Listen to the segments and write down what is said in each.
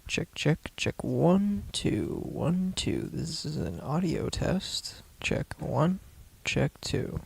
Check, check, check. 1, 2, 1, 2. This is an audio test. Check 1, check 2.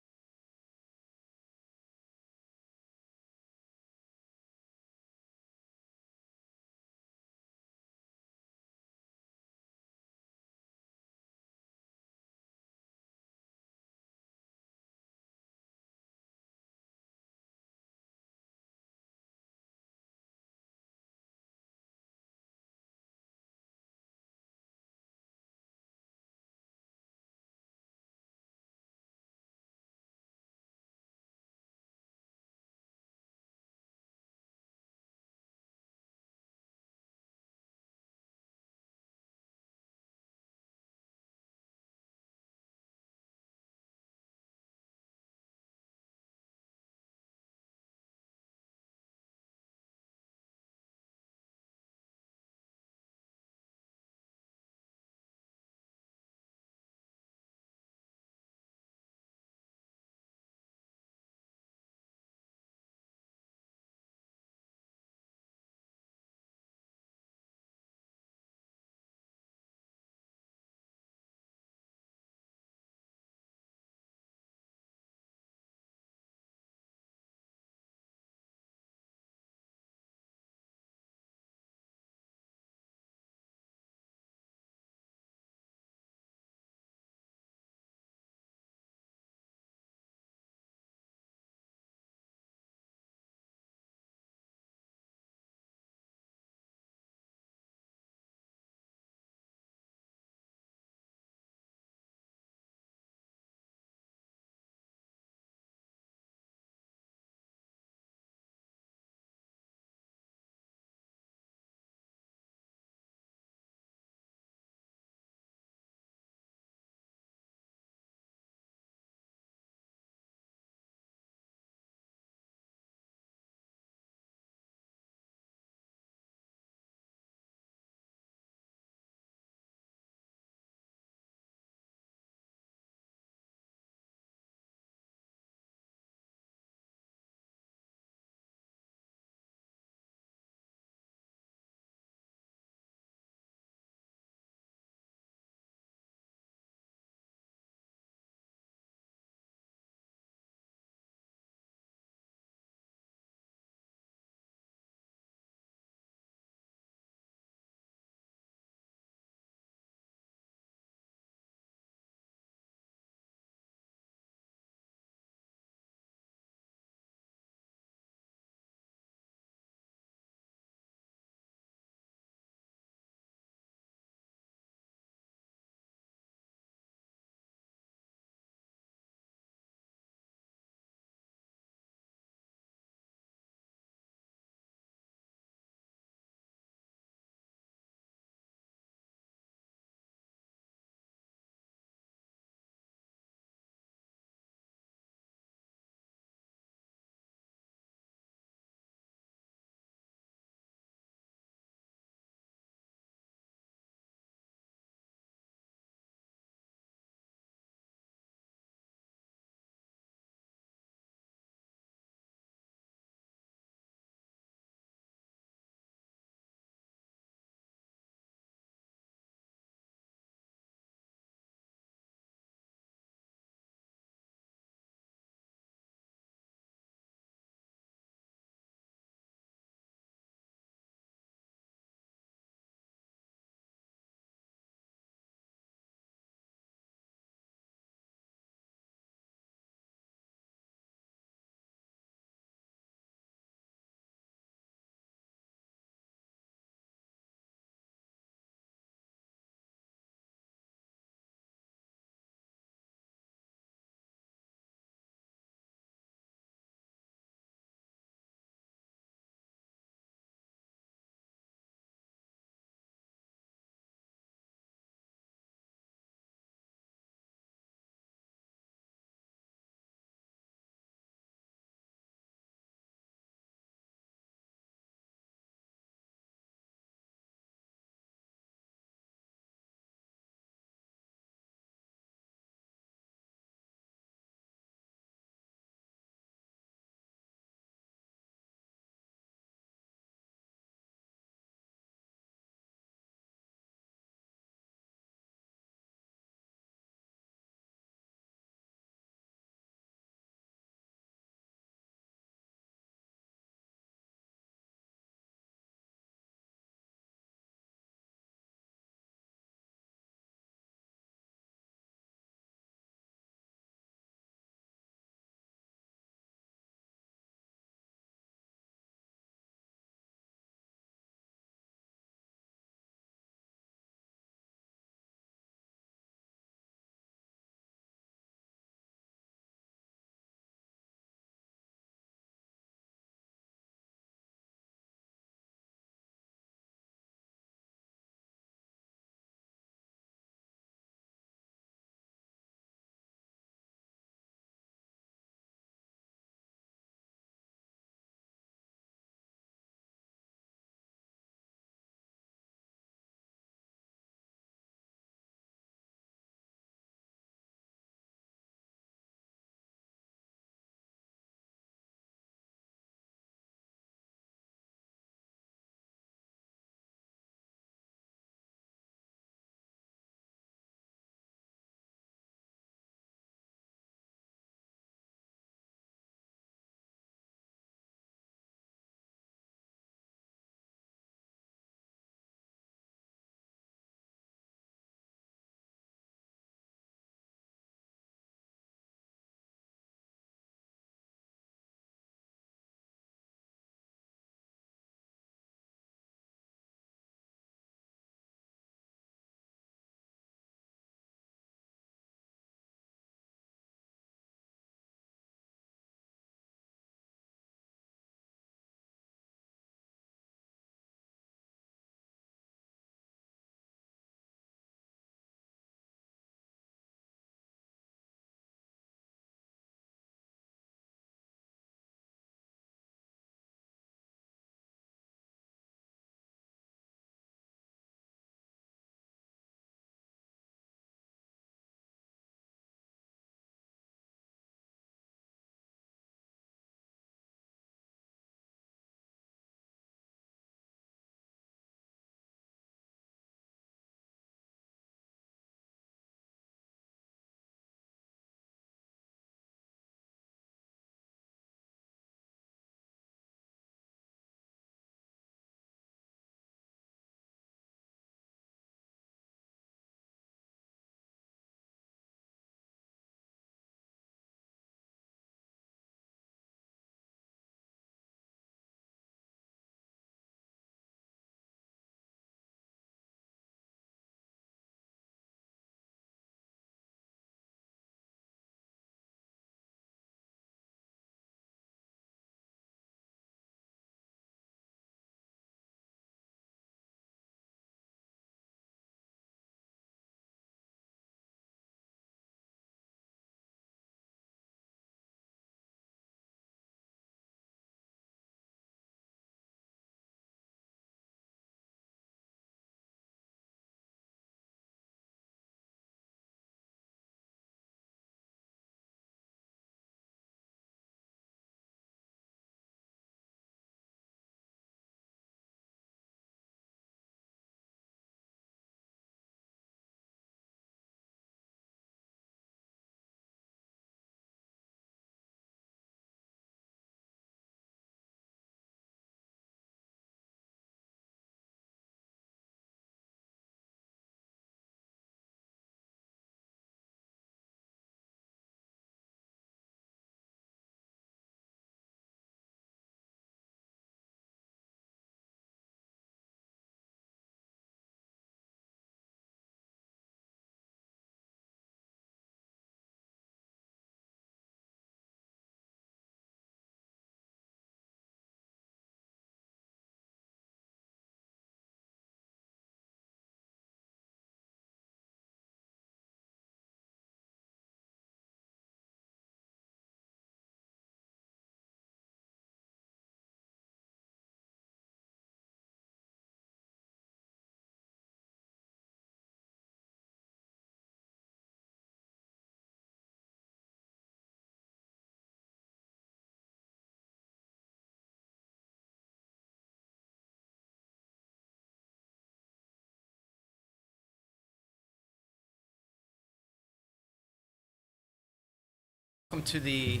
Welcome to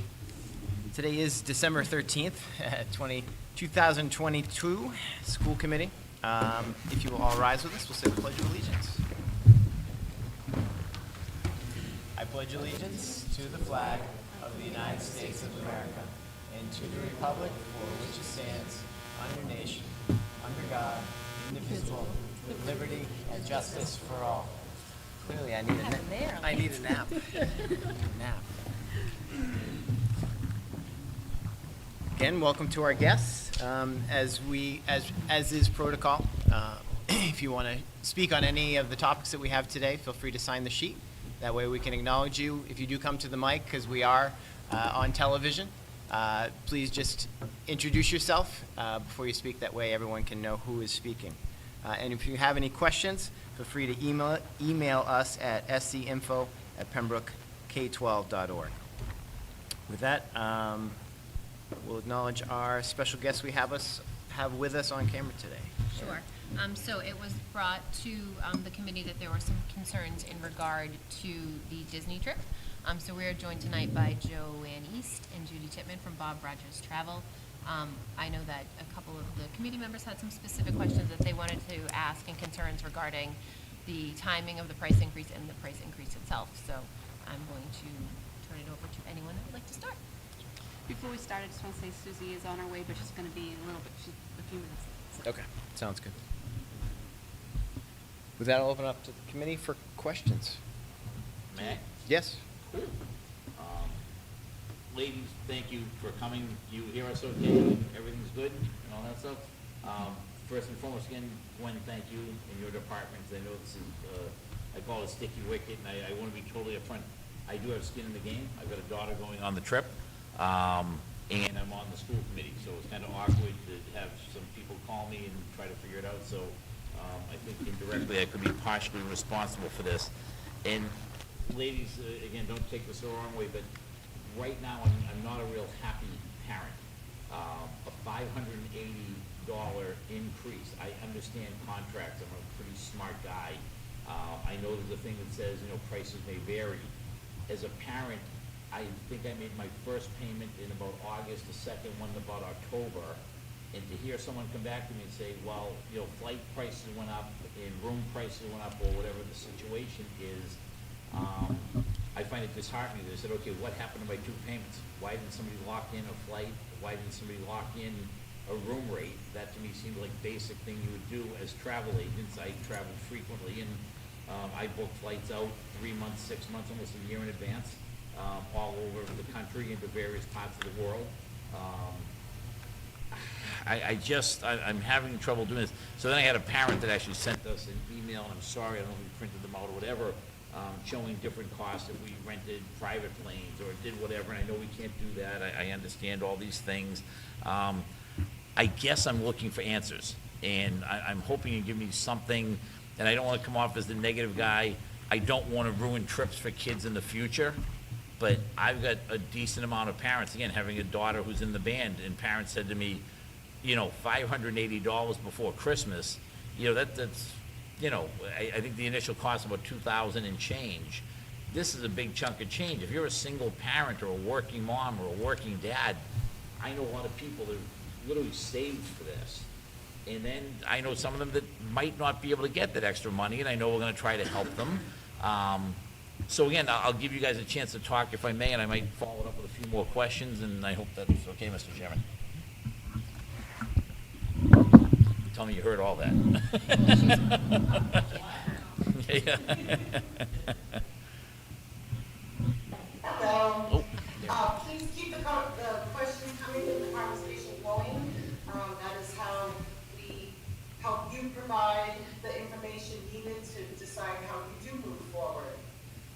today is December 13th, 2022 School Committee. If you will all rise with us, we'll say the Pledge of Allegiance. I pledge allegiance to the flag of the United States of America and to the republic for which it stands, one nation, under God, indivisible, with liberty and justice for all. Clearly, I need a nap. I need a nap. Nap. Again, welcome to our guests. As is protocol, if you want to speak on any of the topics that we have today, feel free to sign the sheet. That way we can acknowledge you if you do come to the mic, because we are on television. Please just introduce yourself before you speak. That way everyone can know who is speaking. And if you have any questions, feel free to email us at scinfo@pembrokek12.org. With that, we'll acknowledge our special guests we have with us on camera today. Sure. So it was brought to the committee that there were some concerns in regard to the Disney trip. So we are joined tonight by Joanne East and Judy Tippman from Bob Rogers Travel. I know that a couple of the committee members had some specific questions that they wanted to ask and concerns regarding the timing of the price increase and the price increase itself. So I'm going to turn it over to anyone that would like to start. Before we start, I just want to say Susie is on her way, but she's going to be she's a few minutes late. So. Okay, sounds good. With that, I'll open up to the committee for questions. May I? Yes. Cool. Ladies, thank you for coming. You hear us okay? Everything's good and all that stuff? First and foremost, again, Gwen, thank you and your departments. I know this is, I call it a sticky wicket, and I want to be totally upfront. I do have skin in the game. I've got a daughter going on the trip, and I'm on the school committee, so it's kind of awkward to have some people call me and try to figure it out. So I think indirectly I could be partially responsible for this. And ladies, again, don't take this the wrong way, but right now I'm not a real happy parent. A $580 increase. I understand contracts. I'm a pretty smart guy. I know there's a thing that says, prices may vary. As a parent, I think I made my first payment in about August, the second one about October, and to hear someone come back to me and say, well, flight prices went up and room prices went up, or whatever the situation is, I find it disheartening. They said, okay, what happened to my two payments? Why didn't somebody lock in a flight? Why didn't somebody lock in a room rate? That to me seemed like basic thing you would do as travel agents. I travel frequently, and I book flights out 3 months, 6 months, almost a year in advance, all over the country into various parts of the world. I'm having trouble doing this. So then I had a parent that actually sent us an email, and I'm sorry, I don't know if we printed them out or whatever, showing different costs if we rented private planes or did whatever, and I know we can't do that. I understand all these things. I guess I'm looking for answers, and I'm hoping you give me something, and I don't want to come off as the negative guy. I don't want to ruin trips for kids in the future, but I've got a decent amount of parents, again, having a daughter who's in the band, and parents said to me, $580 before Christmas, that's, I think the initial cost is about $2,000 and change. This is a big chunk of change. If you're a single parent or a working mom or a working dad, I know a lot of people that literally saved for this. And then I know some of them that might not be able to get that extra money, and I know we're going to try to help them. So again, I'll give you guys a chance to talk if I may, and I might follow it up with a few more questions, and I hope that's okay, Mr. Chairman. Tell me you heard all that. Yeah. Hello. Please keep the questions coming and the conversation going. That is how we help you provide the information needed to decide how you do move forward.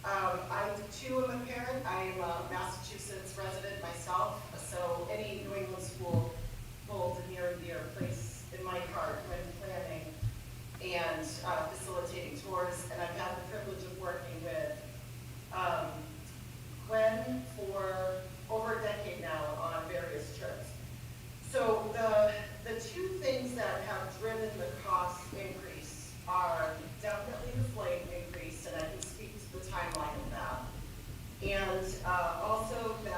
I too am a parent. I am a Massachusetts resident myself, so any New England school holds a near and dear place in my heart when planning and facilitating tours, and I've had the privilege of working with Gwen for over a decade now on various trips. So the two things that have driven the cost increase are definitely the flight increase, and I can speak to the timeline of that, and also that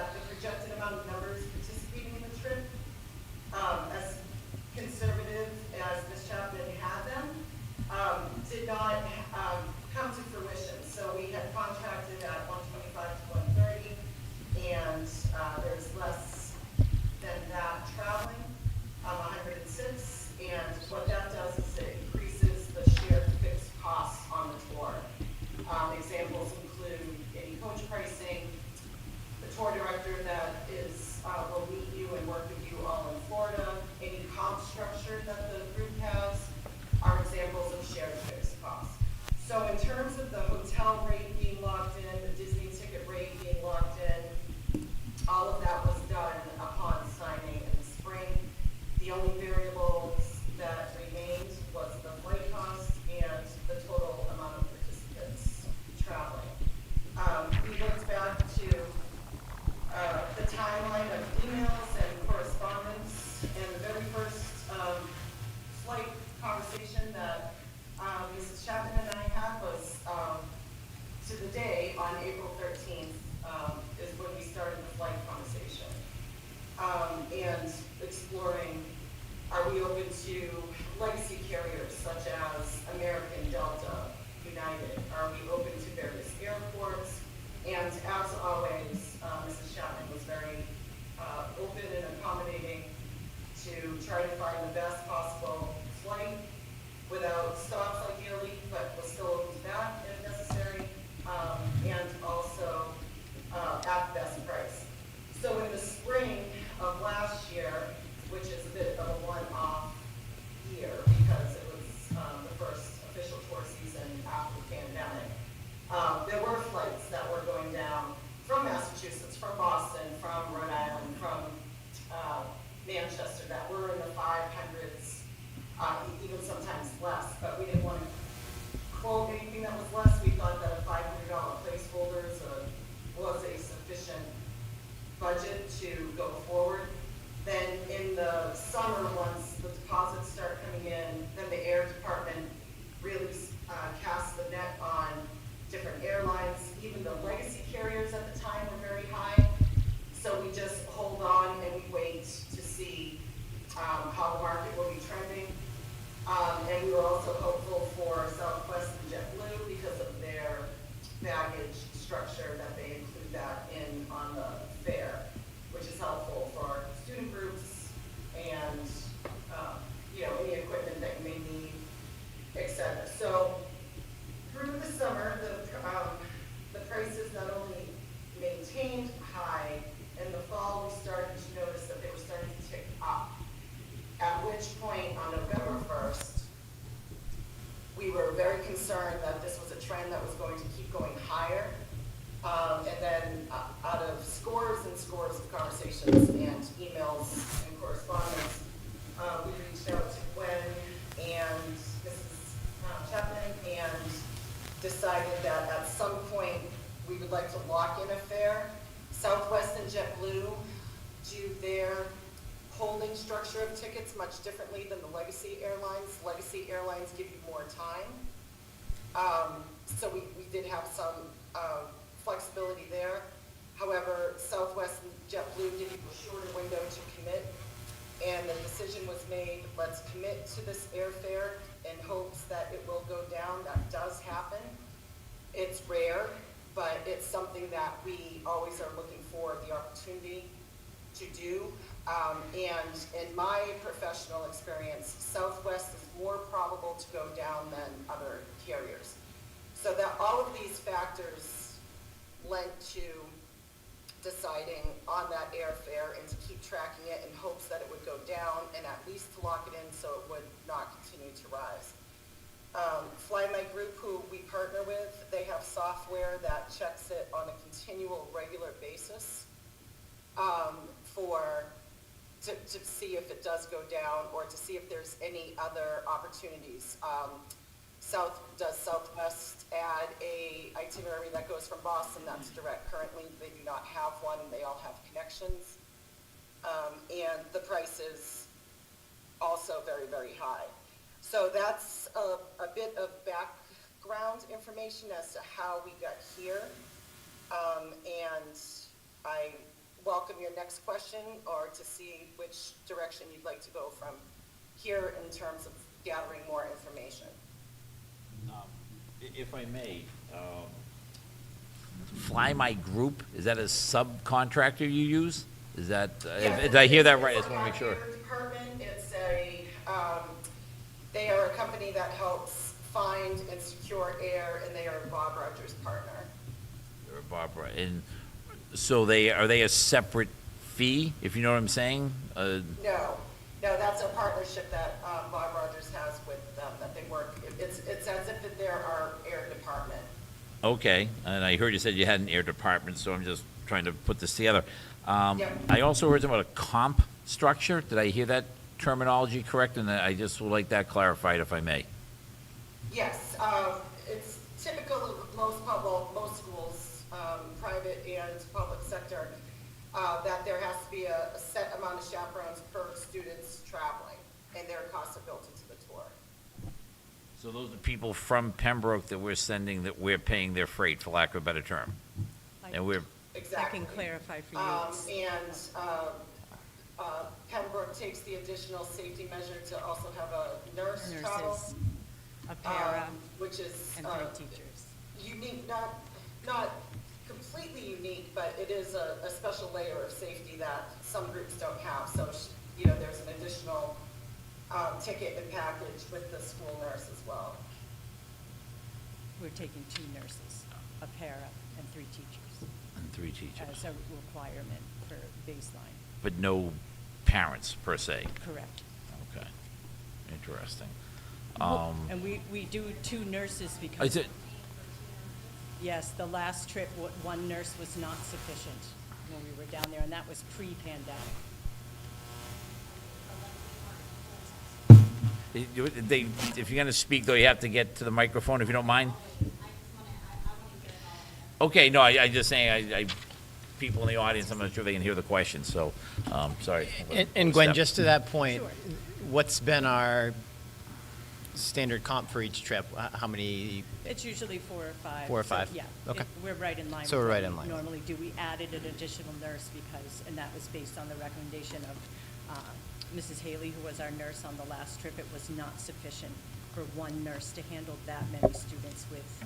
to legacy carriers such as American, Delta, United? Are we open to various airports? And as always, Mrs. Chapman was very open and accommodating to try to find the best possible flight without stops ideally, but was still open to that if necessary, and also at the best price. So in the spring of last year, which is a bit of a one-off year because it was the first official tour season after the pandemic, there were flights that were going down from Massachusetts, from Boston, from Rhode Island, from Manchester that were in the 500s, even sometimes less, but we didn't want to quote anything that was less. We thought that a $500 placeholder was a sufficient budget to go forward. Then in the summer, once the deposits start coming in, then the air department really cast the net on different airlines. Even the legacy carriers at the time were very high. So we just hold on and we wait to see how the market will be trending. And we were also hopeful for Southwest and JetBlue because of their baggage structure that they include that in on the fare, which is helpful for student groups and any equipment that you may need, etc. So through the summer, the prices not only maintained high. In the fall, we started to notice that they were starting to tick up. At which point, on November 1st, we were very concerned that this was a trend that was going to keep going higher. And then out of scores and scores of conversations and emails and correspondence, we reached out to Gwen and Mrs. Chapman and decided that at some point we would like to lock in a fare. Southwest and JetBlue do their holding structure of tickets much differently than the legacy airlines. Legacy airlines give you more time. So we did have some flexibility there. However, Southwest and JetBlue did give a shorter window to commit, and the decision was made, let's commit to this airfare in hopes that it will go down. That does happen. It's rare, but it's something that we always are looking for the opportunity to do. And in my professional experience, Southwest is more probable to go down than other carriers. So that all of these factors lent to deciding on that airfare and to keep tracking it in hopes that it would go down and at least to lock it in so it would not continue to rise. Fly My Group, who we partner with, they have software that checks it on a continual, regular basis to see if it does go down or to see if there's any other opportunities. Does Southwest add a itinerary that goes from Boston? That's direct. Currently, they do not have one, and they all have connections. And the price is also very, very high. So that's a bit of background information as to how we got here. And I welcome your next question or to see which direction you'd like to go from here in terms of gathering more information. If I may, Fly My Group, is that a subcontractor you use? Is that, did I hear that right? I just want to make sure. Department, it's they are a company that helps find and secure air, and they are Bob Rogers' partner. Or Barbara, and so are they a separate fee, if you know what I'm saying? No, that's a partnership that Bob Rogers has with them, that they work. It's as if they're our air department. Okay, and I heard you said you had an air department, so I'm just trying to put this together. Yep. I also heard about a comp structure. Did I hear that terminology correct? And I just would like that clarified, if I may. Yes, it's typical of most schools, private and public sector, that there has to be a set amount of chaperones per students traveling, and their costs are built into the tour. So those are people from Pembroke that we're sending, that we're paying their freight, for lack of a better term. And we're, Exactly. I can clarify for you. Pembroke takes the additional safety measure to also have a nurse travel. Nurses, a para, Which is and 3 teachers. unique, not completely unique, but it is a special layer of safety that some groups don't have. So, there's an additional ticket and package with the school nurse as well. We're taking 2 nurses, a para, and 3 teachers And 3 teachers. as a requirement for baseline. But no parents per se. Correct. Okay. Interesting. And we do 2 nurses because. Is it, Yes, the last trip, 1 nurse was not sufficient when we were down there, and that was pre-pandemic. if you're gonna speak though, you have to get to the microphone if you don't mind. Okay, no, I just saying, I, people in the audience, I'm not sure they can hear the question, so, sorry. And Gwen, Step. just to that point, Sure. what's been our standard comp for each trip? How many? It's usually 4 or 5. 4 or so, 5? Yeah. Okay. We're right in line. So with we're what right in we line. Normally do. We added an additional nurse because, and that was based on the recommendation of Mrs. Haley, who was our nurse on the last trip. It was not sufficient for 1 nurse to handle that many students with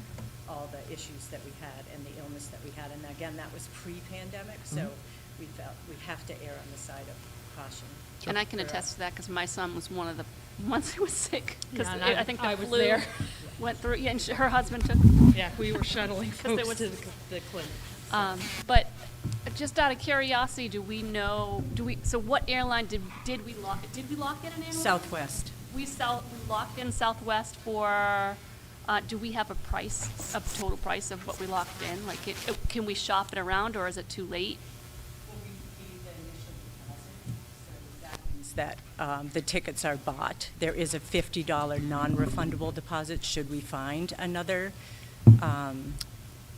all the issues that we had and the illness that we had. And again, that was pre-pandemic, so we felt we have to err on the side of caution. And I can attest to that because my son was one of the ones who was sick. Because Yeah, and I think the I was flu there. went through, yeah, and her husband took. Yeah, we were shuttling there folks was- to the clinic. But just out of curiosity, so what airline did we lock in an airline? Southwest. We locked in Southwest for, do we have a total price of what we locked in? Like, can we shop it around or is it too late? That the tickets are bought. There is a $50 non-refundable deposit should we find another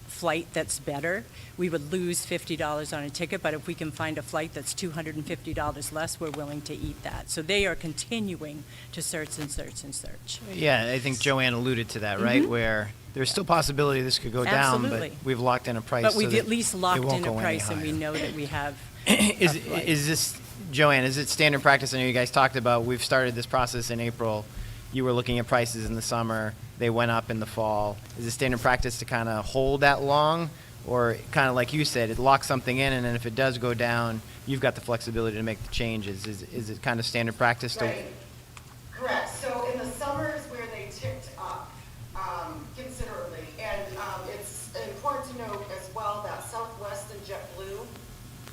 flight that's better. We would lose $50 on a ticket, but if we can find a flight that's $250 less, we're willing to eat that. So they are continuing to search and search and search. Yeah, I think Joanne alluded to that, right? Where there's still possibility this could go down, but Absolutely. we've locked in a price. But so we've that at least it locked won't in a go any price and we higher. know that we have Is a flight. this, Joanne, is it standard practice? I know you guys talked about, we've started this process in April. You were looking at prices in the summer. They went up in the fall. Is it standard practice to kind of hold that long? Or kind of like you said, it locks something in, and then if it does go down, you've got the flexibility to make the changes. Is it kind of standard practice to? Right, correct. So in the summers where they ticked up considerably, and it's important to note as well that Southwest and JetBlue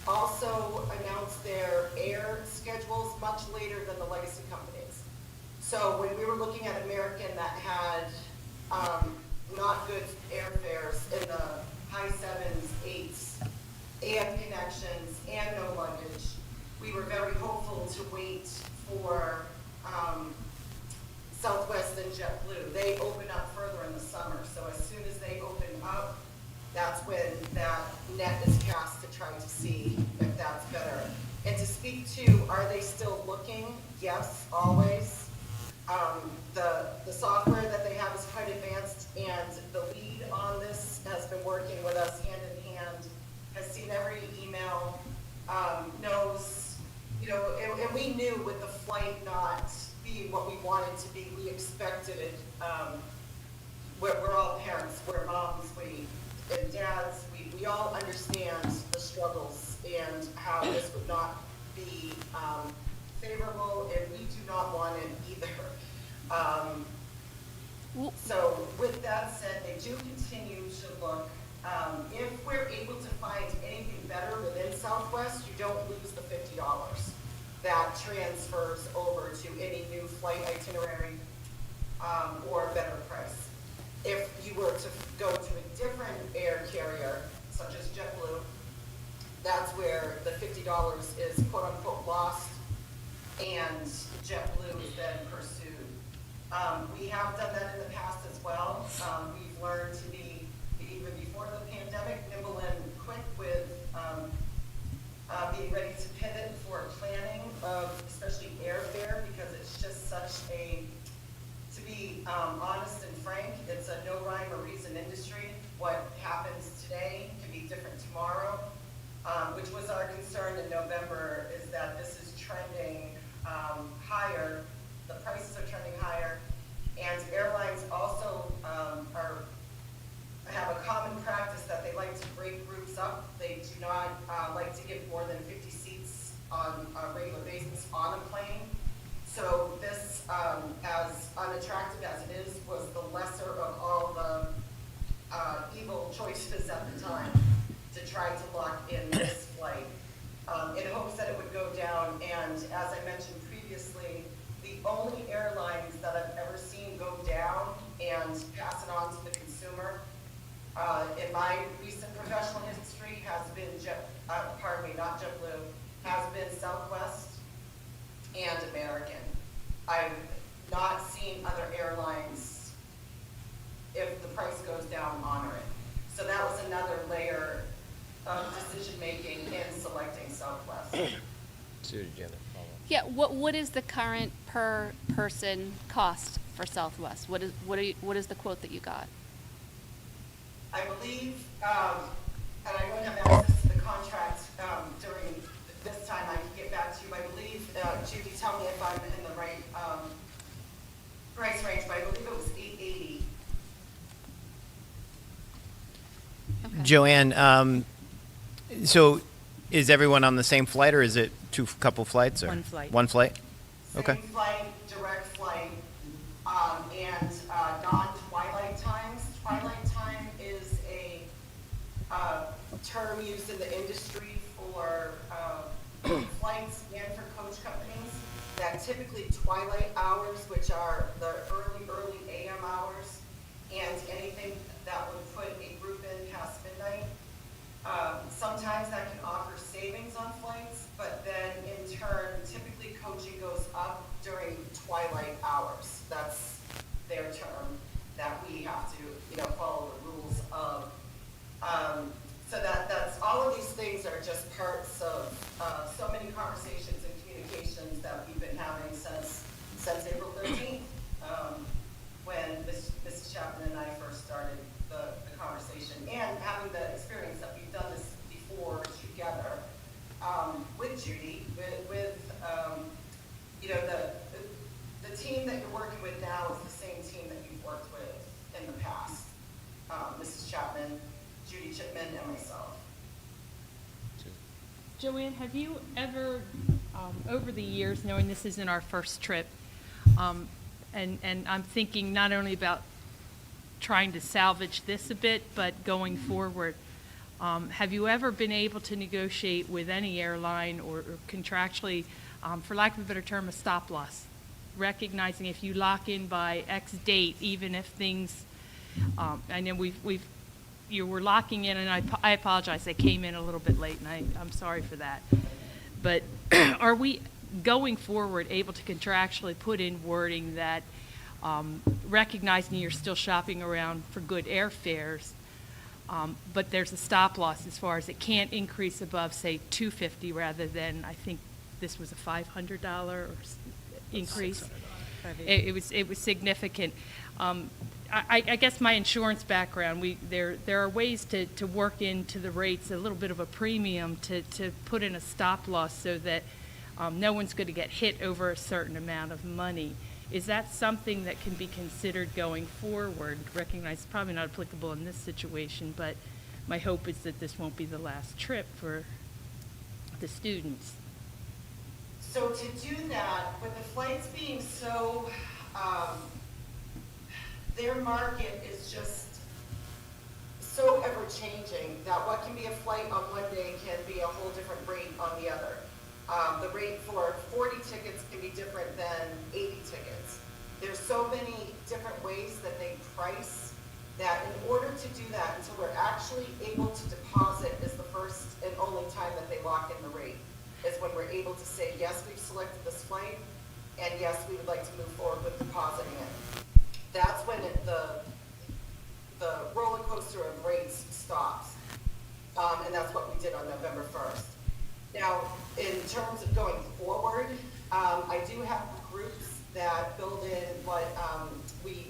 also announced their air schedules much later than the legacy companies. So when we were looking at American that had not good airfares in the high 7s, 8s, and connections, and no luggage, we were very hopeful to wait for Southwest and JetBlue. They open up further in the summer, so as soon as they open up, that's when that net is cast to try to see if that's better. And to speak to, are they still looking? Yes, always. The software that they have is quite advanced, and the lead on this has been working with us hand in hand, has seen every email, knows, and we knew with the flight not being what we wanted to be, we expected it. We're all parents, we're moms, and dads, we all understand the struggles and how this would not be favorable, and we do not want it either. So with that said, they do continue to look. If we're able to find anything better within Southwest, you don't lose the $50. That transfers over to any new flight itinerary or a better price. If you were to go to a different air carrier, such as JetBlue, that's where the $50 is quote unquote lost and JetBlue is then pursued. We have done that in the past as well. We've learned to be, even before the pandemic, nimble and quick with being ready to pivot for planning of especially airfare, because it's just such a, to be honest and frank, it's a no rhyme or reason industry. What happens today can be different tomorrow, which was our concern in November, is that this is trending higher, the prices are trending higher, and airlines also have a common practice that they like to break groups up. They do not like to give more than 50 seats on a regular basis on a plane. So this, as unattractive as it is, was the lesser of all the evil choices at the time to try to lock in this flight in hopes that it would go down. And as I mentioned previously, the only airlines that I've ever seen go down and pass it on to the consumer in my recent professional history has been not JetBlue, has been Southwest and American. I've not seen other airlines, if the price goes down, honor it. So that was another layer of decision-making in selecting Southwest. Yeah, what is the current per person cost for Southwest? What is the quote that you got? I believe, and I don't have access to the contract during this time, I can get back to you. I believe, Judy, tell me if I'm in the right price range, but I believe it was $880. Okay. Joanne, so is everyone on the same flight, or is it couple flights? Or? One flight. One flight? Okay. Same flight, direct flight, and non-twilight times. Twilight time is a term used in the industry for flights and for coach companies that typically twilight hours, which are the early AM hours, and anything that would put a group in past midnight. Sometimes that can offer savings on flights, but then in turn, typically coaching goes up during twilight hours. That's their term that we have to, follow the rules of. So that's all of these things are just parts of so many conversations and communications that we've been having since April 13th, when Mrs. Chapman and I first started the conversation, and having the experience that we've done this before together with Judy, with the team that you're working with now is the same team that you've worked with in the past. Mrs. Chapman, Judy Chipman, and myself. Joanne, have you ever, over the years, knowing this isn't our first trip, and I'm thinking not only about trying to salvage this a bit, but going forward, have you ever been able to negotiate with any airline or contractually, for lack of a better term, a stop loss? Recognizing if you lock in by X date, even if things, I know you were locking in, and I apologize, I came in a little bit late, and I'm sorry for that. But are we, going forward, able to contractually put in wording that, recognizing you're still shopping around for good airfares, but there's a stop loss as far as it can't increase above, say, $250 rather than, I think this was a $500 increase. It was significant. I guess my insurance background, there are ways to work into the rates a little bit of a premium to put in a stop loss so that no one's going to get hit over a certain amount of money. Is that something that can be considered going forward? Recognize it's probably not applicable in this situation, but my hope is that this won't be the last trip for the students. So to do that, with the flights being so, their market is just so ever-changing that what can be a flight on one day can be a whole different rate on the other. The rate for 40 tickets can be different than 80 tickets. There's so many different ways that they price that in order to do that, until we're actually able to deposit, is the first and only time that they lock in the rate, is when we're able to say, yes, we've selected this flight, and yes, we would like to move forward with depositing it. That's when the roller coaster of rates stops. And that's what we did on November 1st. Now, in terms of going forward, I do have groups that build in what we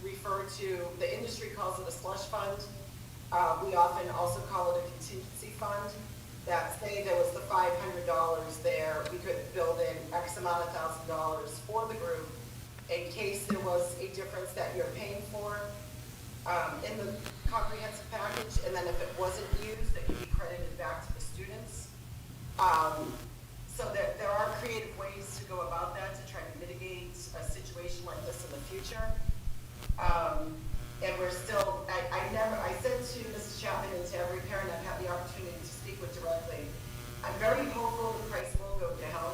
refer to, the industry calls it a slush fund. We often also call it a contingency fund. that say there was the $500 there, we could build in X amount of $1,000 for the group in case there was a difference that you're paying for in the comprehensive package, and then if it wasn't used, it could be credited back to the students. So there are creative ways to go about that to try to mitigate a situation like this in the future. And we're still, I said to Mrs. Chapman and to every parent I've had the opportunity to speak with directly, I'm very hopeful the price will go down.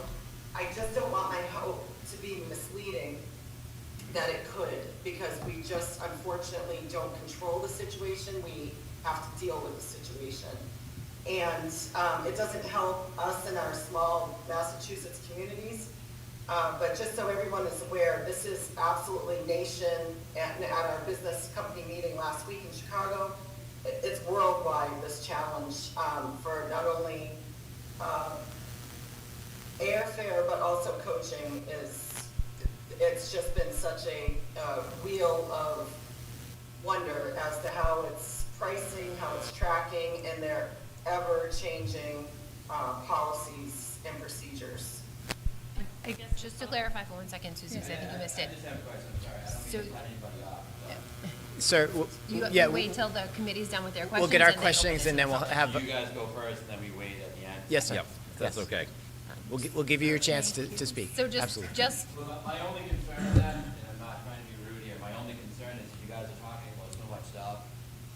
I just don't want my hope to be misleading that it could, because we just unfortunately don't control the situation. We have to deal with the situation. And it doesn't help us in our small Massachusetts communities. But just so everyone is aware, this is absolutely nation, at our business company meeting last week in Chicago, it's worldwide, this challenge for not only airfare, but also coaching it's just been such a wheel of wonder as to how it's pricing, how it's tracking, and their ever-changing policies and procedures. I guess just to clarify for 1 second, Susie, because I think you missed it. I just have a question, I'm sorry, I don't mean So- to cut anybody off. Sir, You yeah, wait till the committee's done with their questions. we'll get our and then questions open and then it we'll to the have, You guys go first, and then we wait at the end. yes, sir. Yep, that's Yes. okay. We'll give you your chance to speak. So Absolutely. just, Well, my only concern then, and I'm not trying to be rude here, my only concern is you guys are talking about so much stuff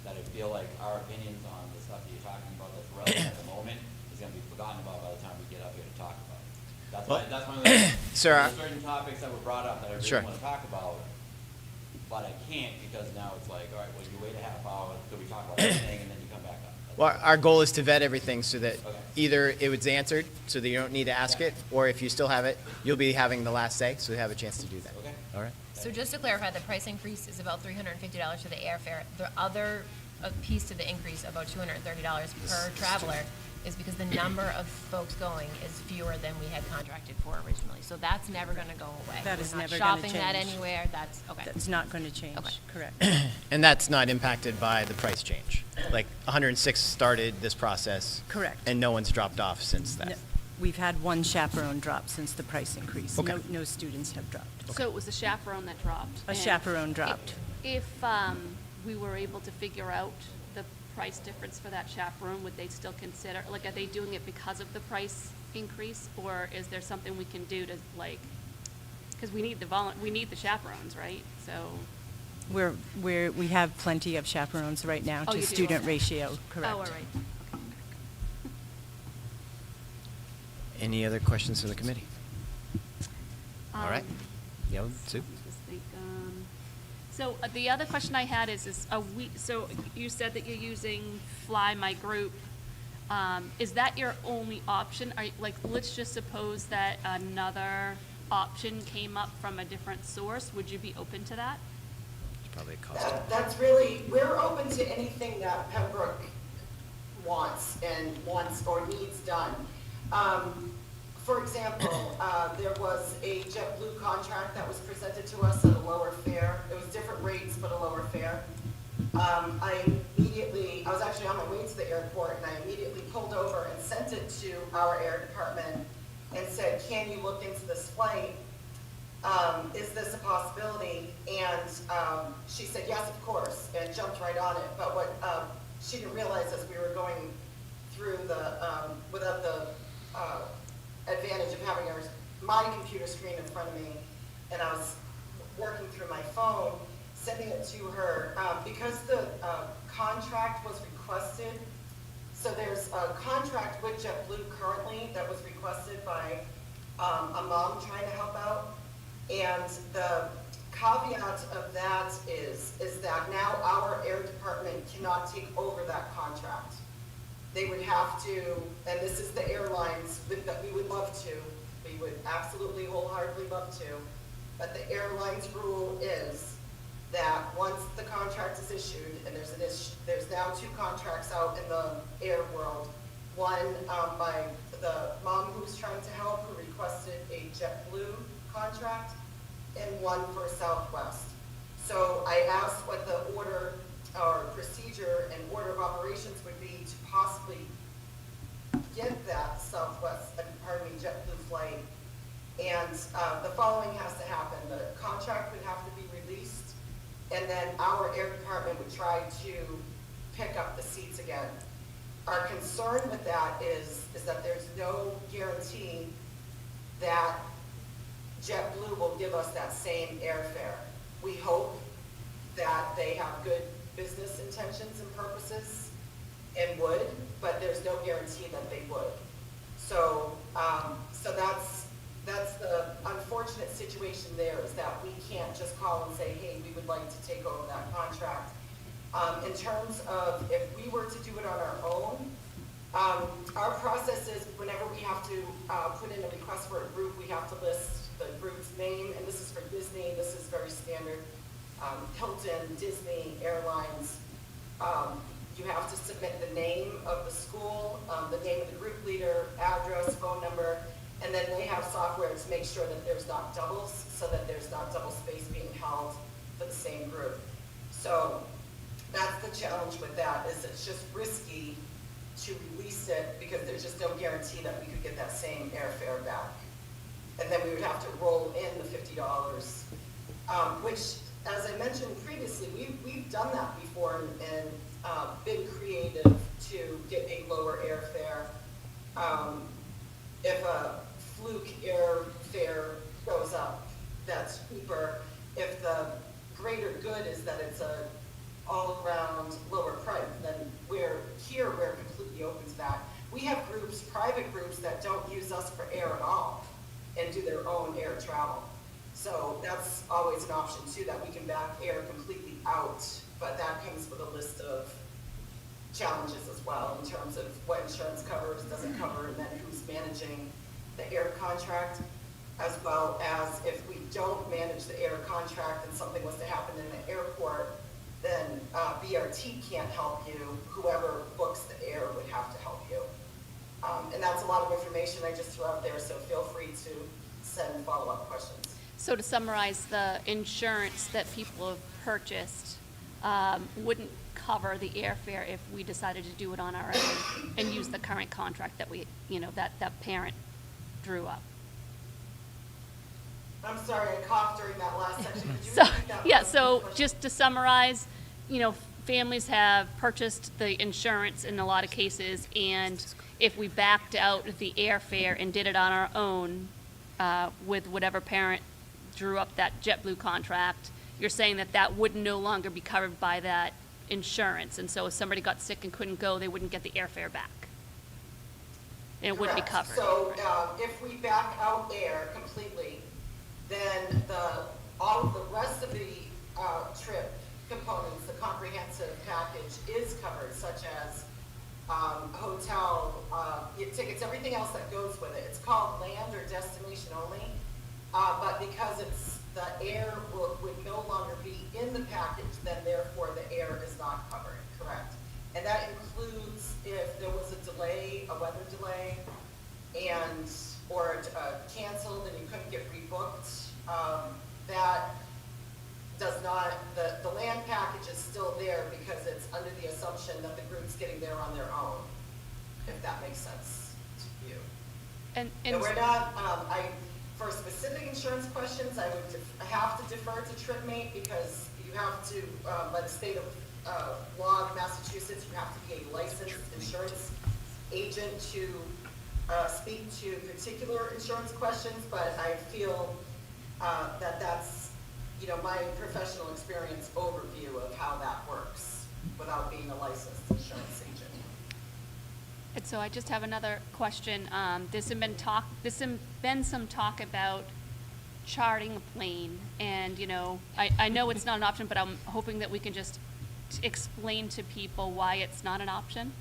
that I feel like our opinions on the stuff that you're talking about that's relevant at the moment is gonna be forgotten about by the time we get up here to talk about it. That's my only, Sir, there's certain topics that were brought up that I Sure. really wanna talk about, but I can't because now it's like, all right, well, you wait a half hour till we talk about everything and then you come back up. Well, our goal is to vet everything so that Okay. either it was answered, so that you don't need to ask it, or if you still have it, you'll be having the last say, so you have a chance to do that. Okay. All right? so just to clarify, the price increase is about $350 for the airfare. The other piece to the increase, about $230 per traveler, is because the number of folks going is fewer than we had contracted for originally. So that's never gonna go away. That We're is not never gonna shopping that change. anywhere, that's, okay. That's not going to change, Okay. correct. And that's not impacted by the price change. Like, 106 started this process. Correct. And no one's dropped off since No, that. We've had one chaperone drop since the price increase. Okay. No students have dropped. So it was a chaperone that dropped. A and chaperone dropped. If we were able to figure out the price difference for that chaperone, would they still consider, like, are they doing it because of the price increase? Or is there something we can do to, like, because we need the chaperones, right? So, We have plenty of chaperones right now Oh, to you do? student ratio, correct. oh, all right. Any other questions from the committee? All right. Um, Yeah, Sue? Just think, so the other question I had is so you said that you're using Fly My Group. Is that your only option? Let's just suppose that another option came up from a different source. Would you be open to that? It's probably a cost. That's really, we're open to anything that Pembroke wants or needs done. For example, there was a JetBlue contract that was presented to us at a lower fare. It was different rates, but a lower fare. I was actually on my way to the airport, and I immediately pulled over and sent it to our air department and said, can you look into this flight? Is this a possibility? And she said, yes, of course, and jumped right on it. But what she didn't realize as we were going through without the advantage of having my computer screen in front of me, and I was working through my phone, sending it to her, because the contract was requested. So there's a contract with JetBlue currently that was requested by a mom trying to help out. And the caveat of that is that now our air department cannot take over that contract. They would have to, and this is the airlines that we would love to, we would absolutely wholeheartedly love to, but the airlines rule is that once the contract is issued, and there's now 2 contracts out in the air world, one by the mom who was trying to help, who requested a JetBlue contract, and one for Southwest. So I asked what the order or procedure and order of operations would be to possibly get that JetBlue flight. And the following has to happen. The contract would have to be released, and then our air department would try to pick up the seats again. Our concern with that is that there's no guarantee that JetBlue will give us that same airfare. We hope that they have good business intentions and purposes and would, but there's no guarantee that they would. So, so that's the unfortunate situation there, is that we can't just call and say, hey, we would like to take over that contract. In terms of if we were to do it on our own, our process is whenever we have to put in a request for a group, we have to list the group's name, and this is for Disney, this is very standard. Hilton, Disney, airlines, you have to submit the name of the school, the name of the group leader, address, phone number, and then they have software to make sure that there's not doubles, so that there's not double space being held for the same group. So that's the challenge with that, is it's just risky to release it because there's just no guarantee that we could get that same airfare back. And then we would have to roll in the $50, which, as I mentioned previously, we've done that before and been creative to get a lower airfare. If a fluke airfare goes up, that's cheaper. If the greater good is that it's a all-around lower price, then we're completely open to that. We have groups, private groups, that don't use us for air at all and do their own air travel. So that's always an option too, that we can back air completely out, but that comes with a list of challenges as well in terms of what insurance covers, doesn't cover, and then who's managing the air contract, as well as if we don't manage the air contract and something was to happen in the airport, then BRT can't help you. Whoever books the air would have to help you. And that's a lot of information I just threw out there, so feel free to send follow-up questions. So to summarize, the insurance that people have purchased wouldn't cover the airfare if we decided to do it on our own and use the current contract that we, that parent drew up. I'm sorry, I coughed during that last section. Could you So, repeat that yeah, last so question? just to summarize, families have purchased the insurance in a lot of cases, and if we backed out the airfare and did it on our own with whatever parent drew up that JetBlue contract, you're saying that that would no longer be covered by that insurance, and so if somebody got sick and couldn't go, they wouldn't get the airfare back. And it wouldn't be Correct. covered. So if we back out air completely, then all of the rest of the trip components, the comprehensive package is covered, such as hotel, tickets, everything else that goes with it. It's called land or destination only, but because the air would no longer be in the package, then therefore the air is not covered, correct? And that includes if there was a delay, a weather delay, or canceled and you couldn't get rebooked, that does not, the land package is still there because it's under the assumption that the group's getting there on their own, if that makes sense to you. And we're not, for specific insurance questions, I would have to defer to TripMate because you have to, by the state of law of Massachusetts, you have to be a licensed insurance agent to speak to particular insurance questions, but I feel that's, my professional experience overview of how that works without being a licensed insurance agent. And so I just have another question. There's been some talk about charting a plane, and I know it's not an option, but I'm hoping that we can just explain to people why it's not an option.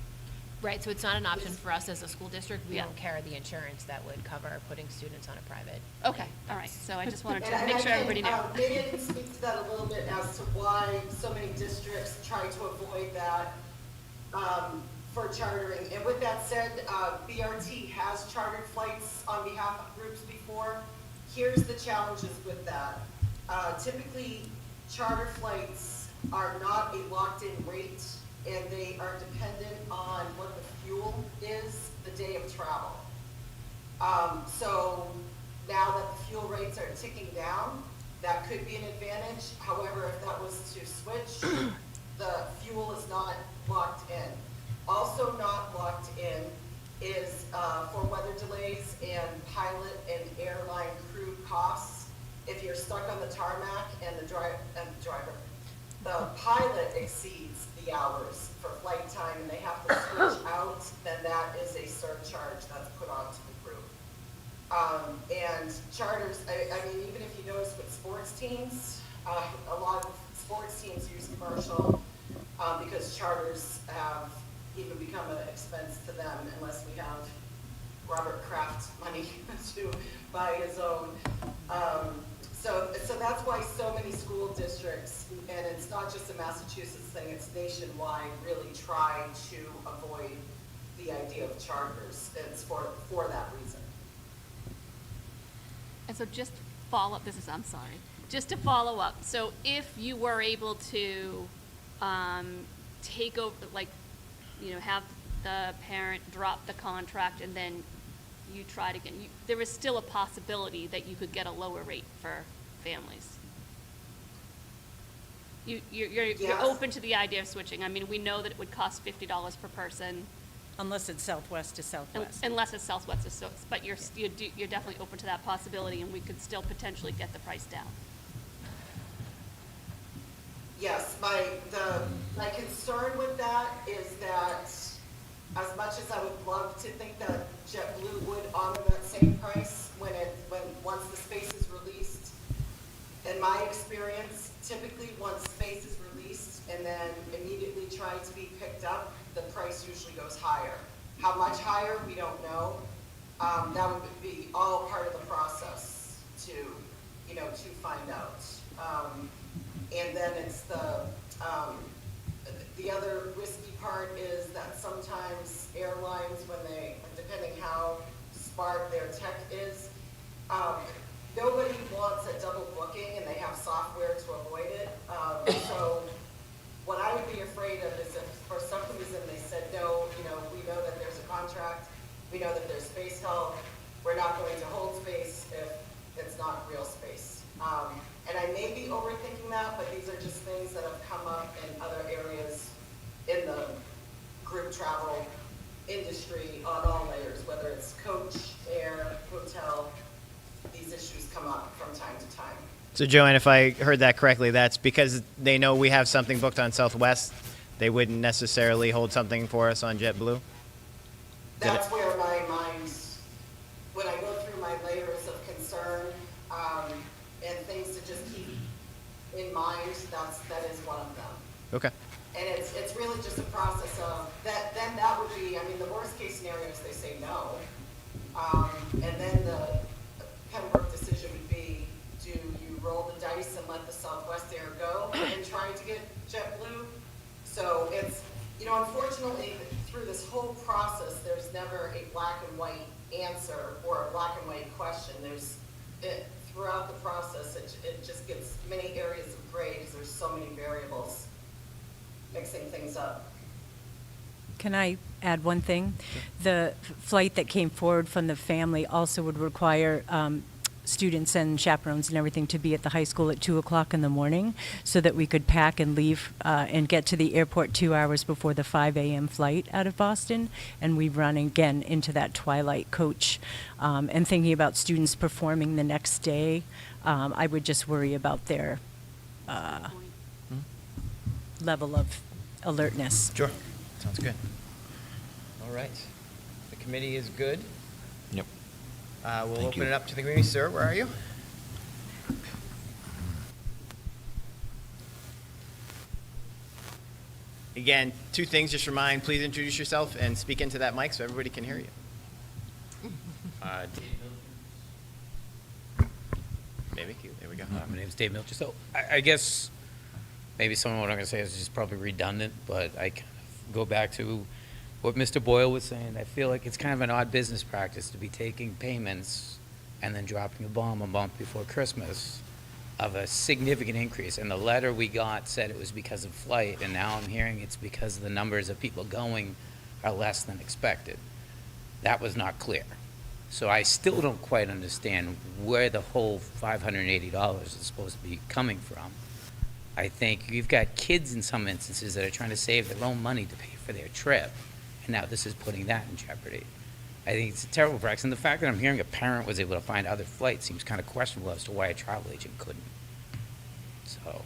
Right, so it's not an option for us as a school district. We Yeah. don't carry the insurance that would cover putting students on a private. Okay, all right. So I just wanted to And make I sure everybody knew. Maybe I can speak to that a little bit as to why so many districts try to avoid that for chartering. And with that said, BRT has chartered flights on behalf of groups before. Here's the challenges with that. Typically, charter flights are not a locked-in rate and they are dependent on what the fuel is the day of travel. So now that the fuel rates are ticking down, that could be an advantage. However, if that was to switch, the fuel is not locked in. Also not locked in is for weather delays and pilot and airline crew costs. If you're stuck on the tarmac and the pilot exceeds the hours for flight time and they have to switch out, then that is a surcharge that's put onto the group. And charters, I mean, even if you notice with sports teams, a lot of sports teams use commercial because charters have even become an expense to them unless we have Robert Kraft money to buy his own. So that's why so many school districts, and it's not just a Massachusetts thing, it's nationwide, really try to avoid the idea of charters. It's for that reason. And so just follow up, I'm sorry, just to follow up. So if you were able to take over, like, you know, have the parent drop the contract and then you try to get, there is still a possibility that you could get a lower rate for families. You're Yes. open to the idea of switching. I mean, we know that it would cost $50 per person. Unless it's Southwest to Southwest. Unless it's Southwest, but you're definitely open to that possibility, and we could still potentially get the price down. Yes, my concern with that is that as much as I would love to think that JetBlue would honor that same price once the space is released, in my experience, typically once space is released and then immediately trying to be picked up, the price usually goes higher. How much higher, we don't know. That would be all part of the process to find out. And then it's the other risky part is that sometimes airlines, depending how smart their tech is, nobody wants a double booking and they have software to avoid it. So what I would be afraid of is if for some reason they said, no, we know that there's a contract, we know that there's space held, we're not going to hold space if it's not real space. And I may be overthinking that, but these are just things that have come up in other areas in the group travel industry on all layers, whether it's coach, air, hotel, these issues come up from time to time. So Joanne, if I heard that correctly, that's because they know we have something booked on Southwest, they wouldn't necessarily hold something for us on JetBlue? That's where my mind, when I go through my layers of concern and things to just keep in mind, that is one of them. Okay. And it's really just a process of that. Then that would be, I mean, the worst case scenario is they say no, and then the Pembroke decision would be: do you roll the dice and let the Southwest Air go and try to get JetBlue? So it's, unfortunately, through this whole process, there's never a black and white answer or a black and white question. Throughout the process, it just gets many areas of gray because there's so many variables mixing things up. Can I add one thing? The flight that came forward from the family also would require students and chaperones and everything to be at the high school at 2 o'clock in the morning so that we could pack and leave and get to the airport 2 hours before the 5 a.m. flight out of Boston. And we run again into that twilight coach. And thinking about students performing the next day, I would just worry about their level of alertness. Sure. Sounds good. All right. The committee is good. Yep. We'll Thank open you. it up to the committee. Sir, where are you? Again, two things. Just remind, please introduce yourself and speak into that mic so everybody can hear you. Maybe. There we go. My name's Dave Milcher. So I guess maybe some of what I'm going to say is just probably redundant, but I kind of go back to what Mr. Boyle was saying. I feel like it's kind of an odd business practice to be taking payments and then dropping a bomb a month before Christmas of a significant increase, and the letter we got said it was because of flight, and now I'm hearing it's because the numbers of people going are less than expected. That was not clear. So I still don't quite understand where the whole $580 is supposed to be coming from. I think you've got kids in some instances that are trying to save their own money to pay for their trip, and now this is putting that in jeopardy. I think it's a terrible practice, and the fact that I'm hearing a parent was able to find other flights seems kind of questionable as to why a travel agent couldn't. So,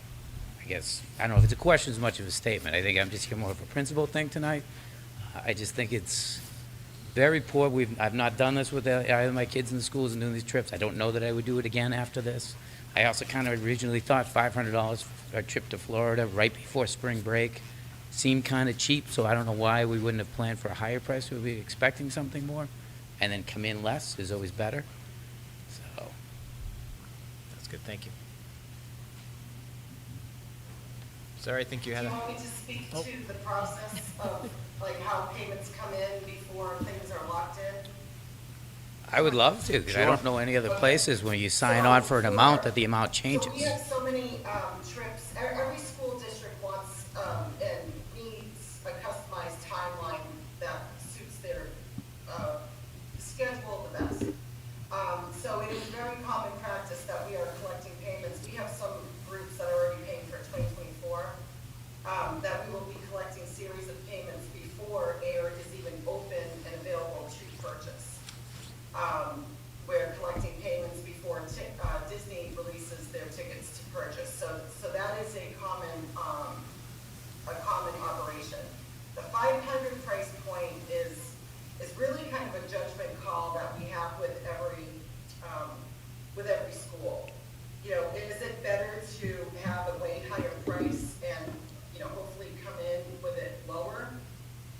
I guess, I don't know if it's a question as much of a statement. I think I'm just here more of a principle thing tonight. I just think it's very poor. I've not done this with either of my kids in the schools and doing these trips. I don't know that I would do it again after this. I also kind of originally thought $500 for a trip to Florida right before spring break seemed kind of cheap, so I don't know why we wouldn't have planned for a higher price. We'd be expecting something more, and then come in less is always better. So, That's good, thank you. Sir, I think you Do had you a, want me to speak to the process of, like, how payments come in before things are locked in? I would love to, because I don't know any other places where you sign on for an amount that the amount So we changes. have so many trips, every school district wants and needs a customized timeline that suits their schedule the best. So it is very common practice that we are collecting payments. We have some groups that are already paying for 2024, that we will be collecting series of payments before air is even open and available to purchase. We're collecting payments before Disney releases their tickets to purchase. So that is a common operation. The 500 price point is really kind of a judgment call that we have with every school. You know, is it better to have a way higher price and, you know, hopefully come in with it lower?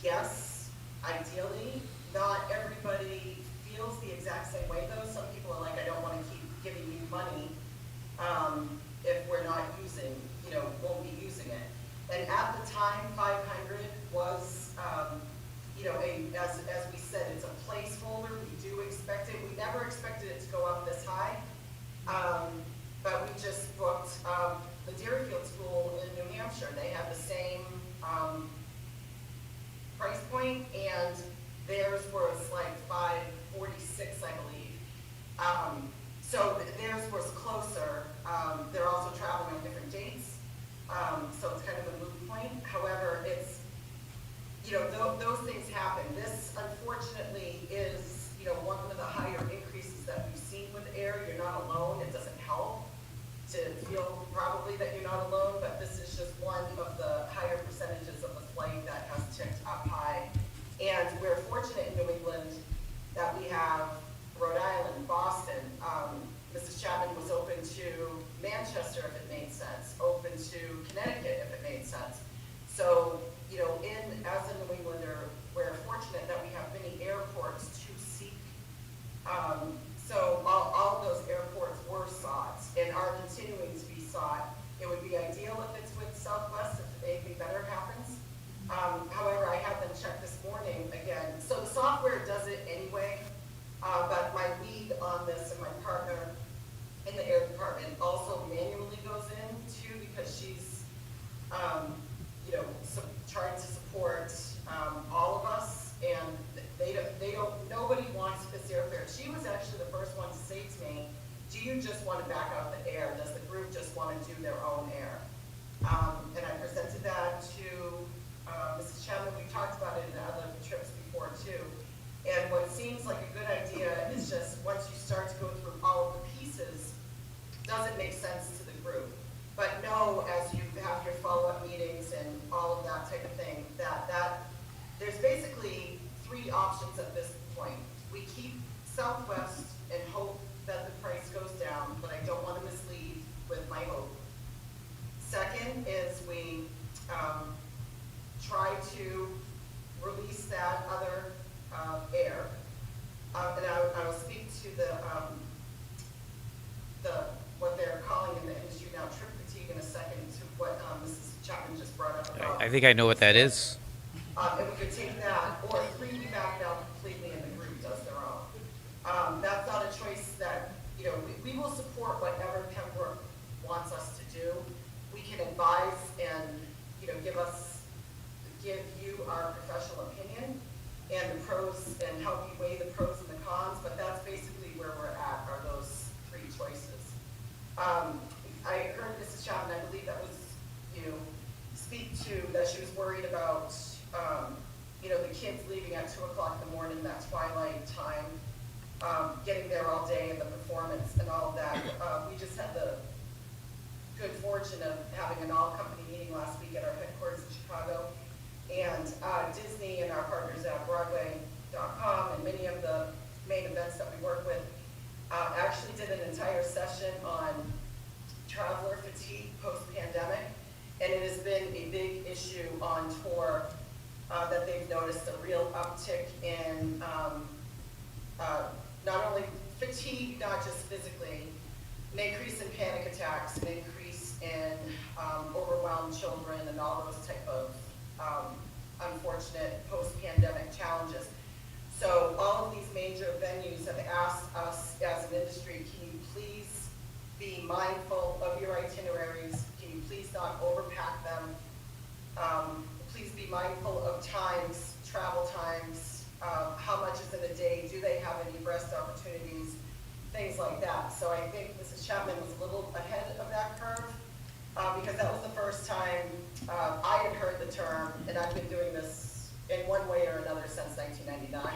Yes, ideally. Not everybody feels the exact same way though. Some people are like, I don't want to keep giving you money if we're not using, you know, won't be using it. And at the time, 500 was, you know, as we said, it's a placeholder. We do expect it. We never expected it to go up this high. But we just booked the Deerfield School in New Hampshire. They had the same price point, and theirs was like 546, I believe. So theirs was closer. They're also traveling on different dates, so it's kind of a moot point. However, it's, you know, those things happen. This, unfortunately, is, you know, one of the higher increases that we've seen with air. You're not alone. It doesn't help to feel probably that you're not alone, but this is just one of the higher percentages of the flight that has ticked up high. And we're fortunate in New England that we have Rhode Island, Boston. Mrs. Chapman was open to Manchester if it made sense, open to Connecticut if it made sense. So, you know, as a New Englander, we're fortunate that we have many airports to seek. So all of those airports were sought and are continuing to be sought. It would be ideal if it's with Southwest, if anything better happens. However, I had them check this morning again. So the software does it anyway, but my lead on this and my partner in the air department also manually goes in too, because she's, you know, trying to support all of us, and nobody wants this airfare. She was actually the first one to say to me, do you just want to back out the air? Does the group just want to do their own air? And I presented that to Mrs. Chapman. We talked about it in other trips before too. And what seems like a good idea is just once you start to go through all of the pieces, does it make sense to the group? But know, as you have your follow-up meetings and all of that type of thing, that there's basically three options at this point. We keep Southwest and hope that the price goes down, but I don't want to mislead with my hope. Second is we try to release that other air. And I will speak to what they're calling in the industry now trip fatigue in a second, to what Mrs. Chapman just brought up about. I think I know what that is. And we could take that, or three, we back it out completely and the group does their own. That's not a choice that, you know, we will support whatever Pembroke we can advise and, you know, give you our professional opinion and the pros, and help you weigh the pros and the cons, but that's basically where we're at, are those three choices. I heard Mrs. Chapman, I believe that was you, speak to that she was worried about, you know, the kids leaving at 2 o'clock in the morning, that twilight time, getting there all day, and the performance and all of that. We just had the good fortune of having an all-company meeting last week at our headquarters in Chicago, and Disney and our partners at Broadway.com and many of the main events that we work with actually did an entire session on traveler fatigue post-pandemic, and it has been a big issue on tour that they've noticed a real uptick in not only fatigue, not just physically, an increase in panic attacks, an increase in overwhelmed children, and all those type of unfortunate post-pandemic challenges. So all of these major venues have asked us as an industry, can you please be mindful of your itineraries? Can you please not overpack them? Please be mindful of times, travel times, how much is in a day, do they have any rest opportunities, things like that. So I think Mrs. Chapman was a little ahead of that curve because that was the first time I had heard the term, and I've been doing this in one way or another since 1999,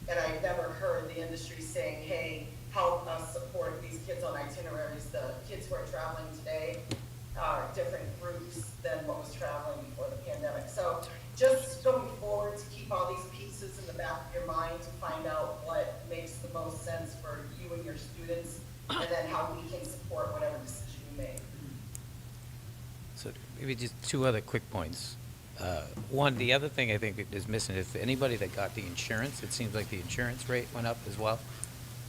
and I've never heard the industry saying, hey, help us support these kids on itineraries. The kids who are traveling today are different groups than what was traveling before the pandemic. So just going forward, to keep all these pieces in the back of your mind to find out what makes the most sense for you and your students, and then how we can support whatever decision you make. So maybe just two other quick points. One, the other thing I think is missing is anybody that got the insurance, it seems like the insurance rate went up as well.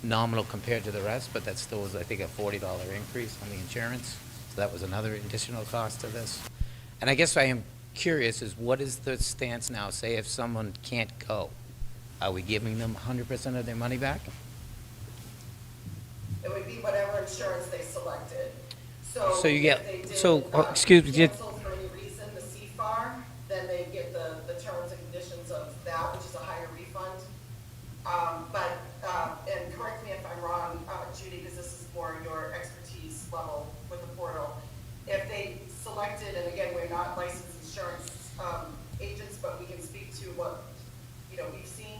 Nominal compared to the rest, but that still was, I think, a $40 increase on the insurance. So that was another additional cost to this. And I guess I am curious is what is the stance now? Say if someone can't go, are we giving them 100% of their money back? It would be whatever insurance they selected. So So you if get- they did, so, excuse me, cancel for any reason, the CFAR, then they get the terms and conditions of that, which is a higher refund. And correct me if I'm wrong, Judy, because this is more your expertise level with the portal. If they selected, and again, we're not licensed insurance agents, but we can speak to what, you know, we've seen.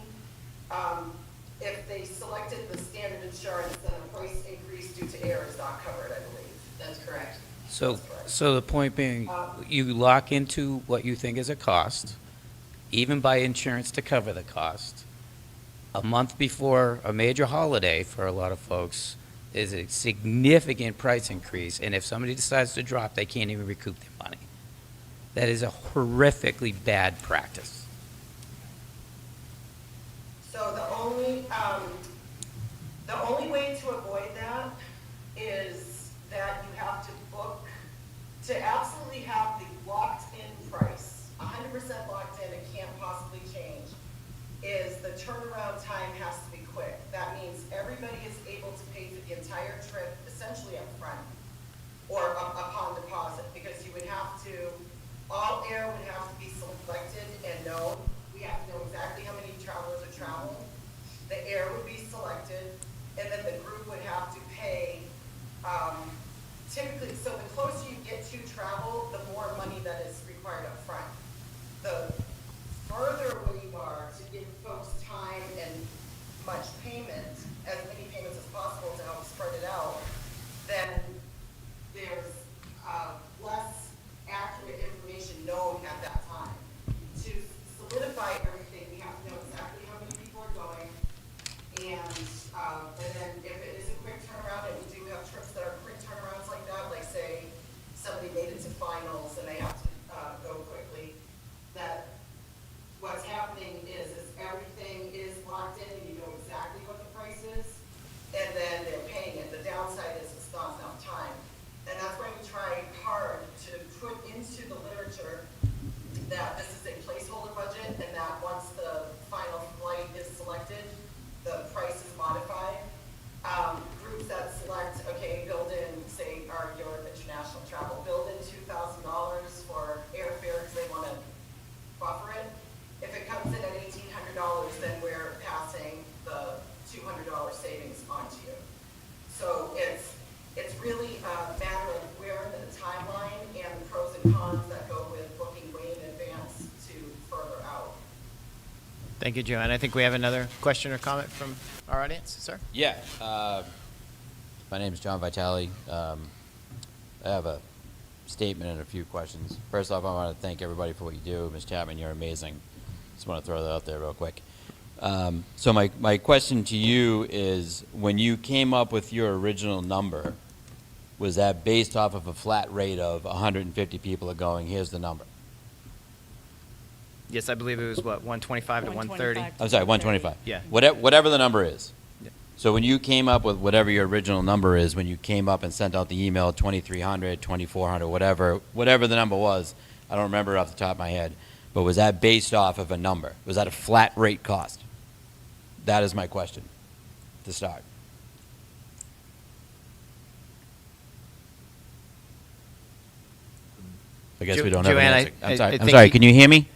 If they selected the standard insurance, then a price increase due to error is not covered, I believe. That's correct. So, That's correct. so the point being, you lock into what you think is a cost, even buy insurance to cover the cost. A month before a major holiday for a lot of folks is a significant price increase, and if somebody decides to drop, they can't even recoup their money. That is a horrifically bad practice. So the only way to avoid that is that you have to book, to absolutely have the locked-in price, 100% locked in, it can't possibly change, is the turnaround time has to be quick. That means everybody is able to pay for the entire trip essentially up front or upon deposit, because you would have to, all air would have to be selected and known. We have to know exactly how many travelers are traveling. The air would be selected, and then the group would have to pay, typically, so the closer you get to travel, the more money that is required up front. The further away you are to give folks time and much payment, as many payments as possible to help spread it out, then there's less accurate information known at that time. To solidify everything, we have to know exactly how many people are going, and then if it is a quick turnaround, and we do have trips that are quick turnarounds like that, like say somebody made it to finals and they have to go quickly, that what's happening is everything is locked in and you know exactly what the price is, and then they're paying it. The downside is it's not enough time. And that's why we try hard to put into the literature that this is a placeholder budget, and that once the final flight is selected, the price is modified. Groups that select, okay, build in, say, our Europe international travel, build in $2,000 $2,000 for airfare because they want to buffer it. If it comes in at $1,800, then we're passing the $200 savings on to you. So it's really a matter of where in the timeline and the pros and cons that go with booking way in advance to further out. Thank you, Joanne. I think we have another question or comment from our audience, sir. Yeah, my name is John Vitale. I have a statement and a few questions. First off, I want to thank everybody for what you do. Ms. Chapman, you're amazing. Just want to throw that out there real quick. So my question to you is, when you came up with your original number, was that based off of a flat rate of 150 people are going, here's the number? Yes, I believe it was, what, 125 to 130? 125. I'm sorry, 125. Yeah. Whatever the number is. Yeah. So when you came up with whatever your original number is, when you came up and sent out the email, 2,300, 2,400, whatever the number was, I don't remember it off the top of my head, but was that based off of a number? Was that a flat rate cost? That is my question to start. I guess we don't have an Joanne, answer. I I'm sorry. I'm think sorry. Can you hear me?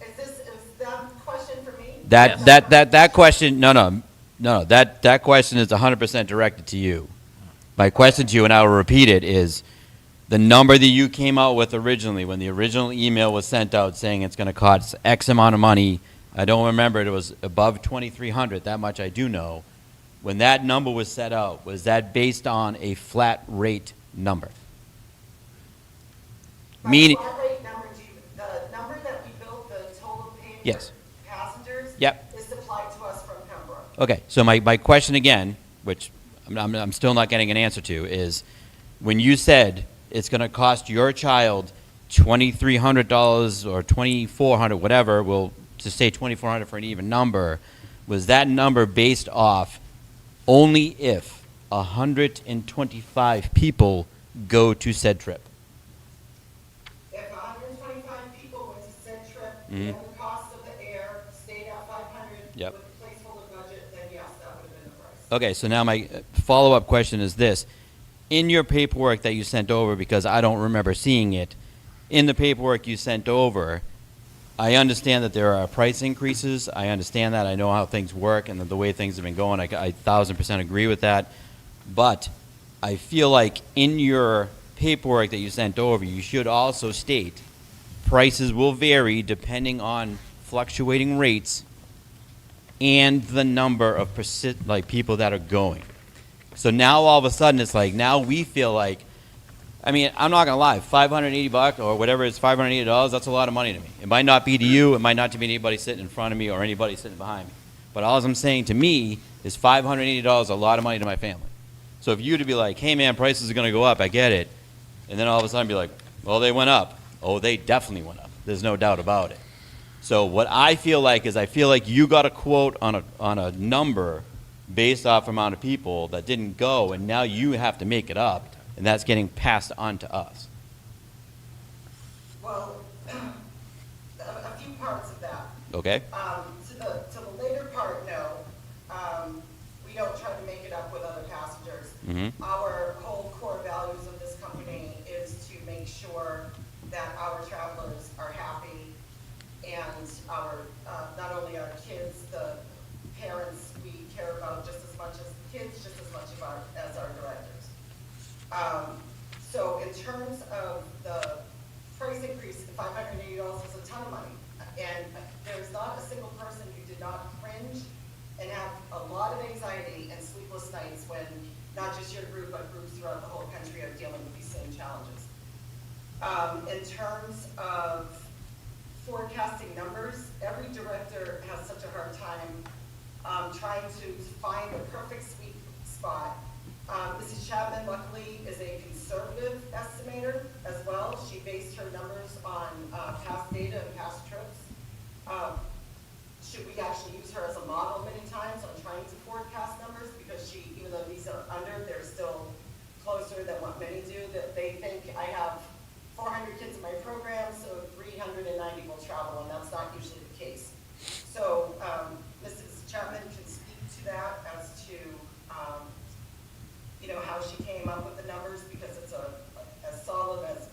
Is that question for me? That question, no. That question is 100% directed to you. My question to you, and I will repeat it, is the number that you came out with originally, when the original email was sent out saying it's going to cost X amount of money, I don't remember, it was above 2,300, that much I do know. When that number was set out, was that based on a flat rate number? By Meaning, flat rate number, the number that we built, the total paid Yes. for passengers, Yep. is supplied to us from Pembroke. okay, so my question again, which I'm still not getting an answer to, is when you said it's going to cost your child $2,300 or $2,400, whatever, we'll just say $2,400 for an even number, was that number based off only if 125 people go to said trip? If 125 people went to said trip, and the cost of the air stayed at 500 Yep. with the placeholder budget, then yes, that would have been the price. Okay, so now my follow-up question is this. In your paperwork that you sent over, because I don't remember seeing it, in the paperwork you sent over, I understand that there are price increases. I understand that. I know how things work and the way things have been going. I 1,000% agree with that. But I feel like in your paperwork that you sent over, you should also state prices will vary depending on fluctuating rates and the number of people that are going. So now all of a sudden it's like, now we feel like, I mean, I'm not gonna lie, $580 or whatever it's $580, that's a lot of money to me. It might not be to you, it might not to be anybody sitting in front of me or anybody sitting behind me. But all I'm saying to me is $580 a lot of money to my family. So if you to be like, hey man, prices are gonna go up, I get it. And then all of a sudden be like, well, they went up. Oh, they definitely went up. There's no doubt about it. So what I feel like is, I feel like you got a quote on a number based off amount of people that didn't go, and now you have to make it up, and that's getting passed on to us. Well, a few parts of that. Okay? To the later part, no. We don't try to make it up with other passengers. Mhm. Our whole core values of this company is to make sure that our travelers are happy, and our, not only our kids, the parents, we care about just as much as the kids, just as much as our directors. So in terms of the price increase, the $580 is a ton of money. And there's not a single person who did not cringe and have a lot of anxiety and sleepless nights when not just your group, but groups throughout the whole country are dealing with these same challenges. In terms of forecasting numbers, every director has such a hard time trying to find the perfect sweet spot. Mrs. Chapman, luckily, is a conservative estimator as well. She based her numbers on past data and past trips. Should we actually use her as a model many times on trying to forecast numbers? Because she, even though these are under, they're still closer than what many do. That they think I have 400 kids in my program, so 390 will travel, and that's not usually the case. So Mrs. Chapman can speak to that as to how she came up with the numbers, because it's as solid as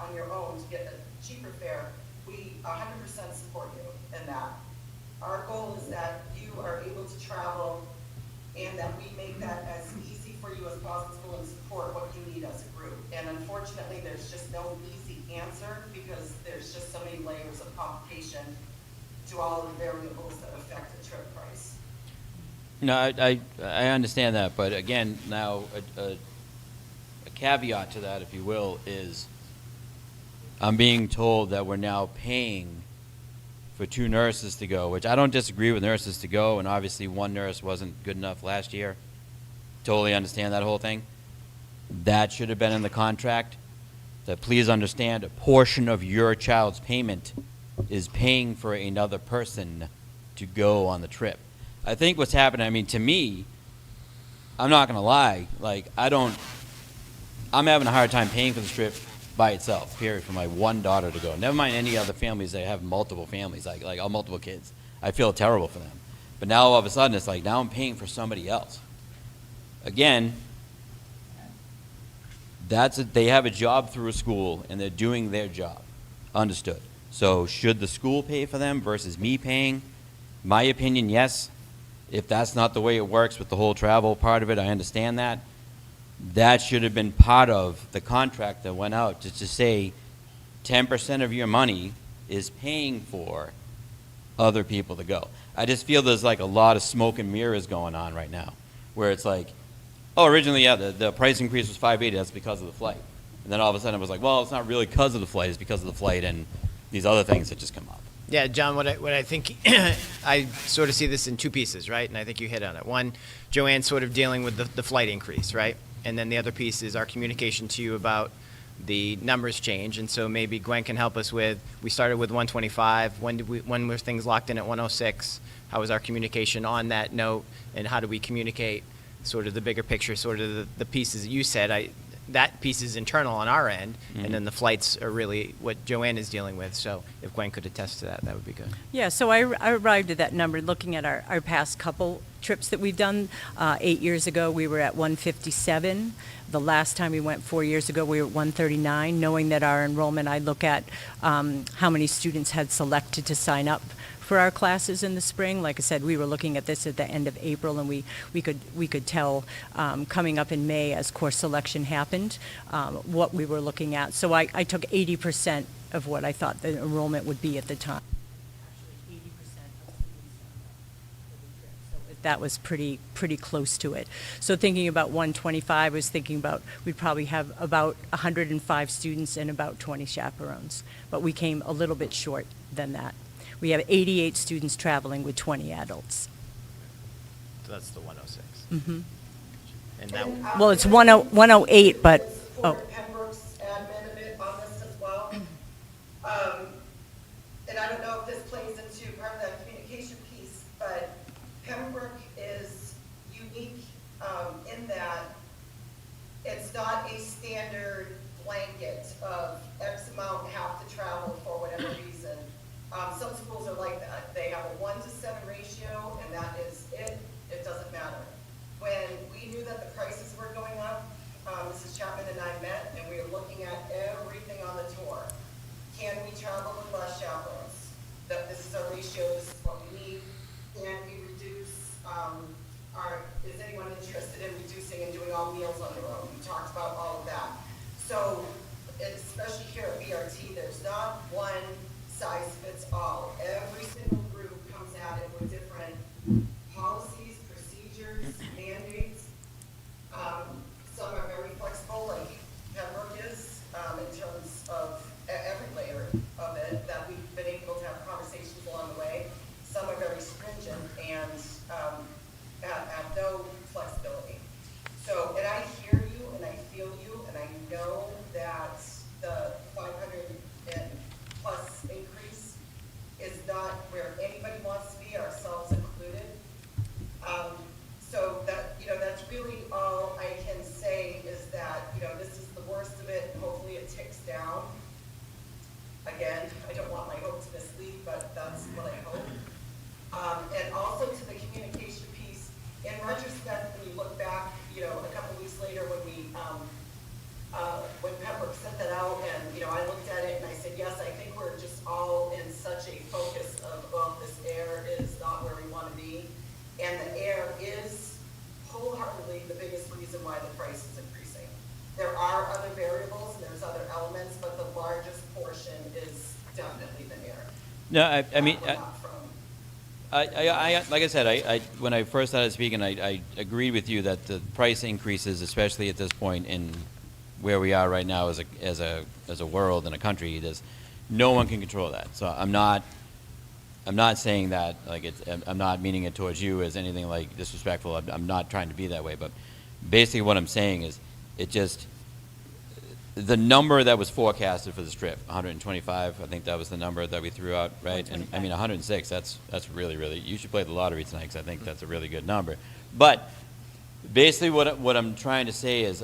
on your own to get a cheaper fare, we 100% support you in that. Our goal is that you are able to travel and that we make that as easy for you as possible and support what you need as a group. And unfortunately, there's just no easy answer because there's just so many layers of complication to all of the variables that affect the trip price. No, I understand that, but again, now, a caveat to that, if you will, is I'm being told that we're now paying for 2 nurses to go, which I don't disagree with nurses to go, and obviously 1 nurse wasn't good enough last year. Totally understand that whole thing. That should have been in the contract, that please understand a portion of your child's payment is paying for another person to go on the trip. I think what's happening, I mean, to me, I'm not going to lie, like, I'm having a hard time paying for the trip by itself, period, for my one daughter to go. Never mind any other families that have multiple families, like multiple kids. I feel terrible for them. But now all of a sudden, it's like, now I'm paying for somebody else. Again, they have a job through a school, and they're doing their job. Understood. So should the school pay for them versus me paying? My opinion, yes. If that's not the way it works with the whole travel part of it, I understand that. That should have been part of the contract that went out, just to say 10% of your money is paying for other people to go. I just feel there's like a lot of smoke and mirrors going on right now, where it's like, oh, originally, yeah, the price increase was $5.80, that's because of the flight. And then all of a sudden it was like, well, it's not really because of the flight, it's because of the flight and these other things that just come up. Yeah, John, what I think, I sort of see this in 2 pieces, right? And I think you hit on it. One, Joanne's sort of dealing with the flight increase, right? And then the other piece is our communication to you about the numbers change. And so maybe Gwen can help us with, we started with 125. When were things locked in at 106? How was our communication on that note? And how do we communicate sort of the bigger picture, sort of the pieces that you said? That piece is internal on our end, and then the flights are really what Joanne is dealing with. So if Gwen could attest to that, that would be good. Yeah, so I arrived at that number looking at our past couple trips that we've done. 8 years ago, we were at 157. The last time we went 4 years ago, we were at 139. Knowing that our enrollment, I look at how many students had selected to sign up for our classes in the spring. Like I said, we were looking at this at the end of April, and we could tell coming up in May as course selection happened what we were looking at. So I took 80% of what I thought the enrollment would be at the time. Actually, 80% of students signed up for the trip. So that was pretty close to it. So thinking about 125, I was thinking about we'd probably have about 105 students and about 20 chaperones, but we came a little bit short than that. We have 88 students traveling with 20 adults. So that's the 106. Mm-hmm. And that, Well, it's 108, but, oh. Pembroke's admin a bit on this as well. And I don't know if this plays into part of that communication piece, but Pembroke is unique in that it's not a standard blanket of X amount have to travel for whatever reason. Some schools are like that. They have a 1-to-7 ratio, and that is it. It doesn't matter. When we knew that the prices were going up, Mrs. Chapman and I met, and we were looking at everything on the tour. Can we travel with less chaperones? That this is our ratio. This is what we need. Can we reduce is anyone interested in reducing and doing all meals on their own? We talked about all of that. So, especially here at BRT, there's not one size fits all. Every single group comes at it with different policies, procedures, mandates. Some are very flexible, like Pembroke is, in terms of every layer of it that we've been able to have conversations along the way. Some are very stringent and have no flexibility. So, and I hear you and I feel you and I know that the 500 and plus increase is not where anybody wants to be, ourselves included. So that, that's really all I can say is that, this is the worst of it, and hopefully it ticks down. Again, I don't want my hope to mislead, but that's what I hope. And also to the communication piece, in retrospect, when you look back, a couple weeks later when we when Pembroke sent that out, and, you know, I looked at it and I said, yes, I think we're just all in such a focus of, well, this air is not where we want to be. And the air is wholeheartedly the biggest reason why the price is increasing. There are other variables and there's other elements, but the largest portion is definitely the air. No, I mean, We're not from- like I said, when I first started speaking, I agreed with you that the price increases, especially at this point in where we are right now as a world and a country, no one can control that. So I'm not saying that like I'm not meaning it towards you as anything like disrespectful. I'm not trying to be that way, but basically what I'm saying is the number that was forecasted for this trip, 125, I think that was the number that we threw out, right? And I mean 106, that's really, really, you should play the lottery tonight because I think that's a really good number. But basically what I'm trying to say is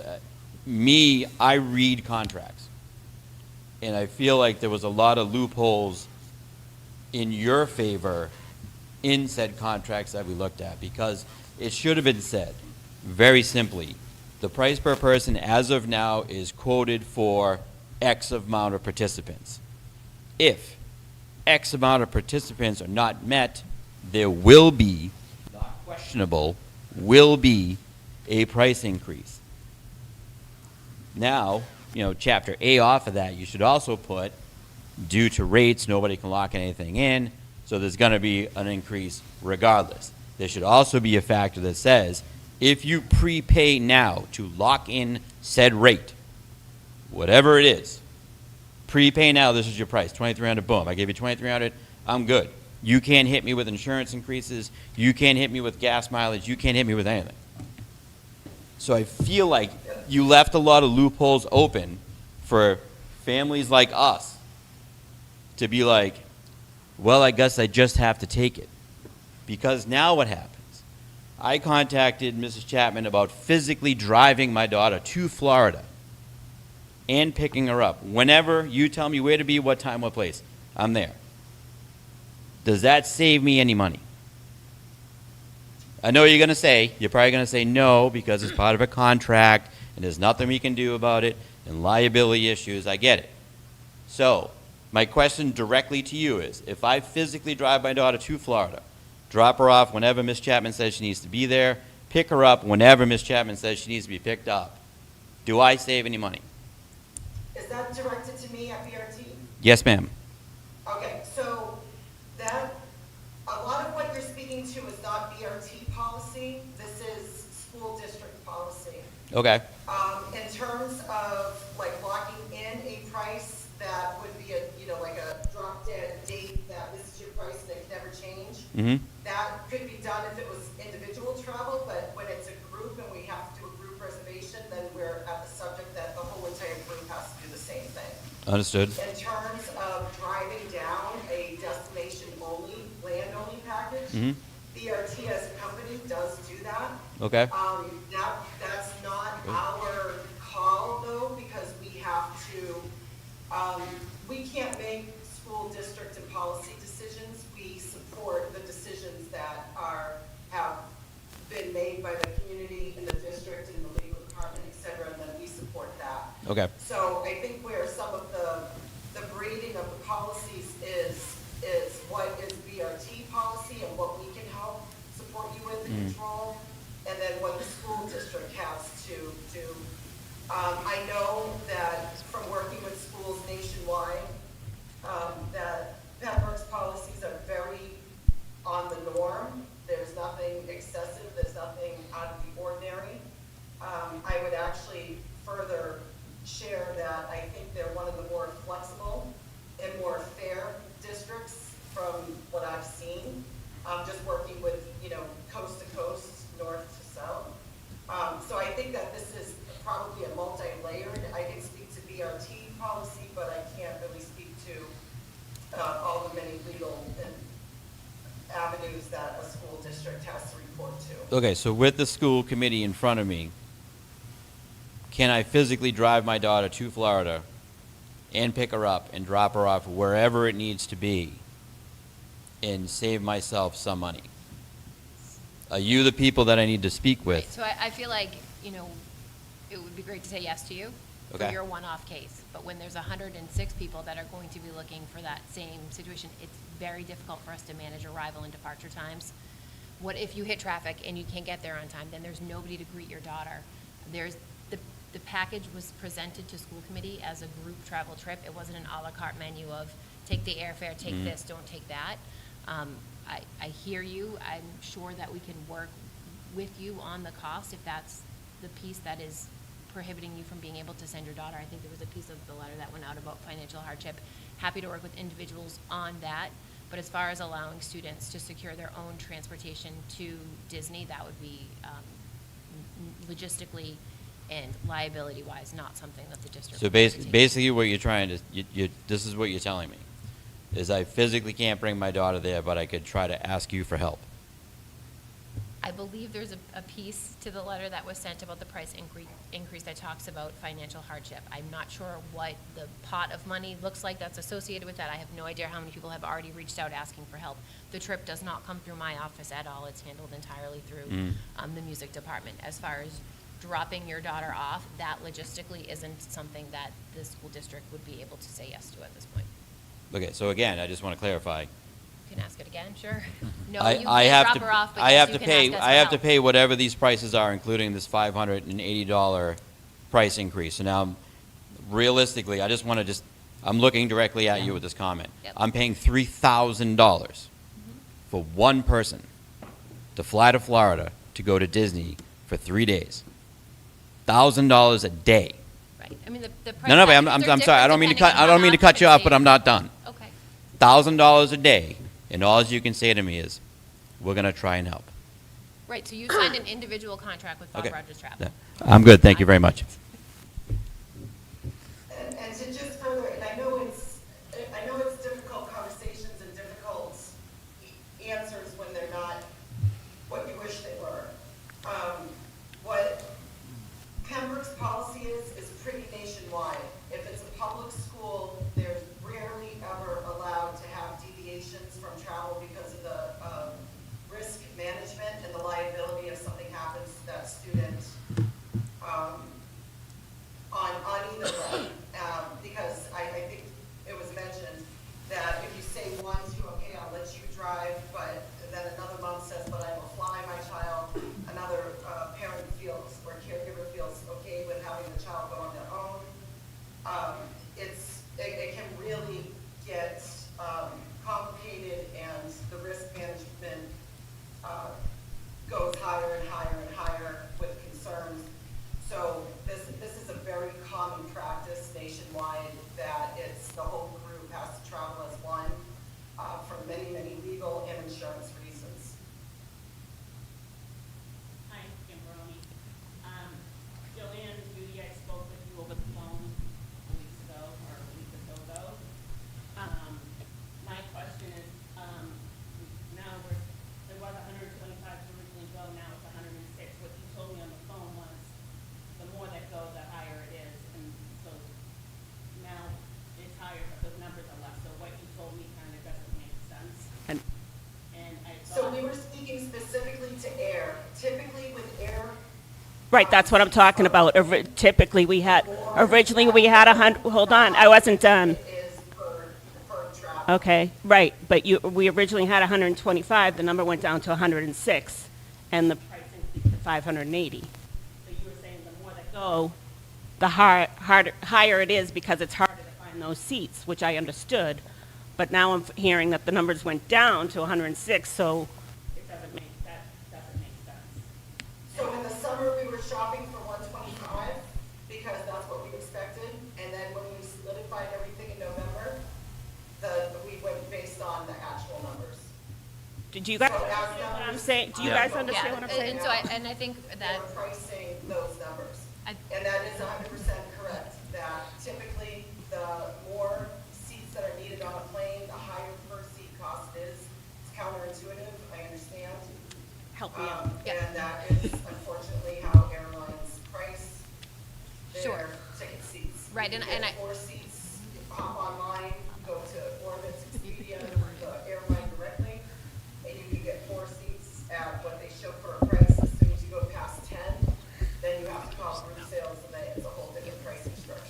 I read contracts. And I feel like there was a lot of loopholes in your favor in said contracts that we looked at, because it should have been said very simply, the price per person as of now is quoted for X amount of participants. If X amount of participants are not met, there will be, not questionable, will be a price increase. Now, you know, Chapter A off of that, you should also put, due to rates, nobody can lock anything in, so there's going to be an increase regardless. There should also be a factor that says, if you prepay now to lock in said rate, whatever it is, prepay now, this is your price, $2,300, boom. I gave you $2,300, I'm good. You can't hit me with insurance increases, you can't hit me with gas mileage, you can't hit me with anything. So I feel like you left a lot of loopholes open for families like us to be like, well, I guess I just have to take it. Because now what happens? I contacted Mrs. Chapman about physically driving my daughter to Florida and picking her up. Whenever you tell me where to be, what time, what place, I'm there. Does that save me any money? I know you're going to say, you're probably going to say no because it's part of a contract and there's nothing we can do about it and liability issues. I get it. So my question directly to you is, if I physically drive my daughter to Florida, drop her off whenever Miss Chapman says she needs to be there, pick her up whenever Miss Chapman says she needs to be picked up, do I save any money? Is that directed to me at BRT? Yes, ma'am. Okay, so a lot of what you're speaking to is not BRT policy. This is school district policy. Okay. In terms of like locking in a price, that would be like a drop dead date that this is your price and it can never change. Mm-hmm. That could be done if it was individual travel, but when it's a group and we have to do a group reservation, then we're at the subject that the whole entire group has to do the same thing. Understood. In terms of driving down a destination-only, land-only package, BRT as a company does do that. Okay. That's not our call, though, because we have to, we can't make school district and policy decisions. We support the decisions that have been made by the community and the district and the legal department, et cetera, and then we support that. Okay. So I think where some of the braiding of the policies is what is BRT policy and what we can help support you with and control, and then what the school district has to do. I know that from working with schools nationwide, that Pembroke's policies are very on the norm. There's nothing excessive, there's nothing out of the ordinary. I would actually further share that I think they're one of the more flexible and more fair districts from what I've seen. Just working with, coast to coast, north to south. So I think that this is probably a multi-layered. I can speak to BRT policy, but I can't really speak to all the many legal avenues that a school district has to report to. Okay, so with the school committee in front of me, can I physically drive my daughter to Florida and pick her up and drop her off wherever it needs to be and save myself some money? Are you the people that I need to speak with? So I feel like, it would be great to say yes to you. for Okay. your one-off case. But when there's 106 people that are going to be looking for that same situation, it's very difficult for us to manage arrival and departure times. What if you hit traffic and you can't get there on time? Then there's nobody to greet your daughter. The package was presented to school committee as a group travel trip. It wasn't an a la carte menu of take the airfare, take this, don't take that. I hear you. I'm sure that we can work with you on the cost if that's the piece that is prohibiting you from being able to send your daughter. I think there was a piece of the letter that went out about financial hardship. Happy to work with individuals on that. But as far as allowing students to secure their own transportation to Disney, that would be logistically and liability-wise not something that the district So would want to take. basically what you're trying to, this is what you're telling me, is I physically can't bring my daughter there, but I could try to ask you for help. I believe there's a piece to the letter that was sent about the price increase that talks about financial hardship. I'm not sure what the pot of money looks like that's associated with that. I have no idea how many people have already reached out asking for help. The trip does not come through my office at all. It's handled entirely through the music department. As far as dropping your daughter off, that logistically isn't something that the school district would be able to say yes to at this point. Okay, so again, I just want to clarify. You can ask it again, sure. No, I you I can't have drop to, her off, but I yes, have you to can ask pay, us I for have to help. pay whatever these prices are, including this $580 price increase. So now, realistically, I just want to I'm looking directly at you with this comment. Yep. I'm paying $3,000 for one person to fly to Florida to go to Disney for 3 days. $1,000 a day. Right, I mean, the price No, but packages are I'm sorry. I don't mean to different cut. I don't mean to cut you off, but I'm depending not done. on Okay, $1,000 a day, and all you can say to me is, "We're gonna try and help." right, so you signed an individual contract with Bob Okay. Rogers Travel. Yeah. I'm good. Thank you very much. And to just further, and I know it's difficult conversations and difficult answers when they're not what you wish they were. What Pembroke's policy is pretty nationwide. If it's a public school, there's rarely ever allowed to have deviations from travel because of the risk management and the liability if something happens to that student on either way. Because I think it was mentioned that if you say once, okay, I'll let you drive, but then another mom says, but I will fly my child, another parent feels or caregiver feels okay with having the child go on their own. It can really get complicated, and the risk management goes higher and higher and higher with concerns. So this is a very common practice nationwide, that it's the whole group has to travel as one for many, many legal and insurance reasons. Hi, Pembroke. Joanne, Judy, I spoke with you over the phone a week ago, or a week or so ago. My question is, now it was 125 to originally go, now it's 106. What you told me on the phone was, the more that go, the higher it is, and so now it's higher, but the numbers are less. So what you told me kind of doesn't make sense. And I So thought. we were speaking specifically to air. Typically with air, Right, that's what I'm talking about. Typically, originally we had 100, hold on, I wasn't done. is for travel. Okay, right, but we originally had 125, the number went down to 106, and the price increased to 580. So you were saying the more that go, So, the higher it is because it's harder to find those seats, which I understood, but now I'm hearing that the numbers went down to 106, so it doesn't make sense. So in the summer, we were shopping for 125 because that's what we expected. And then when we solidified everything in November, we went based on the actual numbers. did you guys So as understand what I'm numbers- saying? Do you guys understand what I'm saying? And so I think that, We're pricing those numbers. I- And that is 100% correct, that typically the more seats that are needed on a plane, the higher per seat cost it is. It's counterintuitive, I understand. Help me out. And that is unfortunately how airlines price Sure. their ticket seats. Right, and You get I- 4 seats, you hop online, go to Orbitz, Expedia, the airline directly, and you can get 4 seats at what they show for a price. As soon as you go past 10, then you have to call group sales, and then it's a whole different pricing structure.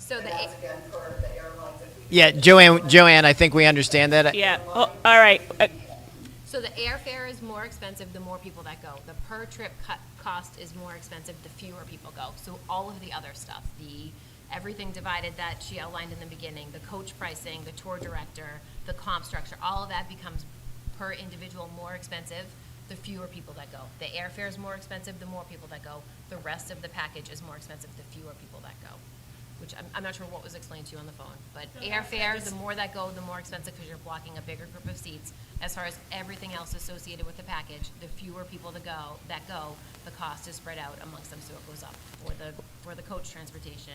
So And the that's again for the airlines. If we Yeah, Joanne, I think we understand that. Yeah, oh, all right. So the airfare is more expensive the more people that go. The per trip cost is more expensive the fewer people go. So all of the other stuff, everything divided that she outlined in the beginning, the coach pricing, the tour director, the comp structure, all of that becomes per individual more expensive the fewer people that go. The airfare is more expensive the more people that go. The rest of the package is more expensive the fewer people that go. Which I'm not sure what was explained to you on the phone, but airfare, the more that go, the more expensive because you're blocking a bigger group of seats. As far as everything else associated with the package, the fewer people that go, the cost is spread out amongst them, so it goes up for the coach transportation,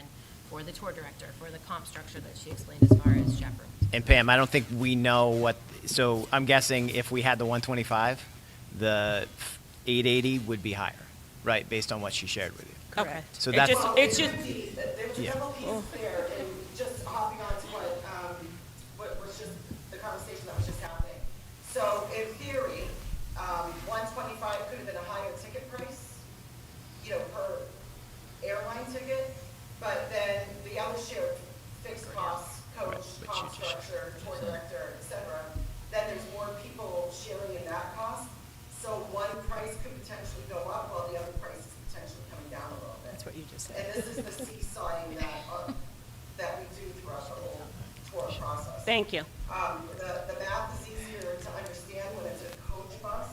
for the tour director, for the comp structure that she explained as far as chaperones. And Pam, I don't think we know so I'm guessing if we had the 125, the 880 would be higher, right, based on what she shared with you. Okay. So It that's, just- Well, it's it just- could be. There's a Yeah. couple pieces there, and just hopping on to what was just the conversation that was just happening. So in theory, 125 could have been a higher ticket price, per airline ticket, but then the other shared fixed costs, coach, comp structure, tour director, et cetera, then there's more people sharing in that cost. So one price could potentially go up while the other price is potentially coming down a little bit. That's what you just And said. this is the seesawing that we do throughout the whole tour process. Thank you. The math is easier to understand when it's a coach bus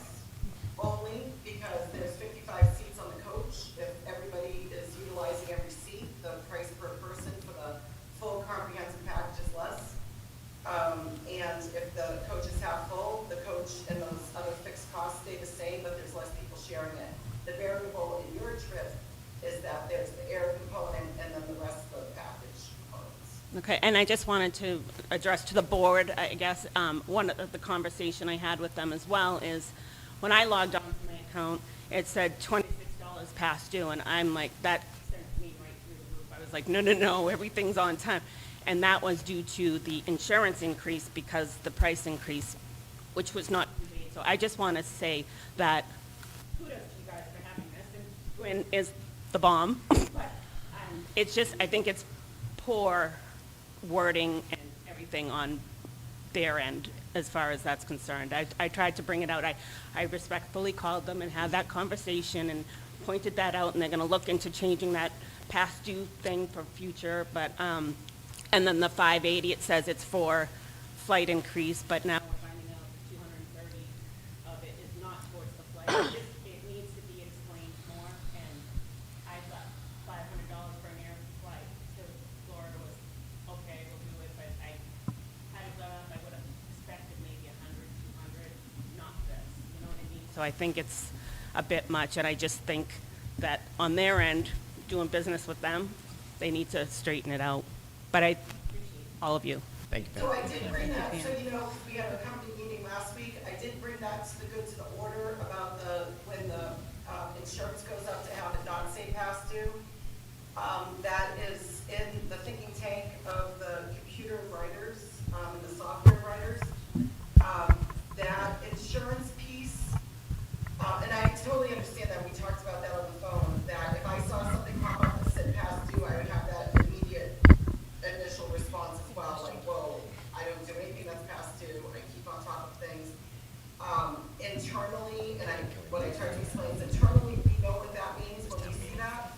only because there's 55 seats on the coach. If everybody is utilizing every seat, the price per person for the full comprehensive package is less. And if the coach is half full, the coach and those other fixed costs stay the same, but there's less people sharing it. The variable in your trip is that there's the air component and then the rest of the package components. Okay, and I just wanted to address to the board, I guess, one of the conversation I had with them as well is, when I logged on to my account, it said $26 past due, and I'm like, that sent me right through the roof. I was like, no, everything's on time. And that was due to the insurance increase because the price increase, which was not paid. So I just want to say that kudos to you guys for having this, and Gwen is the bomb. But it's just, I think it's poor wording and everything on their end as far as that's concerned. I tried to bring it out. I respectfully called them and had that conversation and pointed that out, and they're going to look into changing that past due thing for future. But, and then the 580, it says it's for flight increase, but now we're finding out 230 of it is not towards the flight. It needs to be explained more, and I thought $500 for an air flight to Florida was okay, we'll do it, but I had it done up, I would have expected maybe 100, 200, not this, you know what I mean? So I think it's a bit much, and I just think that on their end, doing business with them, they need to straighten it out. But I appreciate all of you. thank you, So Pam. I did bring that, so we had a company meeting last week, I did bring that to the goods of the order about when the insurance goes up to have it not say past due. That is in the thinking tank of the computer writers, and the software writers. That insurance piece, and I totally understand that, we talked about that on the phone, that if I saw something pop up that said past due, I would have that immediate initial response as well, like, whoa, I don't do anything that's past due, I keep on top of things. Internally, and what I tried to explain is internally, we know what that means when we see that.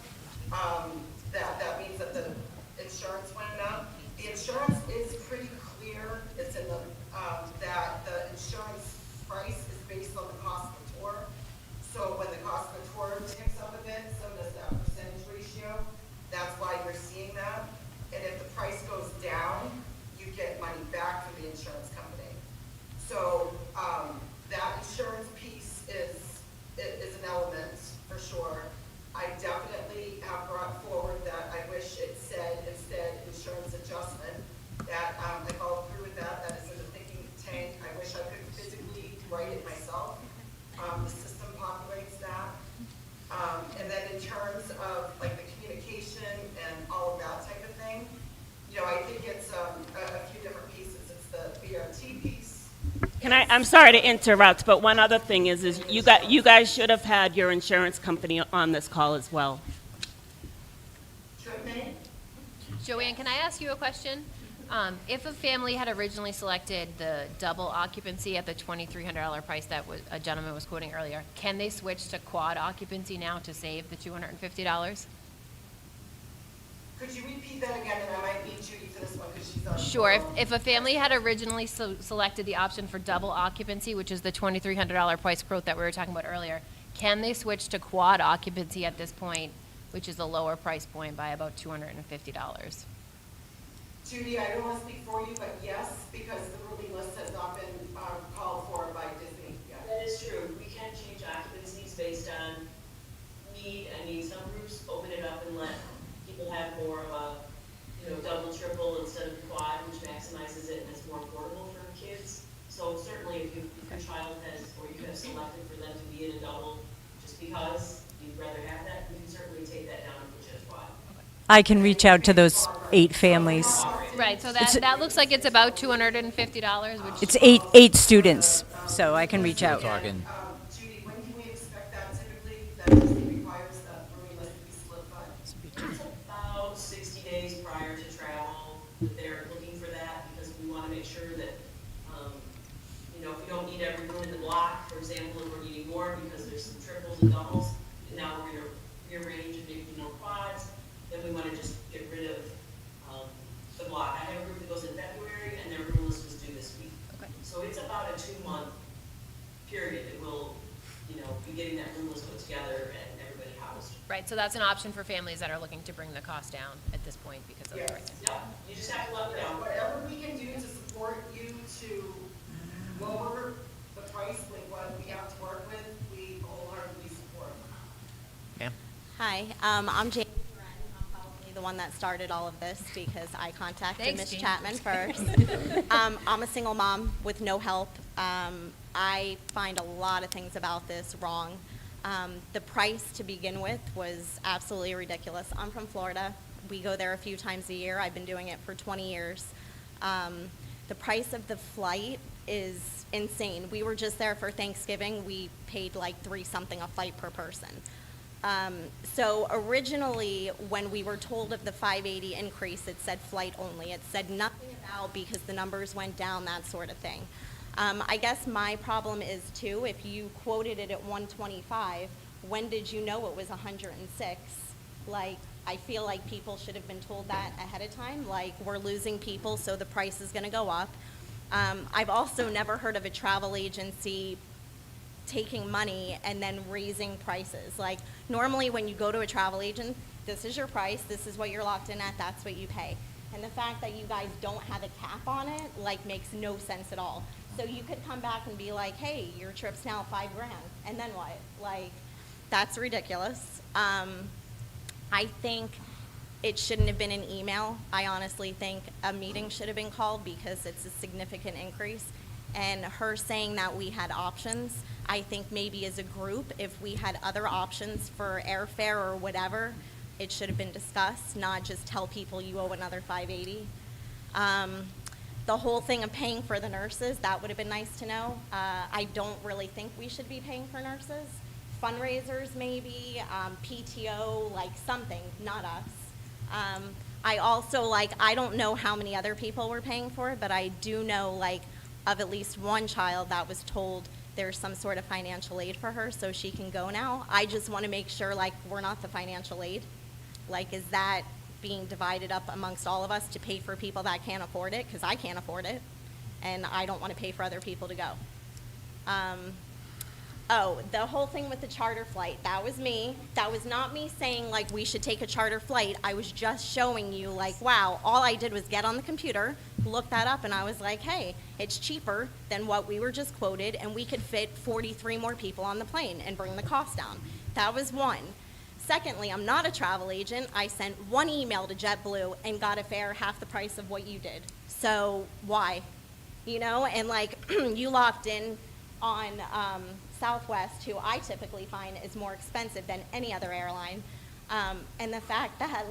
That means that the insurance went up. The insurance is pretty clear, it's in the, that the insurance price is based on the cost of the tour. So when the cost of the tour ticks up a bit, so does that percentage ratio. That's why you're seeing that. And if the price goes down, you get money back from the insurance company. So, that insurance piece is an element for sure. I definitely have brought forward that I wish it said instead insurance adjustment. That, I followed through with that. That is in the thinking tank. I wish I could physically write it myself. The system populates that. And then in terms of like the communication and all of that type of thing, I think it's a few different pieces. It's the BRT piece. I'm sorry to interrupt, but one other thing is you guys should have had your insurance company on this call as well. Trip name? Joanne, can I ask you a question? If a family had originally selected the double occupancy at the $2,300 price that a gentleman was quoting earlier, can they switch to quad occupancy now to save the $250? Could you repeat that again, and I might need Judy for this one, because she's on. Sure. If a family had originally selected the option for double occupancy, which is the $2,300 price quote that we were talking about earlier, can they switch to quad occupancy at this point, which is a lower price point by about $250? Judy, I don't want to speak for you, but yes, because the rooming list has not been called for by Disney yet. That is true. We can change occupancies based on need. I mean, some groups open it up and let people have more of a, double, triple instead of quad, which maximizes it and is more affordable for kids. So certainly if your child has, or you have selected for them to be in a double just because you'd rather have that, we can certainly take that down and put you in a quad. I can reach out to those 8 families. Right, so that looks like it's about $250, which. It's eight students, so I can reach out. Judy, when can we expect that typically, that Disney requires that rooming list to be solidified? It's about 60 days prior to travel that they're looking for that, because we want to make sure that, if we don't need every room in the block, for example, if we're needing more because there's some triples and doubles, and now we're going to rearrange and make no quads, then we want to just get rid of the block. I have a group that goes in February, and their room list was due this week. Okay. So it's about a 2-month period that we'll, be getting that room list put together and everybody housed. Right, so that's an option for families that are looking to bring the cost down at this point because of Yes. everything. Yeah, you just have to let me know. Whatever we can do to support you to lower the price with what we have to work with, we wholeheartedly support. Pam? Hi, I'm Jamie Duran. I'm probably the one that started all of this because I contacted Thanks, Ms. Jamie. Chapman first. I'm a single mom with no help. I find a lot of things about this wrong. The price to begin with was absolutely ridiculous. I'm from Florida. We go there a few times a year. I've been doing it for 20 years. The price of the flight is insane. We were just there for Thanksgiving. We paid like $3 something a flight per person. So originally, when we were told of the 580 increase, it said flight only. It said nothing about because the numbers went down, that sort of thing. I guess my problem is too, if you quoted it at 125, when did you know it was 106? Like, I feel like people should have been told that ahead of time, like, we're losing people, so the price is gonna go up. I've also never heard of a travel agency taking money and then raising prices. Like, normally when you go to a travel agent, this is your price, this is what you're locked in at, that's what you pay. And the fact that you guys don't have a cap on it, like, makes no sense at all. So you could come back and be like, hey, your trip's now $5,000, and then what? Like, that's ridiculous. I think it shouldn't have been an email. I honestly think a meeting should have been called because it's a significant increase. And her saying that we had options, I think maybe as a group, if we had other options for airfare or whatever, it should have been discussed, not just tell people you owe another $580. The whole thing of paying for the nurses, that would have been nice to know. I don't really think we should be paying for nurses. Fundraisers maybe, PTO, like something, not us. I also, I don't know how many other people were paying for it, but I do know, of at least one child that was told there's some sort of financial aid for her so she can go now. I just want to make sure, we're not the financial aid. Is that being divided up amongst all of us to pay for people that can't afford it? Because I can't afford it, and I don't want to pay for other people to go. The whole thing with the charter flight, that was me. That was not me saying, we should take a charter flight. I was just showing you, wow, all I did was get on the computer, look that up, and I was like, hey, it's cheaper than what we were just quoted, and we could fit 43 more people on the plane and bring the cost down. That was one. Secondly, I'm not a travel agent. I sent one email to JetBlue and got a fare half the price of what you did. So why? And you locked in on Southwest, who I typically find is more expensive than any other airline. And the fact that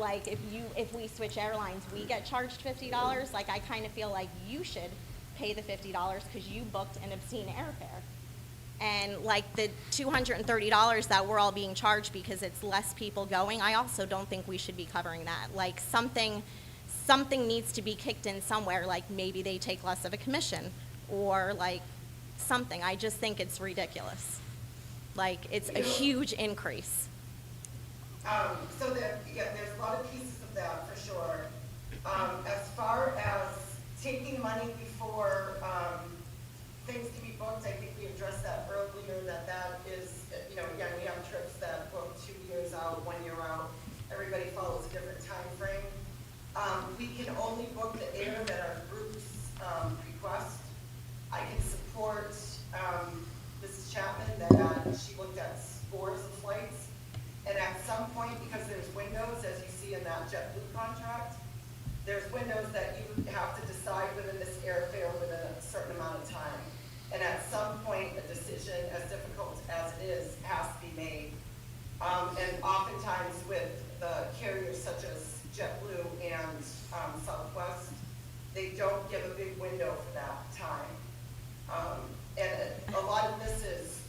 if we switch airlines, we get charged $50, I kind of feel like you should pay the $50 because you booked an obscene airfare. And the $230 that we're all being charged because it's less people going, I also don't think we should be covering that. something needs to be kicked in somewhere, like maybe they take less of a commission, or like something. I just think it's ridiculous. Like, it's a huge increase. So there's a lot of pieces of that for sure. As far as taking money before, things can be booked, I think we addressed that earlier, that is, again, we have trips that book 2 years out, 1 year out. Everybody follows a different time frame. We can only book the air that our groups, request. I can support, Mrs. Chapman that she looked at scores of flights. And at some point, because there's windows, as you see in that JetBlue contract, there's windows that you have to decide within this airfare within a certain amount of time. And at some point, a decision, as difficult as it is, has to be made. And oftentimes with the carriers such as JetBlue and Southwest, they don't give a big window for that time. And a lot of this is,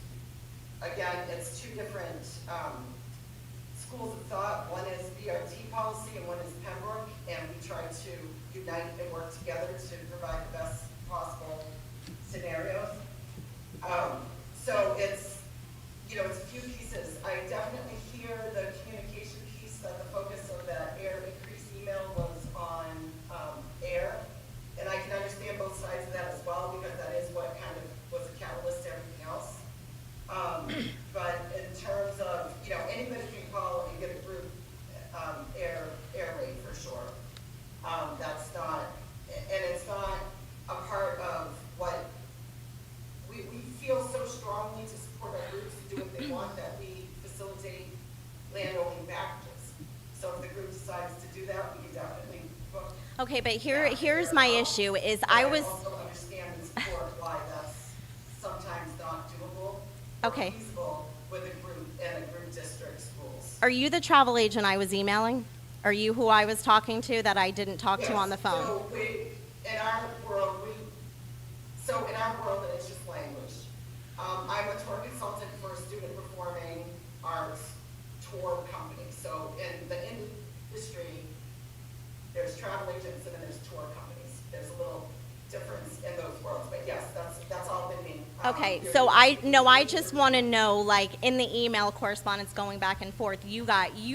again, it's two different schools of thought. One is BRT policy and one is Pembroke, and we try to unite and work together to provide the best possible scenarios. So it's, it's a few pieces. I definitely hear the communication piece, that the focus of that air increase email was on air. And I can understand both sides of that as well, because that is what kind of was a catalyst to everything else. But in terms of, anybody can call and get a group air rate for sure. That's not, and it's not a part of what we feel so strongly to support our groups to do what they want, that we facilitate land-owning packages. So if the group decides to do that, we can definitely book. Okay, but here's my issue is I was. also understand and support why that's sometimes not doable. Okay. Or feasible with a group and a group district schools. Are you the travel agent I was emailing? Are you who I was talking to that I didn't talk to on the phone? So in our world, and it's just language. I'm a tour consultant for a student performing arts tour company. So in the industry, there's travel agents and then there's tour companies. There's a little difference in those worlds, but yes, that's all been me. Okay, so I just want to know, like, in the email correspondence going back and forth, you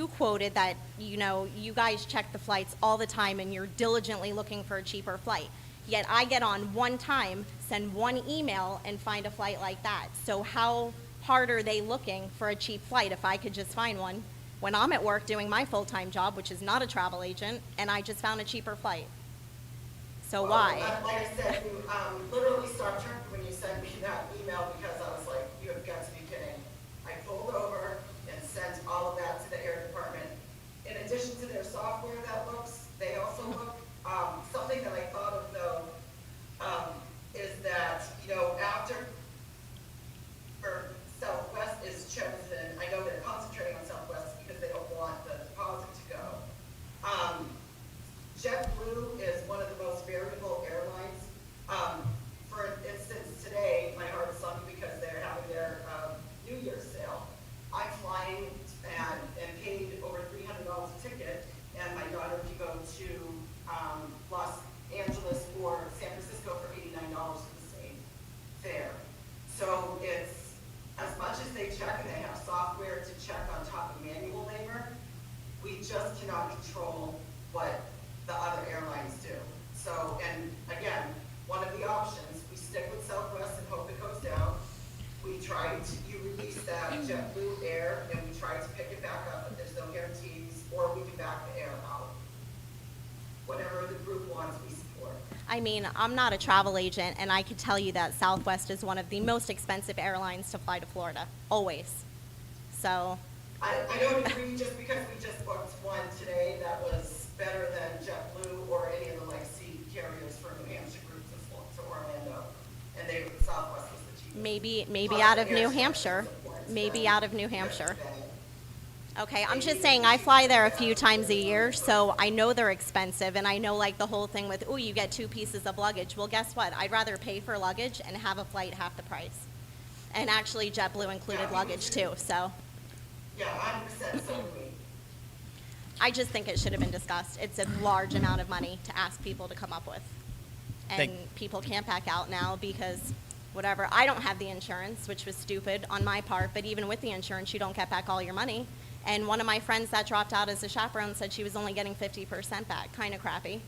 quoted that, you guys check the flights all the time and you're diligently looking for a cheaper flight. Yet I get on one time, send one email, and find a flight like that. So how hard are they looking for a cheap flight if I could just find one when I'm at work doing my full-time job, which is not a travel agent, and I just found a cheaper flight? So why? Like I said, you literally stopped tripping when you sent me that email, because I was like, you have got to be kidding. I pulled over and sent all of that to the air department. In addition to their software that looks, they also look. Something that I thought of though, is that, after Southwest is chosen, I know they're concentrating on Southwest because they don't want the deposit to go. JetBlue is one of the most variable airlines. For instance, today, my heart is sunk because they're having their New Year's sale. I'm flying and paid over $300 a ticket, and my daughter can go to Los Angeles or San Francisco for $89 for the same fare. So it's, as much as they check and they have software to check on top of manual labor, we just cannot control what the other airlines do. So, and again, one of the options, we stick with Southwest and hope it goes down. We try to, you release that JetBlue air and we try to pick it back up, but there's no guarantees, or we can back the air out. Whatever the group wants, we support. I mean, I'm not a travel agent, and I could tell you that Southwest is one of the most expensive airlines to fly to Florida, always. So. I don't agree just because we just booked one today that was better than JetBlue or any of the legacy carriers for New Hampshire groups to Orlando, and Southwest was the cheapest. Maybe out of New Hampshire. Maybe out of New Hampshire. Okay, I'm just saying I fly there a few times a year, so I know they're expensive, and I know like the whole thing with, you get 2 pieces of luggage. Well, guess what? I'd rather pay for luggage and have a flight half the price. And actually, JetBlue included luggage too, so. Yeah, 100% so do we. I just think it should have been discussed. It's a large amount of money to ask people to come up with. And people can't back out now because whatever. I don't have the insurance, which was stupid on my part, but even with the insurance, you don't get back all your money. And one of my friends that dropped out as a chaperone said she was only getting 50% back, kind of crappy,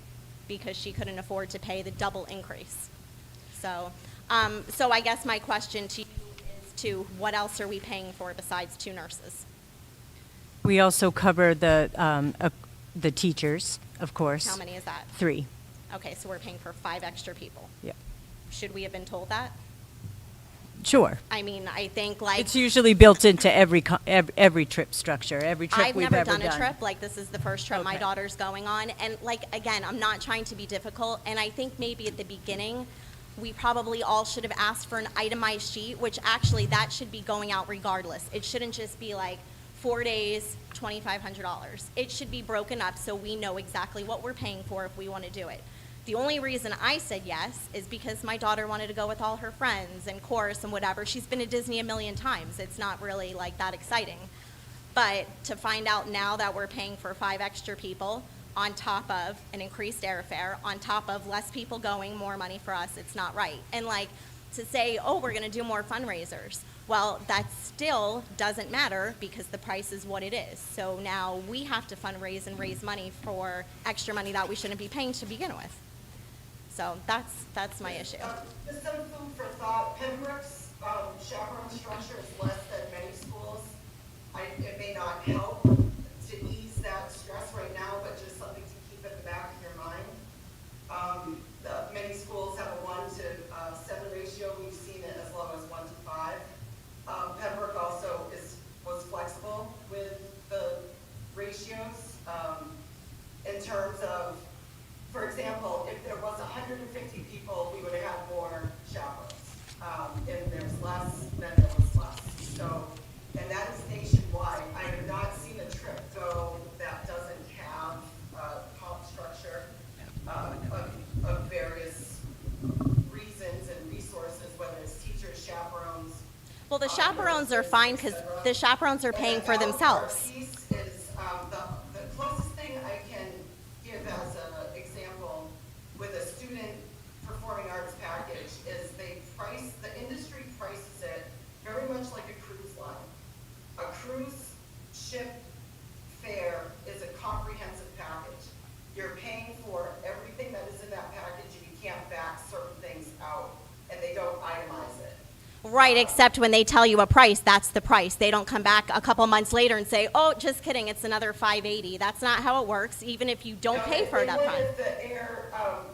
because she couldn't afford to pay the double increase. So, so I guess my question to you is what else are we paying for besides 2 nurses? We also cover the teachers, of course. How many is that? 3. Okay, so we're paying for 5 extra people. Yeah. Should we have been told that? Sure. I mean, I think like. It's usually built into every trip structure, every trip I've we've never ever done a trip, like this is the first trip my Okay. daughter's going on, and like, again, I'm not trying to be difficult, and I think maybe at the beginning, we probably all should have asked for an itemized sheet, which actually, that should be going out regardless. It shouldn't just be like 4 days, $2,500. It should be broken up so we know exactly what we're paying for if we want to do it. The only reason I said yes is because my daughter wanted to go with all her friends and chorus and whatever. She's been to Disney a million times. It's not really like that exciting. But to find out now that we're paying for 5 extra people on top of an increased airfare, on top of less people going, more money for us, it's not right. And like to say, oh, we're going to do more fundraisers. Well, that still doesn't matter because the price is what it is. So now we have to fundraise and raise money for extra money that we shouldn't be paying to begin with. So that's my issue. Just some food for thought. Pembroke's chaperone structure is less than many schools. It may not help to ease that stress right now, but just something to keep in the back of your mind. Many schools have a 1 to 7 ratio. We've seen it as low as 1 to 5. Pembroke also was flexible with the ratios in terms of, for example, if there was 150 people, we would have had more chaperones. If there's less, then there was less. So, and that is nationwide. I have not seen a trip go that doesn't have a comp structure of various reasons and resources, whether it's teachers, chaperones. Well, the chaperones are fine because the chaperones are paying for themselves. Piece is the closest thing I can give as an example with a student performing arts package is the industry prices it very much like a cruise line. A cruise ship fare is a comprehensive package. You're paying for everything that is in that package and you can't back certain things out and they don't itemize it. Right, except when they tell you a price, that's the price. They don't come back a couple months later and say, oh, just kidding, it's another $580. That's not how it works, even if you don't pay for it up front. If the air,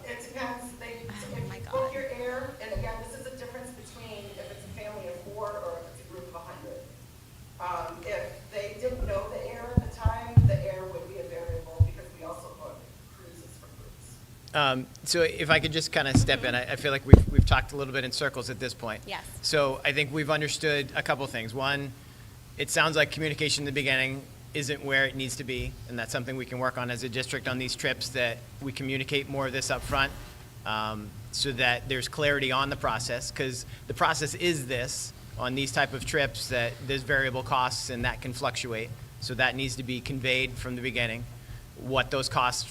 it depends. If you book your air, and again, this is a difference between if it's a family of 4 or if it's a group of 100. If they didn't know the air at the time, the air would be a variable because we also book cruises for groups. So if I could just kind of step in, I feel like we've talked a little bit in circles at this point. Yes. So I think we've understood a couple things. One, it sounds like communication in the beginning isn't where it needs to be, and that's something we can work on as a district on these trips, that we communicate more of this up front so that there's clarity on the process, because the process is this, on these type of trips, that there's variable costs and that can fluctuate. So that needs to be conveyed from the beginning. What those costs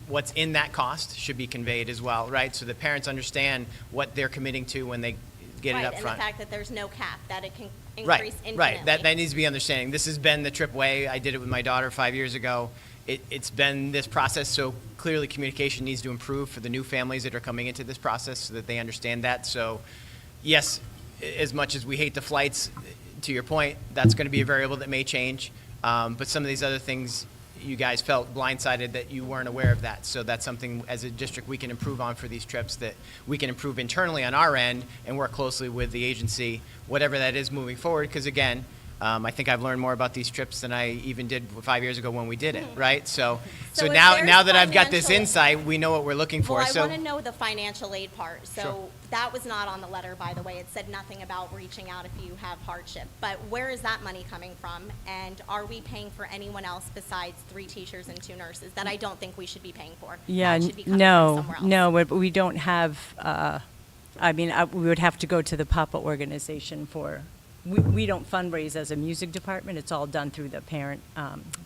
what's in that cost should be conveyed as well, right? So that parents understand what they're committing to when they get it up front. And the fact that there's no cap, that it can Right, increase infinitely. right. That needs to be understanding. This has been the trip way. I did it with my daughter 5 years ago. It's been this process, so clearly communication needs to improve for the new families that are coming into this process so that they understand that. So yes, as much as we hate the flights, to your point, that's going to be a variable that may change. But some of these other things, you guys felt blindsided that you weren't aware of that. So that's something as a district we can improve on for these trips, that we can improve internally on our end and work closely with the agency, whatever that is moving forward. Because again, I think I've learned more about these trips than I even did 5 years ago when we did it, right? So if now there's that I've got this financial- insight, we know what we're looking for. Well, I So want to know the financial aid part. So Sure. that was not on the letter, by the way. It said nothing about reaching out if you have hardship. But where is that money coming from? And are we paying for anyone else besides 3 teachers and 2 nurses that I don't think we should be paying for? Yeah, That should be coming from no, somewhere else. no, we don't have, we would have to go to the Papa organization for we don't fundraise as a music department. It's all done through the parent,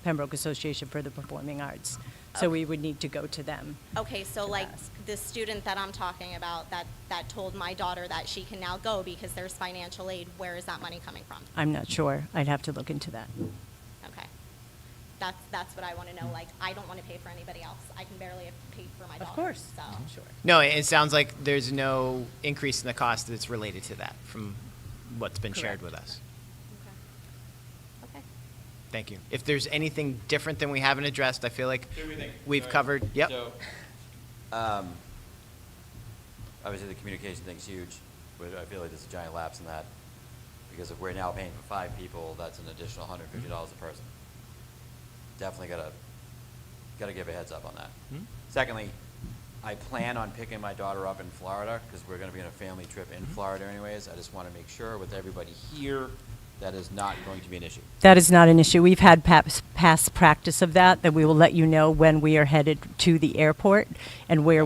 Pembroke Association for the Performing Arts. So we would need to go to them. Okay, so to like ask. the student that I'm talking about that told my daughter that she can now go because there's financial aid, where is that money coming from? I'm not sure. I'd have to look into that. Okay. That's what I want to know. Like, I don't want to pay for anybody else. I can barely pay for my daughter. Of course. So. Sure. No, it sounds like there's no increase in the cost that's related to that from what's been shared with us. Okay. Thank you. If there's anything different than we haven't addressed, I feel like Everything. we've Sorry. covered, yep. So, obviously, the communication thing's huge, but I feel like there's a giant lapse in that, because if we're now paying for 5 people, that's an additional $150 a person. Definitely gotta give a heads up on that. Secondly, I plan on picking my daughter up in Florida, because we're gonna be on a family trip in Florida anyways. I just wanna make sure with everybody here, that is not going to be an issue. That is not an issue. We've had past practice of that we will let you know when we are headed to the airport and where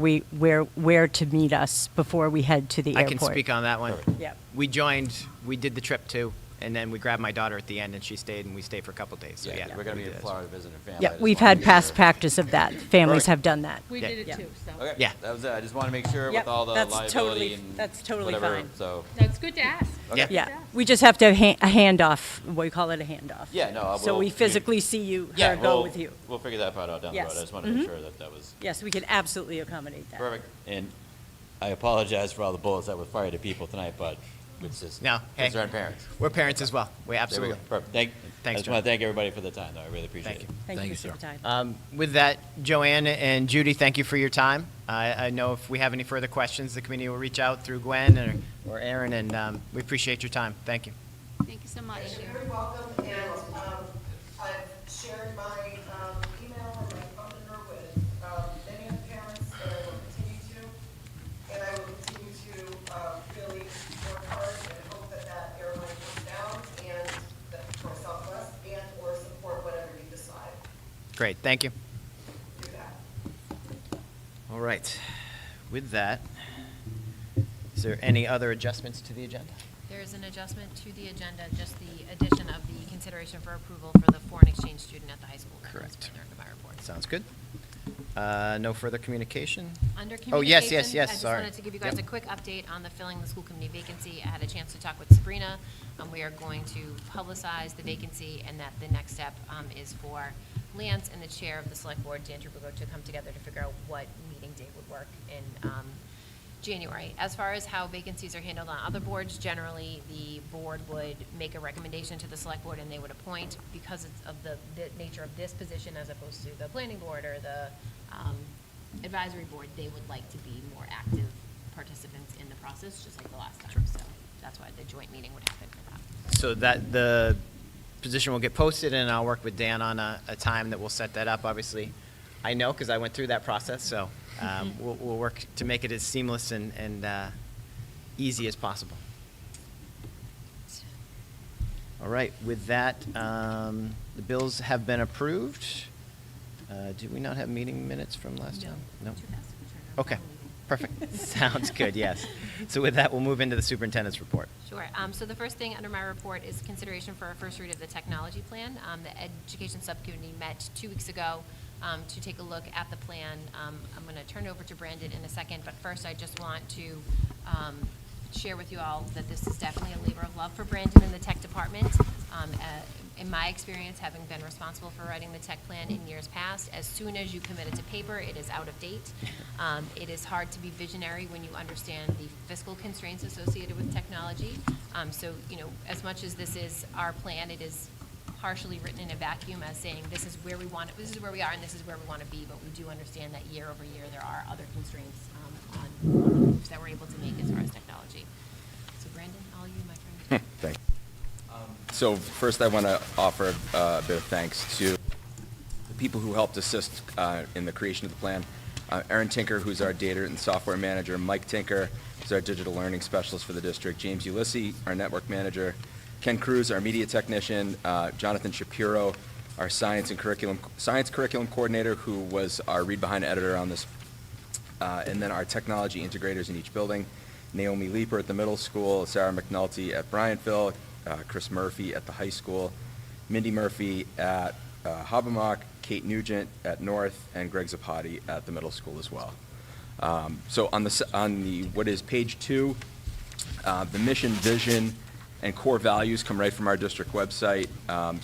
to meet us before we head to the I airport. can speak on that one. Perfect. Yep. We did the trip too, and then we grabbed my daughter at the end, and she stayed, and we stayed for a couple days. So yeah, We're gonna we be in did that. Florida visiting family. I Yeah, just we've wanna had make past sure. practice of that. Families Perfect. have done that. We Yeah. did it Yeah. too, so. Okay, Yeah. that was it. I just wanna make sure Yep, with all the that's liability totally- and that's totally whatever, fine. so. That's good to ask. Okay. Yeah. Yeah, we just have to have a handoff, we call it a handoff. Yeah, no, So we physically see you, Yeah, her go with you. We'll figure that part out down the road. Yes. I just wanted to make sure that was Yes, we can absolutely accommodate that. perfect. And I apologize for all the bullets that were fired at people tonight, but it's just No, hey. concerned parents. We're parents as well. We There we absolutely. go. Perfect. I Thanks, just John. want to thank everybody for the time, though. I really appreciate Thank it. you. Thank you for your time. With that, Joanne and Judy, thank you for your time. I know if we have any further questions, the committee will reach out through Gwen or Aaron, and we appreciate your time. Thank you. Thank you so much. You're very welcome, and I've shared my email and my phone number with many of the parents, and I will continue to. And I will continue to really work hard and hope that airline comes down and for Southwest and/or support whatever you decide. Great, thank you. Do that. All right. With that, is there any other adjustments to the agenda? There is an adjustment to the agenda, just the addition of the consideration for approval for the foreign exchange student at the high school. That is Correct. further in my report. Sounds good. No further communication? Under Oh, yes, yes, communication, yes, I just sorry. wanted to give you guys Yep. a quick update on the filling the school committee vacancy. I had a chance to talk with Sabrina. We are going to publicize the vacancy, and that the next step is for Lance and the chair of the select board, Dan Trubico, to come together to figure out what meeting date would work in January. As far as how vacancies are handled on other boards, generally, the board would make a recommendation to the select board and they would appoint. Because it's of the nature of this position as opposed to the planning board or the advisory board, they would like to be more active participants in the process, just like the last time. So that's why the joint meeting would happen for that. So that the position will get posted, and I'll work with Dan on a time that we'll set that up. Obviously, I know because I went through that process, so we'll work to make it as seamless and easy as possible. All right, with that, the bills have been approved. Did we not have meeting minutes from last time? No? Too fast. We'll turn it over. Okay, perfect. Sounds good, yes. So with that, we'll move into the superintendent's report. Sure. So the first thing under my report is consideration for a first read of the technology plan. The education subcommittee met 2 weeks ago to take a look at the plan. I'm going to turn it over to Brandon in a second, but first I just want to share with you all that this is definitely a labor of love for Brandon in the tech department. In my experience, having been responsible for writing the tech plan in years past, as soon as you commit it to paper, it is out of date. It is hard to be visionary when you understand the fiscal constraints associated with technology. So, as much as this is our plan, it is partially written in a vacuum as saying this is where we are, and this is where we want to be. But we do understand that year over year there are other constraints on the moves that we're able to make as far as technology. So, Brandon, all you, my friend. Thanks. So first, I want to offer a bit of thanks to the people who helped assist in the creation of the plan. Erin Tinker, who's our data and software manager, Mike Tinker, who's our digital learning specialist for the district, James Ulysses, our network manager, Ken Cruz, our media technician, Jonathan Shapiro, our science curriculum coordinator, who was our read behind editor on this, and then our technology integrators in each building, Naomi Leeper at the middle school, Sarah McNulty at Bryanttville, Chris Murphy at the high school, Mindy Murphy at Hobbamock, Kate Nugent at North, and Greg Zapati at the middle school as well. So on the what is page 2, the mission, vision, and core values come right from our district website.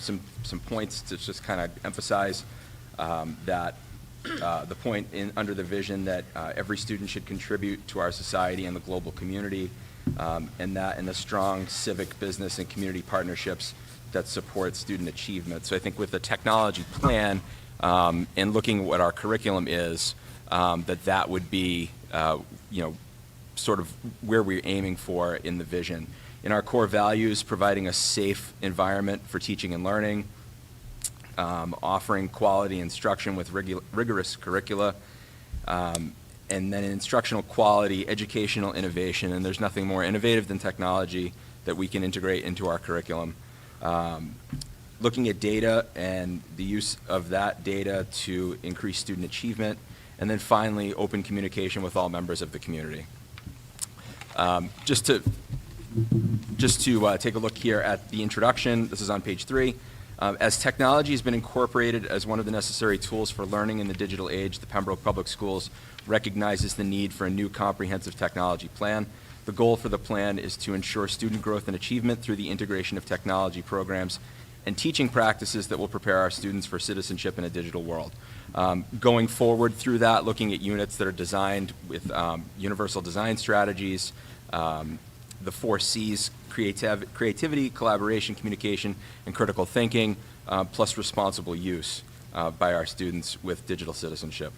Some points to just kind of emphasize that the point under the vision that every student should contribute to our society and the global community, and the strong civic, business, and community partnerships that support student achievement. So I think with the technology plan and looking at what our curriculum is, that would be, sort of where we're aiming for in the vision. In our core values, providing a safe environment for teaching and learning, offering quality instruction with rigorous curricula, and then instructional quality, educational innovation, and there's nothing more innovative than technology that we can integrate into our curriculum. Looking at data and the use of that data to increase student achievement, and then finally, open communication with all members of the community. Just to take a look here at the introduction, this is on page 3. As technology has been incorporated as one of the necessary tools for learning in the digital age, the Pembroke Public Schools recognizes the need for a new comprehensive technology plan. The goal for the plan is to ensure student growth and achievement through the integration of technology programs and teaching practices that will prepare our students for citizenship in a digital world. Going forward through that, looking at units that are designed with universal design strategies, the 4 C's, creativity, collaboration, communication, and critical thinking, plus responsible use by our students with digital citizenship.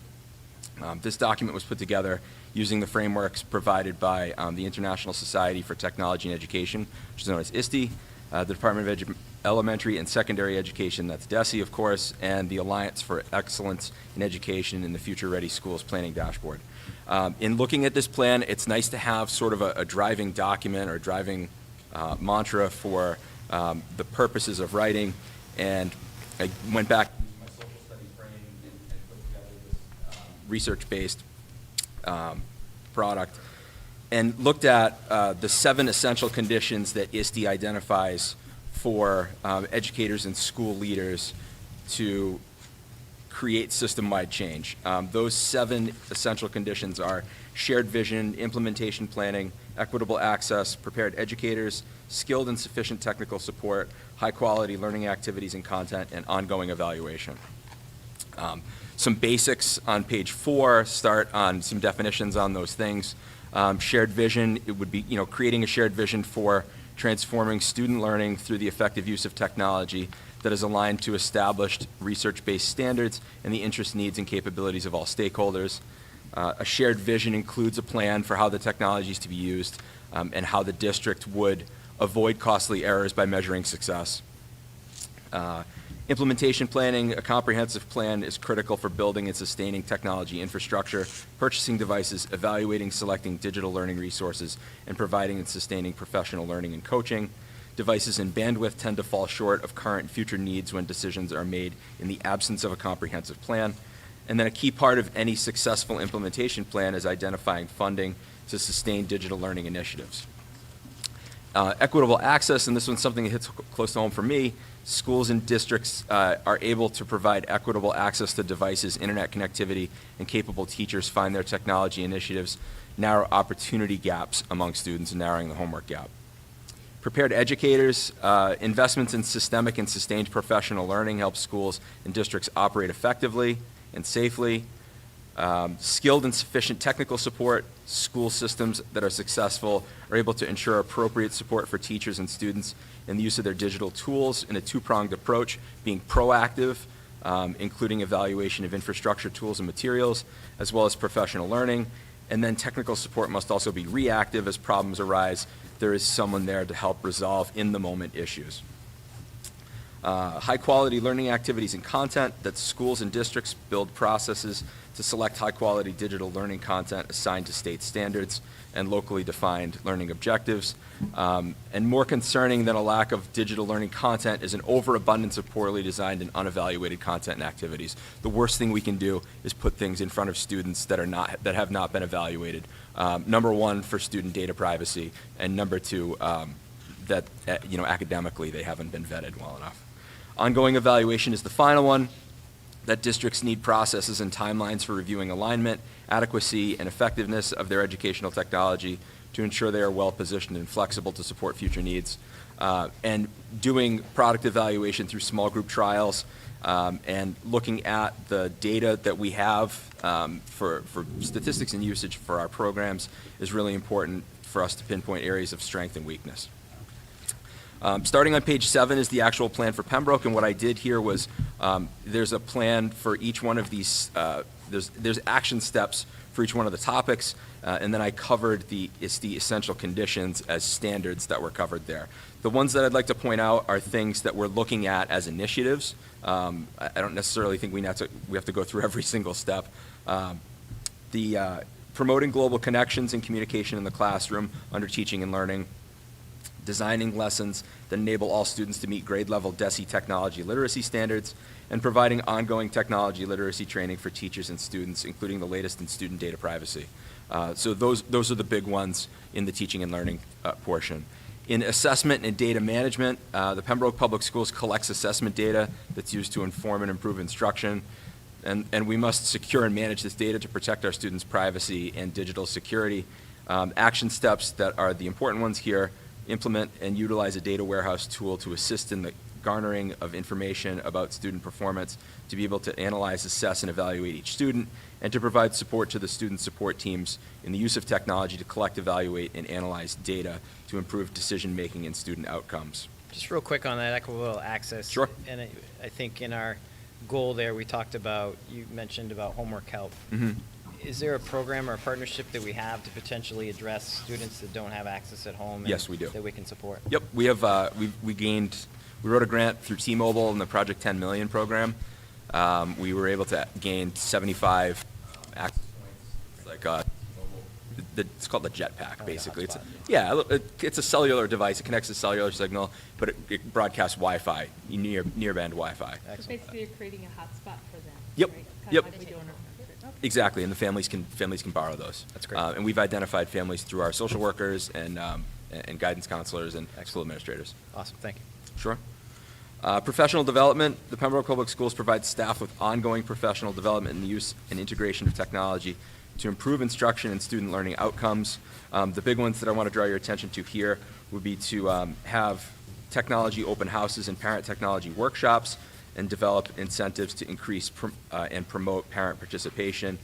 This document was put together using the frameworks provided by the International Society for Technology and Education, which is known as ISTE, the Department of Elementary and Secondary Education, that's DESE, of course, and the Alliance for Excellence in Education in the Future Ready Schools Planning Dashboard. In looking at this plan, it's nice to have sort of a driving document or driving mantra for the purposes of writing, and I went back to my social studies brain and put together this research-based product and looked at the 7 essential conditions that ISTE identifies for educators and school leaders to create system-wide change. Those 7 essential conditions are shared vision, implementation planning, equitable access, prepared educators, skilled and sufficient technical support, high-quality learning activities and content, and ongoing evaluation. Some basics on page 4 start on some definitions on those things. Shared vision, it would be, creating a shared vision for transforming student learning through the effective use of technology that is aligned to established research-based standards and the interests, needs, and capabilities of all stakeholders. A shared vision includes a plan for how the technology is to be used and how the district would avoid costly errors by measuring success. Implementation planning, a comprehensive plan is critical for building and sustaining technology infrastructure, purchasing devices, evaluating, selecting digital learning resources, and providing and sustaining professional learning and coaching. Devices and bandwidth tend to fall short of current and future needs when decisions are made in the absence of a comprehensive plan. And then a key part of any successful implementation plan is identifying funding to sustain digital learning initiatives. Equitable access, and this one's something that hits close to home for me. Schools and districts are able to provide equitable access to devices, internet connectivity, and capable teachers find their technology initiatives narrow opportunity gaps among students and narrowing the homework gap. Prepared educators, investments in systemic and sustained professional learning help schools and districts operate effectively and safely. Skilled and sufficient technical support, school systems that are successful are able to ensure appropriate support for teachers and students in the use of their digital tools in a 2-pronged approach, being proactive, including evaluation of infrastructure, tools, and materials, as well as professional learning. And then technical support must also be reactive as problems arise. There is someone there to help resolve in-the-moment issues. High-quality learning activities and content, that schools and districts build processes to select high-quality digital learning content assigned to state standards and locally defined learning objectives. And more concerning than a lack of digital learning content is an overabundance of poorly designed and unevaluated content and activities. The worst thing we can do is put things in front of students that have not been evaluated. Number 1, for student data privacy, and number 2, that academically they haven't been vetted well enough. Ongoing evaluation is the final one, that districts need processes and timelines for reviewing alignment, adequacy, and effectiveness of their educational technology to ensure they are well positioned and flexible to support future needs. And doing product evaluation through small group trials and looking at the data that we have for statistics and usage for our programs is really important for us to pinpoint areas of strength and weakness. Starting on page 7 is the actual plan for Pembroke, and what I did here was there's a plan for each one of these, there's action steps for each one of the topics, and then I covered the essential conditions as standards that were covered there. The ones that I'd like to point out are things that we're looking at as initiatives. I don't necessarily think we have to go through every single step. Promoting global connections and communication in the classroom under teaching and learning, designing lessons that enable all students to meet grade level DESE technology literacy standards, and providing ongoing technology literacy training for teachers and students, including the latest in student data privacy. So those are the big ones in the teaching and learning portion. In assessment and data management, the Pembroke Public Schools collects assessment data that's used to inform and improve instruction, and we must secure and manage this data to protect our students' privacy and digital security. Action steps that are the important ones here: implement and utilize a data warehouse tool to assist in the garnering of information about student performance, to be able to analyze, assess, and evaluate each student, and to provide support to the student support teams in the use of technology to collect, evaluate, and analyze data to improve decision-making and student outcomes. Just real quick on that equitable access. Sure. And I think in our goal there, we talked about, you mentioned about homework help. Mm-hmm. Is there a program or a partnership that we have to potentially address students that don't have access at home? Yes, we do. That we can support? Yep, we have. We wrote a grant through T-Mobile in the Project 10 Million program. We were able to gain 75 access points. Like it's called the Jetpack, basically. It's a cellular device. It connects a cellular signal, but it broadcasts Wi-Fi, near-band Wi-Fi. So basically, you're creating a hotspot for them. Yep. Right? Yep. Like we do on our- okay. Exactly, and the families can borrow those. That's great. And we've identified families through our social workers and guidance counselors and school administrators. Awesome, thank you. Sure. Professional development. The Pembroke Public Schools provide staff with ongoing professional development in the use and integration of technology to improve instruction and student learning outcomes. The big ones that I want to draw your attention to here would be to have technology open houses and parent technology workshops, and develop incentives to increase and promote parent participation,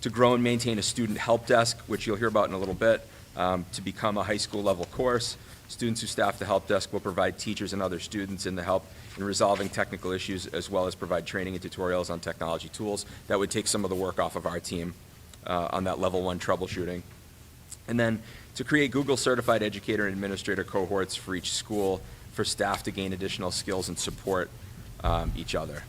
to grow and maintain a student help desk, which you'll hear about in a little bit, to become a high school level course. Students who staff the help desk will provide teachers and other students in the help in resolving technical issues, as well as provide training and tutorials on technology tools. That would take some of the work off of our team on that level 1 troubleshooting. And then to create Google certified educator and administrator cohorts for each school for staff to gain additional skills and support each other.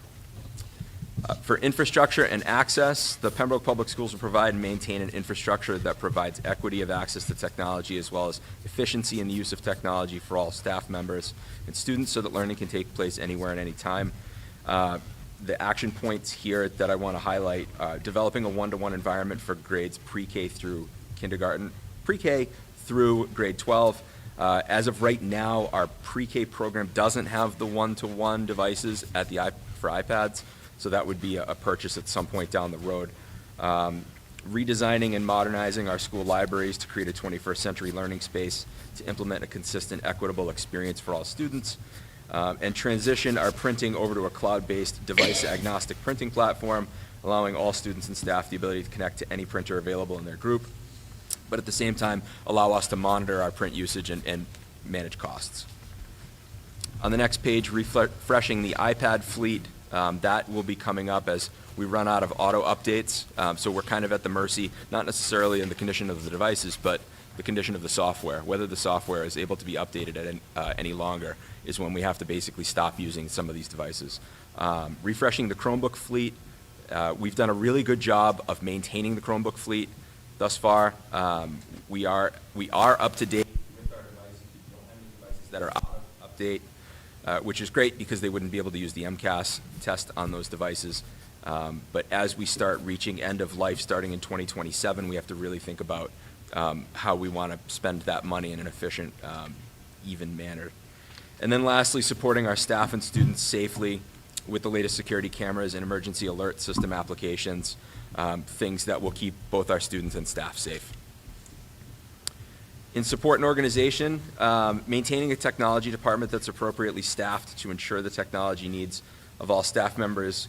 For infrastructure and access, the Pembroke Public Schools will provide and maintain an infrastructure that provides equity of access to technology, as well as efficiency in the use of technology for all staff members and students, so that learning can take place anywhere and any time. The action points here that I want to highlight: developing a one-to-one environment for grades pre-K through kindergarten, pre-K through grade 12. As of right now, our pre-K program doesn't have the one-to-one devices for iPads, so that would be a purchase at some point down the road. Redesigning and modernizing our school libraries to create a 21st century learning space to implement a consistent, equitable experience for all students. And transition our printing over to a cloud-based device-agnostic printing platform, allowing all students and staff the ability to connect to any printer available in their group, but at the same time allow us to monitor our print usage and manage costs. On the next page, refreshing the iPad fleet. That will be coming up as we run out of auto updates. So we're kind of at the mercy, not necessarily in the condition of the devices, but the condition of the software. Whether the software is able to be updated any longer is when we have to basically stop using some of these devices. Refreshing the Chromebook fleet. We've done a really good job of maintaining the Chromebook fleet thus far. We are up to date with our devices. We don't have any devices that are out of update. Which is great because they wouldn't be able to use the MCAS test on those devices. But as we start reaching end of life starting in 2027, we have to really think about how we want to spend that money in an efficient even manner. And then lastly, supporting our staff and students safely with the latest security cameras and emergency alert system applications, things that will keep both our students and staff safe. In support and organization, maintaining a technology department that's appropriately staffed to ensure the technology needs of all staff members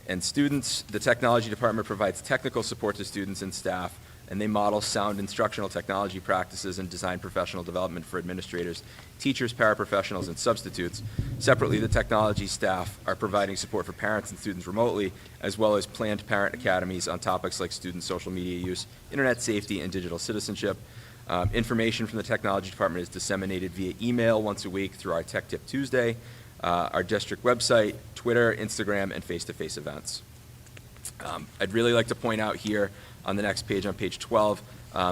and students. The technology department provides technical support to students and staff, and they model sound instructional technology practices and design professional development for administrators, teachers, paraprofessionals, and substitutes. Separately, the technology staff are providing support for parents and students remotely, as well as planned parent academies on topics like student social media use, internet safety, and digital citizenship. Information from the technology department is disseminated via email once a week through our Tech Tip Tuesday, our district website, Twitter, Instagram, and face-to-face events. I'd really like to point out here on the next page, on page 12,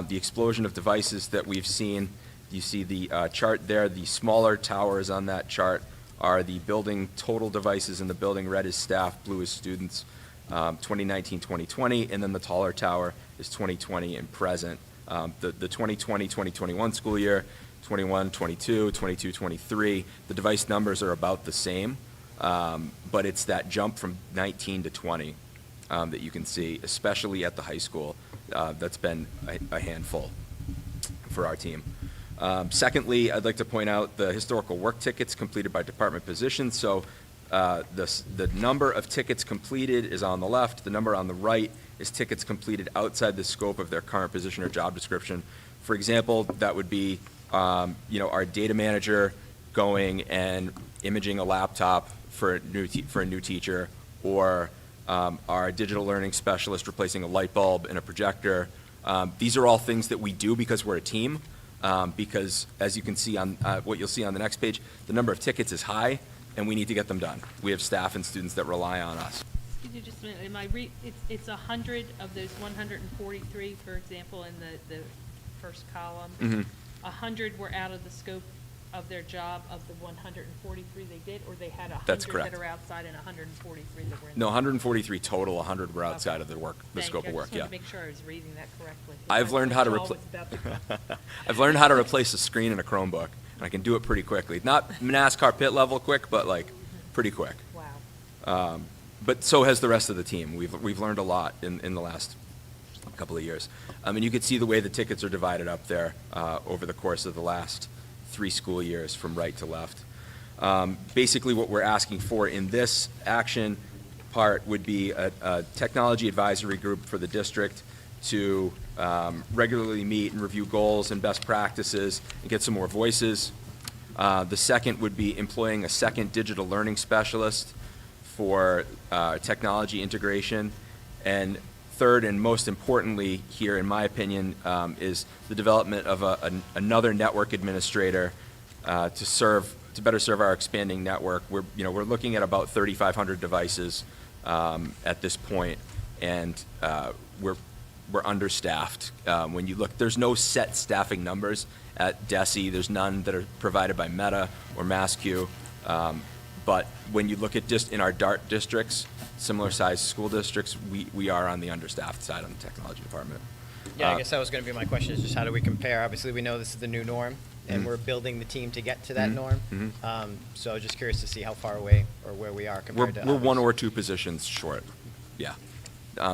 the explosion of devices that we've seen. You see the chart there. The smaller towers on that chart are the building total devices in the building. Red is staff, blue is students, 2019-2020, and then the taller tower is 2020 and present. The 2020-2021 school year, 21-22, 22-23, the device numbers are about the same, but it's that jump from 19 to 20 that you can see, especially at the high school. That's been a handful for our team. Secondly, I'd like to point out the historical work tickets completed by department positions. So the number of tickets completed is on the left. The number on the right is tickets completed outside the scope of their current position or job description. For example, that would be our data manager going and imaging a laptop for a new teacher, or our digital learning specialist replacing a light bulb and a projector. These are all things that we do because we're a team, because as you can see on what you'll see on the next page, the number of tickets is high, and we need to get them done. We have staff and students that rely on us. Could you just, it's 100 of those 143, for example, in the first column. Mm-hmm. 100 were out of the scope of their job of the 143 they did, or they had 100 That's correct. that are outside and 143 that were in? No, 143 total, 100 were outside Okay. of the Thank scope you. of work, I just yeah. wanted to make sure I was reading that correctly. I've learned how to Joel was about to- I've learned how to replace a screen in a Chromebook, and I can do it pretty quickly. Not NASCAR pit level quick, but like pretty quick. Wow. But so has the rest of the team. We've learned a lot in the last couple of years. And you can see the way the tickets are divided up there over the course of the last 3 school years from right to left. Basically what we're asking for in this action part would be a technology advisory group for the district to regularly meet and review goals and best practices and get some more voices. The second would be employing a second digital learning specialist for technology integration. And third, and most importantly here, in my opinion, is the development of another network administrator to better serve our expanding network. We're looking at about 3,500 devices at this point, and we're understaffed. When you look, there's no set staffing numbers at DESE. There's none that are provided by Meta or MassQ. But when you look at just in our DART districts, similar sized school districts, we are on the understaffed side on the technology department. Yeah, I guess that was going to be my question, is just how do we compare? Obviously, we know this is the new norm, and Mhm. we're building the team to get to that Mhm. norm. Mhm. So just curious to see how far away or where we are compared to We're one others. or two positions short, yeah.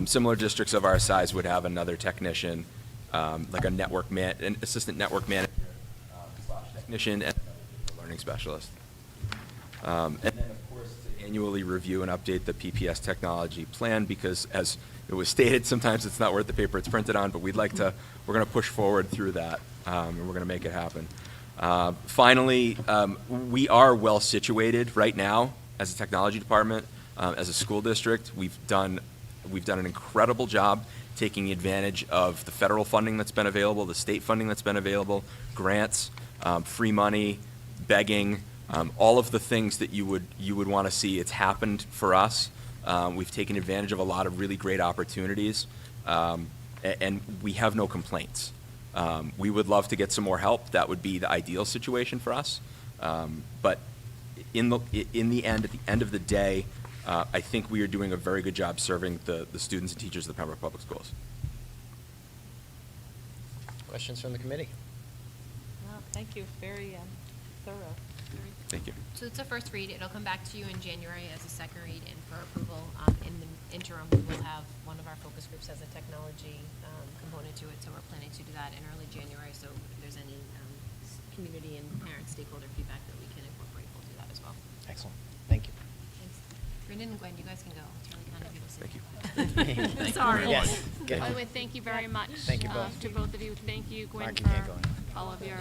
Similar districts of our size would have another technician, like an assistant network manager / technician, and a learning specialist. And then, of course, to annually review and update the PPS technology plan, because as it was stated, sometimes it's not worth the paper it's printed on, but we're going to push forward through that, and we're going to make it happen. Finally, we are well situated right now as a technology department, as a school district. We've done an incredible job taking advantage of the federal funding that's been available, the state funding that's been available, grants, free money, begging, all of the things that you would want to see. It's happened for us. We've taken advantage of a lot of really great opportunities, and we have no complaints. We would love to get some more help. That would be the ideal situation for us. But in the end, at the end of the day, I think we are doing a very good job serving the students and teachers of the Pembroke Public Schools. Questions from the committee? Wow, thank you. Very thorough. Thank you. So it's a first read. It'll come back to you in January as a second read and for approval. In the interim, we will have one of our focus groups has a technology component to it, so we're planning to do that in early January. So if there's any community and parent stakeholder feedback that we can incorporate, we'll do that as well. Excellent. Thank you. Thanks. Brendan and Gwen, you guys can go. It's really kind of you to say. Thank you. Goodbye. Sorry. Yes, good. By the way, thank you very much. Thank you both. To both of you. Thank you, Gwen, Mark, you for can't go anywhere. all of your,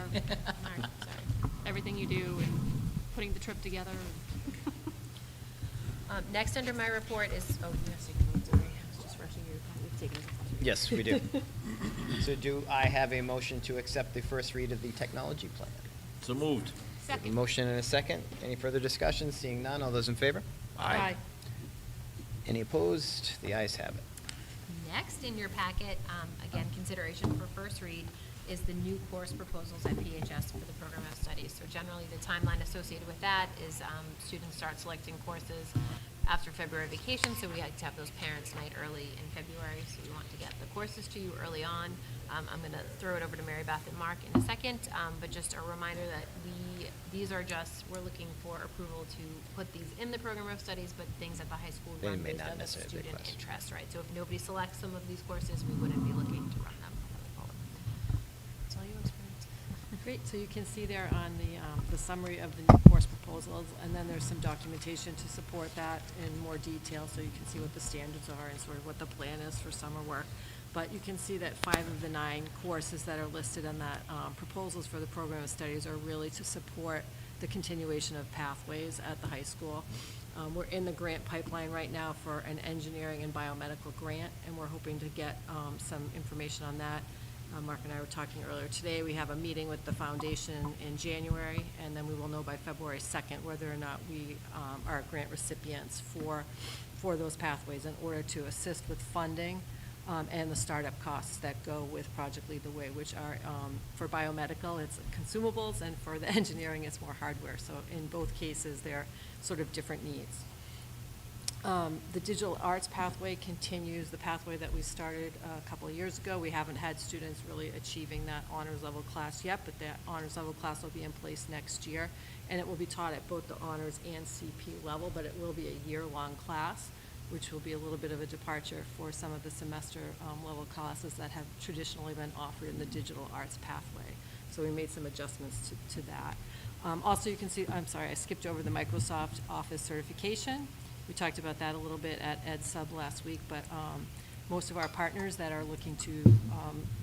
everything you do and putting the trip together. Next under my report is, oh, you have to take a vote, sorry. I was just rushing you. We've taken this. Yes, we do. So do I have a motion to accept the first read of the technology plan? So moved. A Second. motion and a second. Any further discussion? Seeing none, all those in favor? Aye. Any opposed? The ayes have it. Next in your packet, again, consideration for first read is the new course proposals at PHS for the program of studies. So generally, the timeline associated with that is students start selecting courses after February vacation, so we like to have those parents' night early in February, so we want to get the courses to you early on. I'm going to throw it over to Mary Beth and Mark in a second, but just a reminder that we're looking for approval to put these in the program of studies, but things at the high school They run may based not on the necessarily be student questions. interest, right? So if nobody selects some of these courses, we wouldn't be looking to run them going forward. It's all you experience. Great, so you can see there on the summary of the new course proposals, and then there's some documentation to support that in more detail, so you can see what the standards are and sort of what the plan is for summer work. But you can see that 5 of the 9 courses that are listed in that proposals for the program of studies are really to support the continuation of pathways at the high school. We're in the grant pipeline right now for an engineering and biomedical grant, and we're hoping to get some information on that. Mark and I were talking earlier today. We have a meeting with the foundation in January, and then we will know by February 2nd whether or not we are grant recipients for those pathways in order to assist with funding and the startup costs that go with Project Lead the Way, which are, for biomedical, it's consumables, and for the engineering, it's more hardware. So in both cases, they're sort of different needs. The digital arts pathway continues the pathway that we started a couple of years ago. We haven't had students really achieving that honors level class yet, but that honors level class will be in place next year, and it will be taught at both the honors and CP level, but it will be a year-long class, which will be a little bit of a departure for some of the semester level classes that have traditionally been offered in the digital arts pathway. So we made some adjustments to that. Also, you can see, I'm sorry, I skipped over the Microsoft Office certification. We talked about that a little bit at Ed Sub last week, but most of our partners that are looking to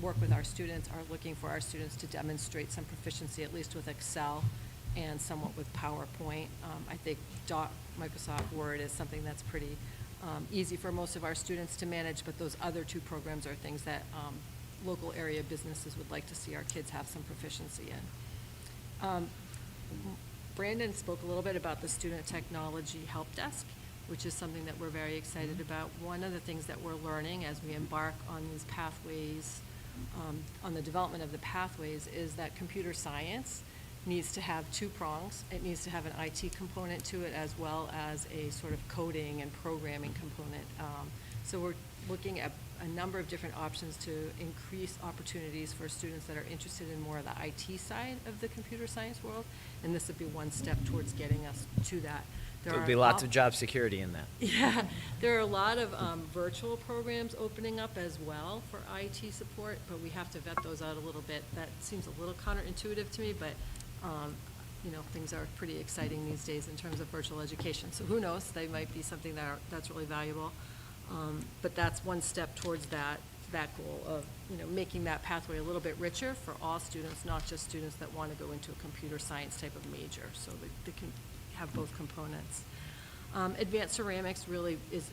work with our students are looking for our students to demonstrate some proficiency, at least with Excel and somewhat with PowerPoint. I think Microsoft Word is something that's pretty easy for most of our students to manage, but those other 2 programs are things that local area businesses would like to see our kids have some proficiency in. Brandon spoke a little bit about the Student Technology Help Desk, which is something that we're very excited about. One of the things that we're learning as we embark on these pathways, on the development of the pathways, is that computer science needs to have 2 prongs. It needs to have an IT component to it as well as a sort of coding and programming component. So we're looking at a number of different options to increase opportunities for students that are interested in more of the IT side of the computer science world, and this would be one step towards getting us to that. There would be lots of job security in that. Yeah, there are a lot of virtual programs opening up as well for IT support, but we have to vet those out a little bit. That seems a little counterintuitive to me, but you know, things are pretty exciting these days in terms of virtual education. So who knows? They might be something that's really valuable. But that's one step towards that goal of, you know, making that pathway a little bit richer for all students, not just students that want to go into a computer science type of major, so that they can have both components. Advanced ceramics really is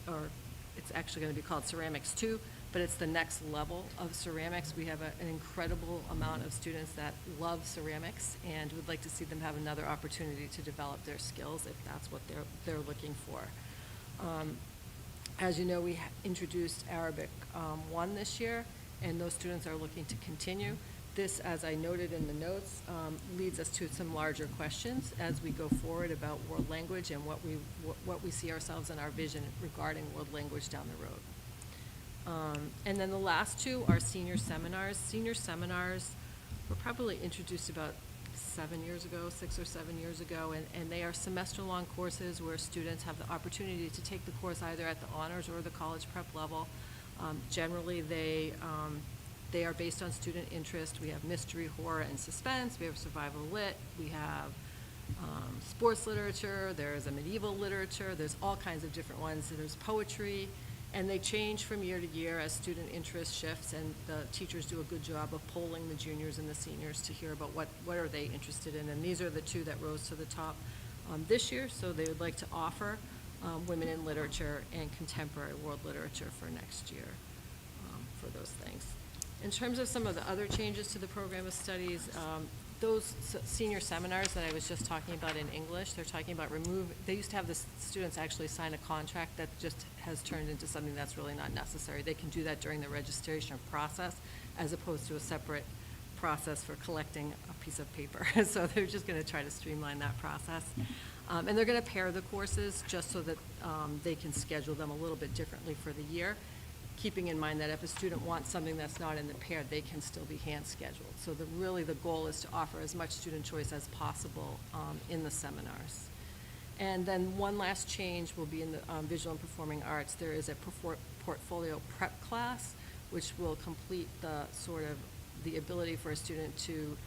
or it's actually going to be called Ceramics 2, but it's the next level of ceramics. We have an incredible amount of students that love ceramics and would like to see them have another opportunity to develop their skills if that's what they're looking for. As you know, we introduced Arabic 1 this year, and those students are looking to continue. This, as I noted in the notes, leads us to some larger questions as we go forward about world language and what we see ourselves in our vision regarding world language down the road. And then the last 2 are senior seminars. Senior seminars were probably introduced about 6 or 7 years ago, and they are semester-long courses where students have the opportunity to take the course either at the honors or the college prep level. Generally, they are based on student interest. We have mystery, horror, and suspense. We have survival lit. We have sports literature. There's a medieval literature. There's all kinds of different ones. There's poetry. And they change from year to year as student interest shifts, and the teachers do a good job of polling the juniors and the seniors to hear about what are they interested in. And these are the two that rose to the top this year, so they would like to offer women in literature and contemporary world literature for next year for those things. In terms of some of the other changes to the program of studies, those senior seminars that I was just talking about in English, they're talking about they used to have the students actually sign a contract that just has turned into something that's really not necessary. They can do that during the registration process as opposed to a separate process for collecting a piece of paper. So they're just going to try to streamline that process. And they're going to pair the courses just so that they can schedule them a little bit differently for the year, keeping in mind that if a student wants something that's not in the pair, they can still be hand scheduled. So really the goal is to offer as much student choice as possible in the seminars. And then one last change will be in the visual and performing arts. There is a portfolio prep class, which will complete the ability for a student to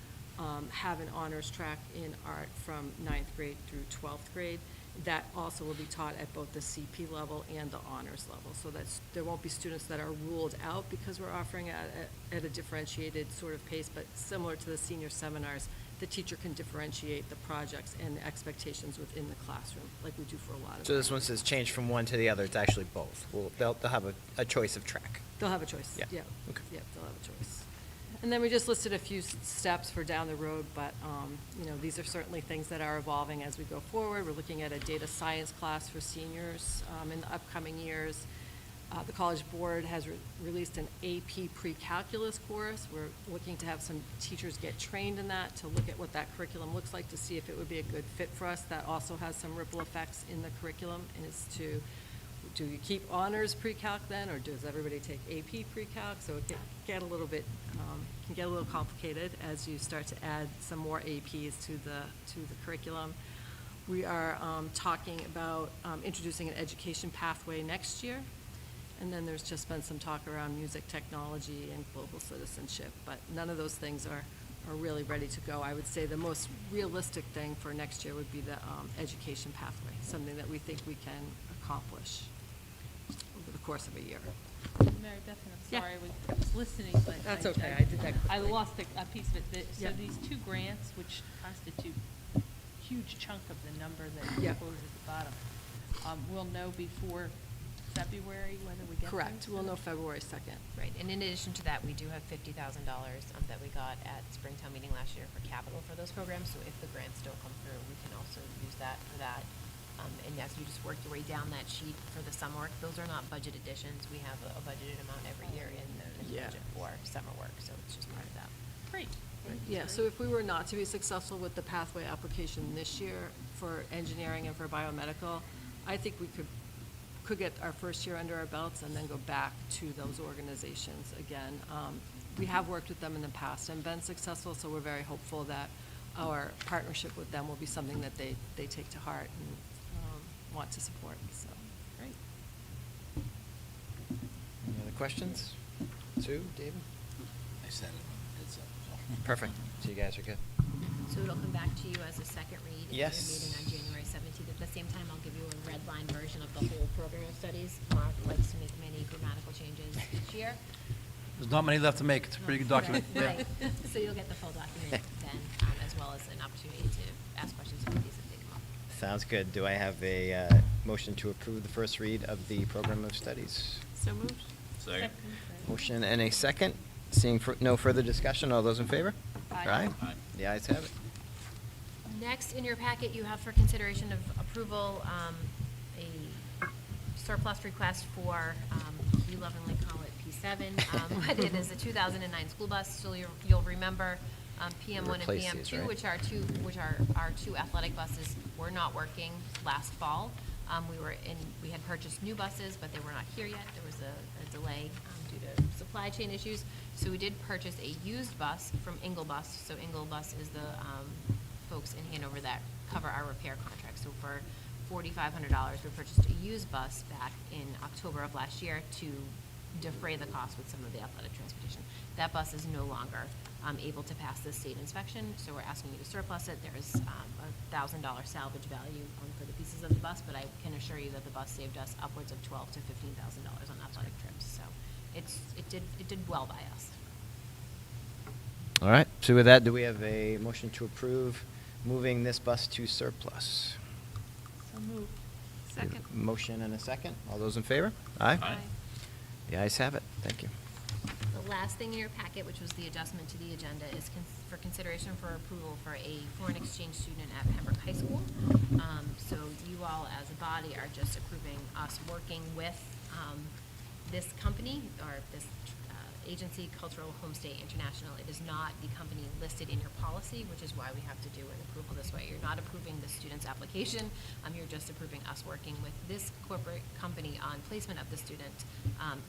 have an honors track in art from 9th grade through 12th grade. That also will be taught at both the CP level and the honors level. So there won't be students that are ruled out because we're offering at a differentiated sort of pace, but similar to the senior seminars, the teacher can differentiate the projects and the expectations within the classroom, like we do for a lot of. So this one says change from one to the other. It's actually both. They'll have a choice of track. They'll have a choice. Yeah. Yeah. Okay. Yeah, they'll have a choice. And then we just listed a few steps for down the road, but these are certainly things that are evolving as we go forward. We're looking at a data science class for seniors in the upcoming years. The College Board has released an AP pre-calculus course. We're looking to have some teachers get trained in that, to look at what that curriculum looks like, to see if it would be a good fit for us. That also has some ripple effects in the curriculum, is to, do you keep honors pre-calc then, or does everybody take AP pre-calc? So it can get a little complicated as you start to add some more APs to the curriculum. We are talking about introducing an education pathway next year. And then there's just been some talk around music technology and global citizenship, but none of those things are really ready to go. I would say the most realistic thing for next year would be the education pathway, something that we think we can accomplish over the course of a year. Mary Beth, I'm Yeah. sorry, I was listening, but. That's okay, I did that I quickly. lost a piece of it. So Yeah. these two grants, which constitute a huge chunk of the number that you Yeah. quoted at the bottom, we'll know before February whether we get those? Correct, we'll know February 2nd. Right, and in addition to that, we do have $50,000 that we got at Springtown meeting last year for capital for those programs, so if the grants don't come through, we can also use that for that. And yes, you just work your way down that sheet for the summer work. Those are not budget additions. We have a budgeted amount every year in the Yeah. budget for summer work, so it's just part of that. Great. Yeah, so if we were not to be successful with the pathway application this year for engineering and for biomedical, I think we could get our first year under our belts and then go back to those organizations again. We have worked with them in the past and been successful, so we're very hopeful that our partnership with them will be something that they take to heart and want to support, so. Great. Any other questions? Sue, David? I said it, it's up, so. Perfect. So you guys are good. So it'll come back to you as a second read at Yes. your meeting on January 17th. At the same time, I'll give you a red line version of the whole program of studies. Mark likes to make many grammatical changes each year. There's not many left to make. It's a pretty good document. Yeah. Right. So you'll get the full document then, as well as an opportunity to ask questions about these if they come up. Sounds good. Do I have a motion to approve the first read of the program of studies? So moved. Second. Motion and a second. Seeing no further discussion, all those in favor? Aye. Aye. The ayes have it. Next, in your packet, you have for consideration of approval, a surplus request for, you lovingly call it P7, but it is a 2009 school bus. So you'll remember, PM1 and Replace these, PM2, right? which are our two athletic buses, were not working last fall. We had purchased new buses, but they were not here yet. There was a delay due to supply chain issues. So we did purchase a used bus from Inglebus. So Inglebus is the folks in Hanover that cover our repair contract. So for $4,500, we purchased a used bus back in October of last year to defray the cost with some of the athletic transportation. That bus is no longer able to pass the state inspection, so we're asking you to surplus it. There is a $1,000 salvage value for the pieces of the bus, but I can assure you that the bus saved us upwards of $12,000 to $15,000 on athletic trips. So it did well by us. All right, so with that, do we have a motion to approve moving this bus to surplus? So moved. We have a Second. motion and a second. All those in favor? Aye. Aye. The ayes have it. Thank you. The last thing in your packet, which was the adjustment to the agenda, is for consideration for approval for a foreign exchange student at Pembroke High School. So you all, as a body, are just approving us working with this company, or this agency, Cultural Homestay International. It is not the company listed in your policy, which is why we have to do an approval this way. You're not approving the student's application. You're just approving us working with this corporate company on placement of the student.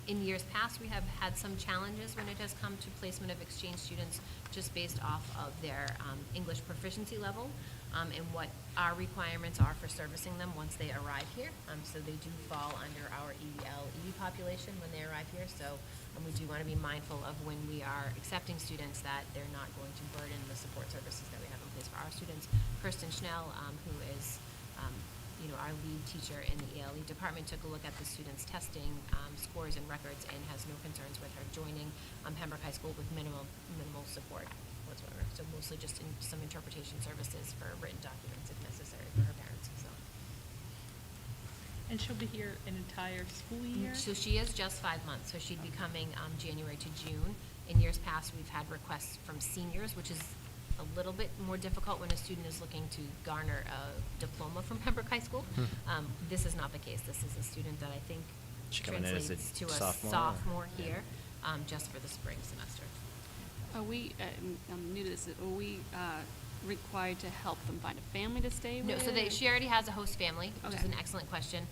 In years past, we have had some challenges when it has come to placement of exchange students, just based off of their English proficiency level and what our requirements are for servicing them once they arrive here. So they do fall under our ELE population when they arrive here. So we do want to be mindful of when we are accepting students that they're not going to burden the support services that we have in place for our students. Kirsten Schnell, who is our lead teacher in the ELE department, took a look at the students' testing scores and records and has no concerns with her joining Pembroke High School with minimal support whatsoever. So mostly just some interpretation services for written documents if necessary for her parents. So. And she'll be here an entire school year? So she is just 5 months, so she'd be coming January to June. In years past, we've had requests from seniors, which is a little bit more difficult when a student is looking to garner a diploma from Pembroke High School. This is not the case. This is a student that I think She coming in as a translates to a sophomore, or- sophomore here, just for the spring semester. Are we, I'm new to this, are we required to help them find a family to stay with? No, so she already has a host family, which is Okay. an excellent question.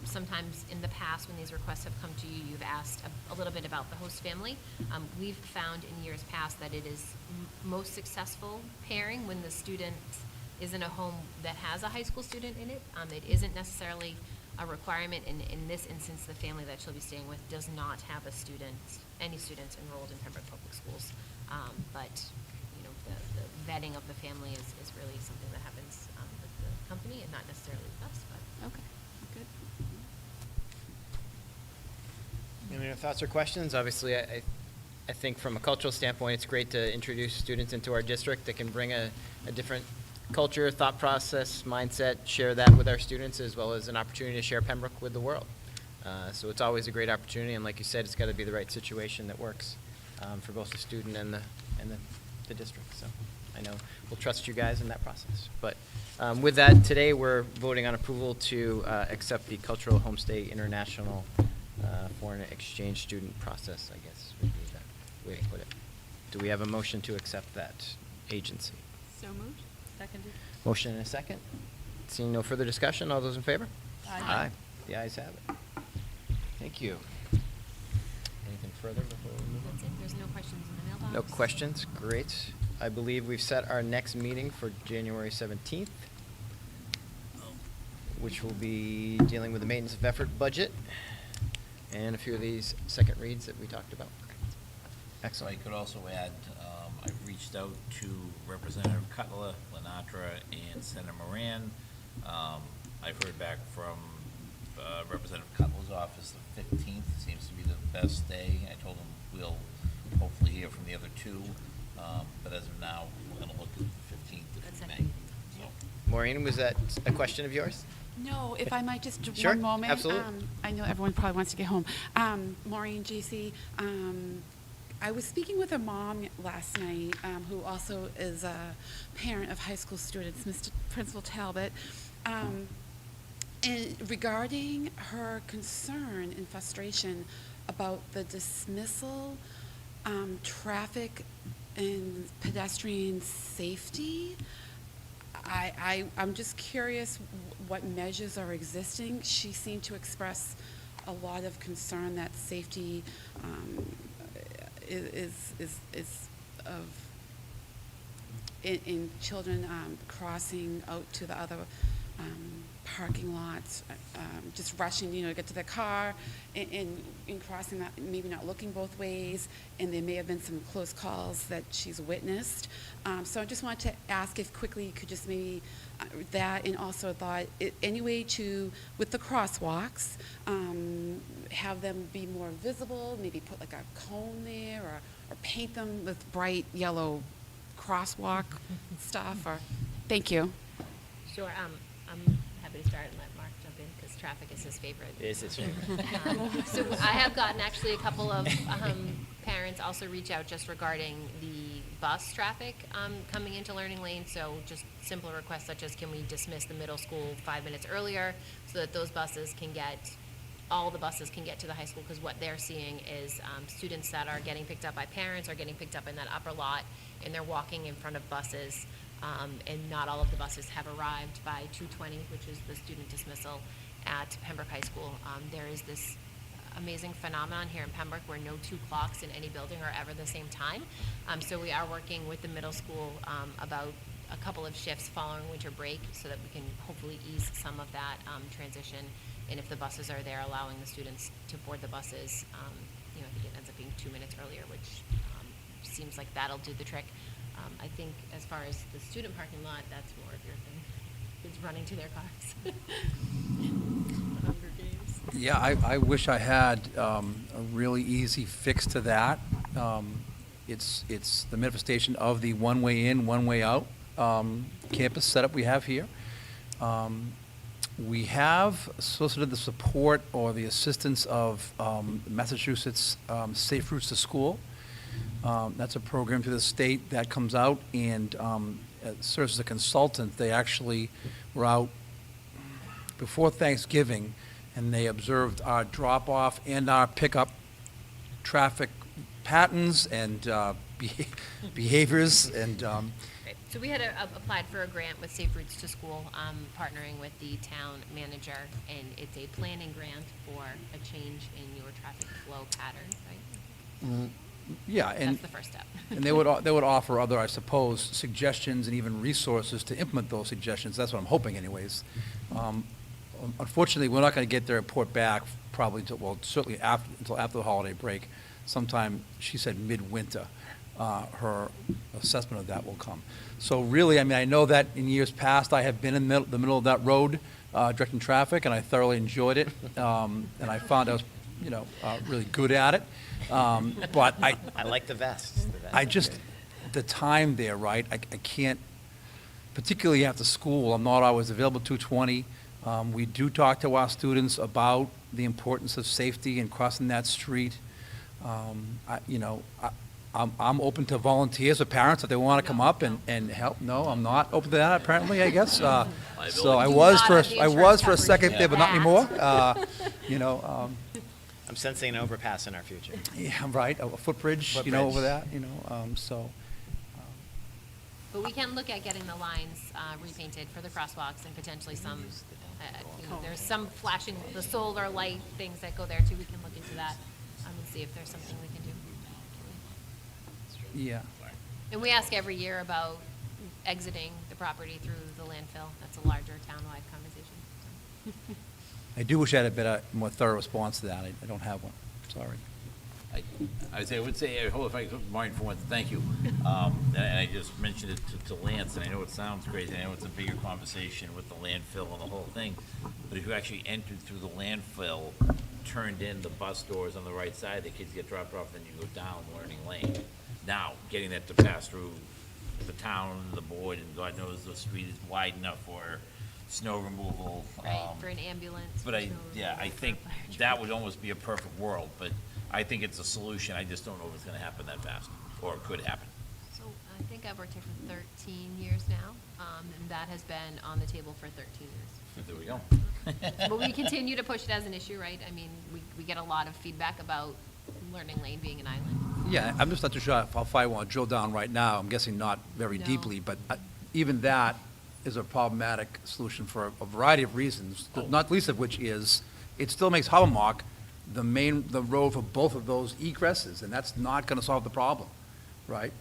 Sometimes in the past, when these requests have come to you, you've asked a little bit about the host family. We've found in years past that it is most successful pairing when the student is in a home that has a high school student in it. It isn't necessarily a requirement. In this instance, the family that she'll be staying with does not have any students enrolled in Pembroke Public Schools. But the vetting of the family is really something that happens with the company and not necessarily with us. But Okay, good. Any other thoughts or questions? Obviously, I think from a cultural standpoint, it's great to introduce students into our district that can bring a different culture, thought process, mindset, share that with our students, as well as an opportunity to share Pembroke with the world. So it's always a great opportunity, and like you said, it's got to be the right situation that works for both the student and the district. So I know we'll trust you guys in that process. But with that, today we're voting on approval to accept the Cultural Homestay International Foreign Exchange Student Process, I guess would be the way to put it. Do we have a motion to accept that agency? So moved? Seconded. Motion and a second. Seeing no further discussion, all those in favor? Aye. The ayes have it. Thank you. Anything further before we move on? that's it. There's no questions in the mailbox. No questions? Great. I believe we've set our next meeting for January 17th, which will be dealing with the maintenance of effort budget and a few of these second reads that we talked about. Excellent. I could also add, I've reached out to Representative Cutler, Lenatra, and Senator Moran. I've heard back from Representative Cutler's office. The 15th seems to be the best day. I told him we'll hopefully hear from the other two, but as of now, we're going to look at the 15th if we may. So. Maureen, was that a question of yours? No, if I might just Sure, one moment. absolutely. I know everyone probably wants to get home. Maureen, JC, I was speaking with a mom last night who also is a parent of high school students, Mr. Principal Talbot, and regarding her concern and frustration about the dismissal, traffic, and pedestrian safety. I'm just curious what measures are existing. She seemed to express a lot of concern that safety is of in children crossing out to the other parking lots, just rushing, to get to their car, and crossing that, maybe not looking both ways, and there may have been some close calls that she's witnessed. So I just wanted to ask if quickly you could just maybe that, and also thought, any way to, with the crosswalks, have them be more visible, maybe put like a cone there, or paint them with bright yellow crosswalk stuff, or, thank you. Sure, I'm happy to start and let Mark jump in, because traffic is his favorite. It is his favorite. So I have gotten actually a couple of parents also reach out just regarding the bus traffic coming into Learning Lane. So just simple requests such as, can we dismiss the middle school 5 minutes earlier so that those buses can get, all the buses can get to the high school, because what they're seeing is students that are getting picked up by parents are getting picked up in that upper lot, and they're walking in front of buses, and not all of the buses have arrived by 2:20, which is the student dismissal at Pembroke High School. There is this amazing phenomenon here in Pembroke where no two clocks in any building are ever the same time. So we are working with the middle school about a couple of shifts following winter break so that we can hopefully ease some of that transition. And if the buses are there, allowing the students to board the buses, I think it ends up being 2 minutes earlier, which seems like that'll do the trick. I think as far as the student parking lot, that's more of your thing. Kids running to their cars. The Hunger Games. Yeah, I wish I had a really easy fix to that. It's the manifestation of the one-way in, one-way out campus setup we have here. We have solicited the support or the assistance of Massachusetts Safe Routes to School. That's a program through the state that comes out and serves as a consultant. They actually were out before Thanksgiving, and they observed our drop-off and our pickup traffic patterns and behaviors. And So we had applied for a grant with Safe Routes to School, partnering with the town manager, and it's a planning grant for a change in your traffic flow pattern, right? yeah, and That's the first step. and they would offer other, I suppose, suggestions and even resources to implement those suggestions. That's what I'm hoping, anyways. Unfortunately, we're not going to get their report back probably certainly until after the holiday break. Sometime, she said midwinter, her assessment of that will come. So really, I know that in years past, I have been in the middle of that road directing traffic, and I thoroughly enjoyed it. And I found I was, really good at it. But I like the vest. The time there, right? I can't, particularly after school, I'm not always available 2:20. We do talk to our students about the importance of safety and crossing that street. I'm open to volunteers or parents if they want to come up and help. No, I'm not open to that, apparently, I guess. So I was for a second there, but not anymore. I'm sensing an overpass in our future. Yeah, right, a footbridge, over that, so. But we can look at getting the lines repainted for the crosswalks and potentially some, there's some flashing, the solar light things that go there too. We can look into that and see if there's something we can do. Yeah. And we ask every year about exiting the property through the landfill. That's a larger townwide conversation. I do wish I had a better, more thorough response to that. I don't have one. Sorry. I would say, if I could, Maureen, for one, thank you. And I just mentioned it to Lance, and I know it sounds crazy, I know it's a bigger conversation with the landfill and the whole thing, but if you actually entered through the landfill, turned in the bus doors on the right side, the kids get dropped off, then you go down Learning Lane. Now, getting that to pass through the town, the board, and God knows the street is wide enough for snow removal. Right, for an ambulance. But I think that would almost be a perfect world, but I think it's a solution. I just don't know if it's gonna happen that fast, or it could happen. So I think I've worked here for 13 years now, and that has been on the table for 13 years. There we go. But we continue to push it as an issue, right? I mean, we get a lot of feedback about Learning Lane being an island. Yeah, I'm just not too sure how far I want to drill down right now. I'm guessing not very No. deeply, but even that, is a problematic solution for a variety of reasons, not least of which is, it still makes Hobbarmock the road for both of those egresses, and that's not gonna solve the problem, right?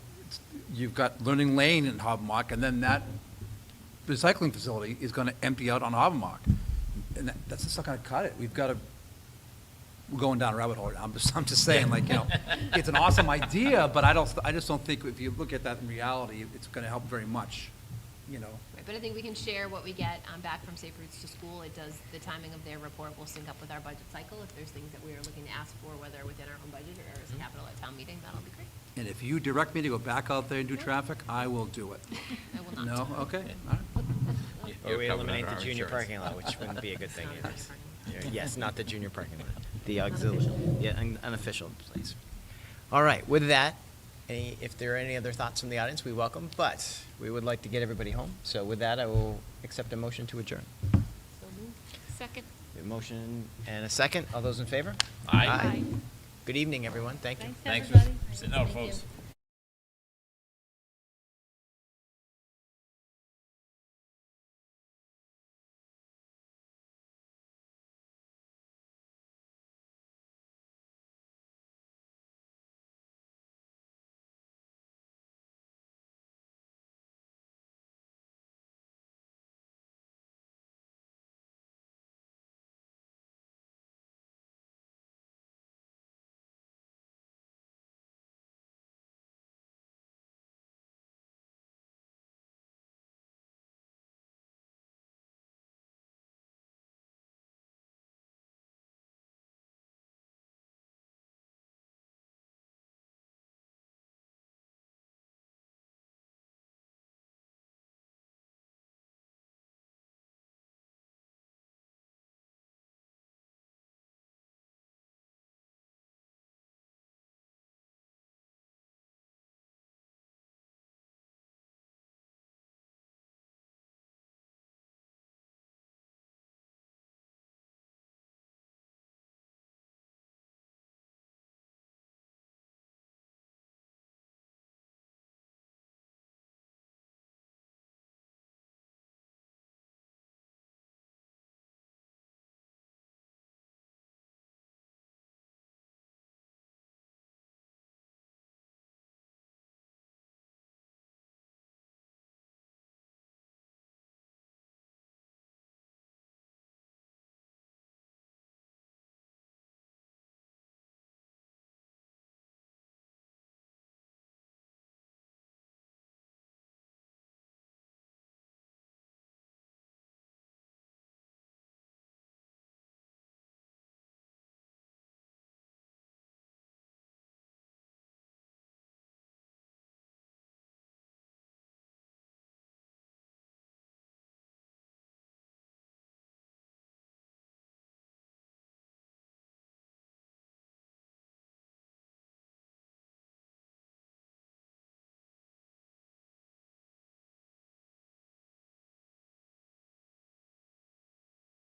You've got Learning Lane in Hobbarmock, and then that recycling facility is gonna empty out on Hobbarmock. And that's just not gonna cut it. We're going down a rabbit hole. I'm just saying, like, it's an awesome idea, but I just don't think if you look at that in reality, it's gonna help very much, Right, but I think we can share what we get back from Safe Routes to School. The timing of their report will sync up with our budget cycle. If there's things that we are looking to ask for, whether within our own budget or as a capital at town meeting, that'll be great. And if you direct me to go back out there and do traffic, I will do it. I will not. No? Okay, all right. Or we eliminate the junior parking lot, which wouldn't be a good thing either. Yes, not the junior parking lot, the auxiliary, yeah, unofficial place. All right, with that, if there are any other thoughts from the audience, we welcome, but we would like to get everybody home. So with that, I will accept a motion to adjourn. Second. A motion and a second. All those in favor? Aye. Good evening, everyone. Thank you. Thanks, Thanks for everybody. sitting out, Thank you. folks.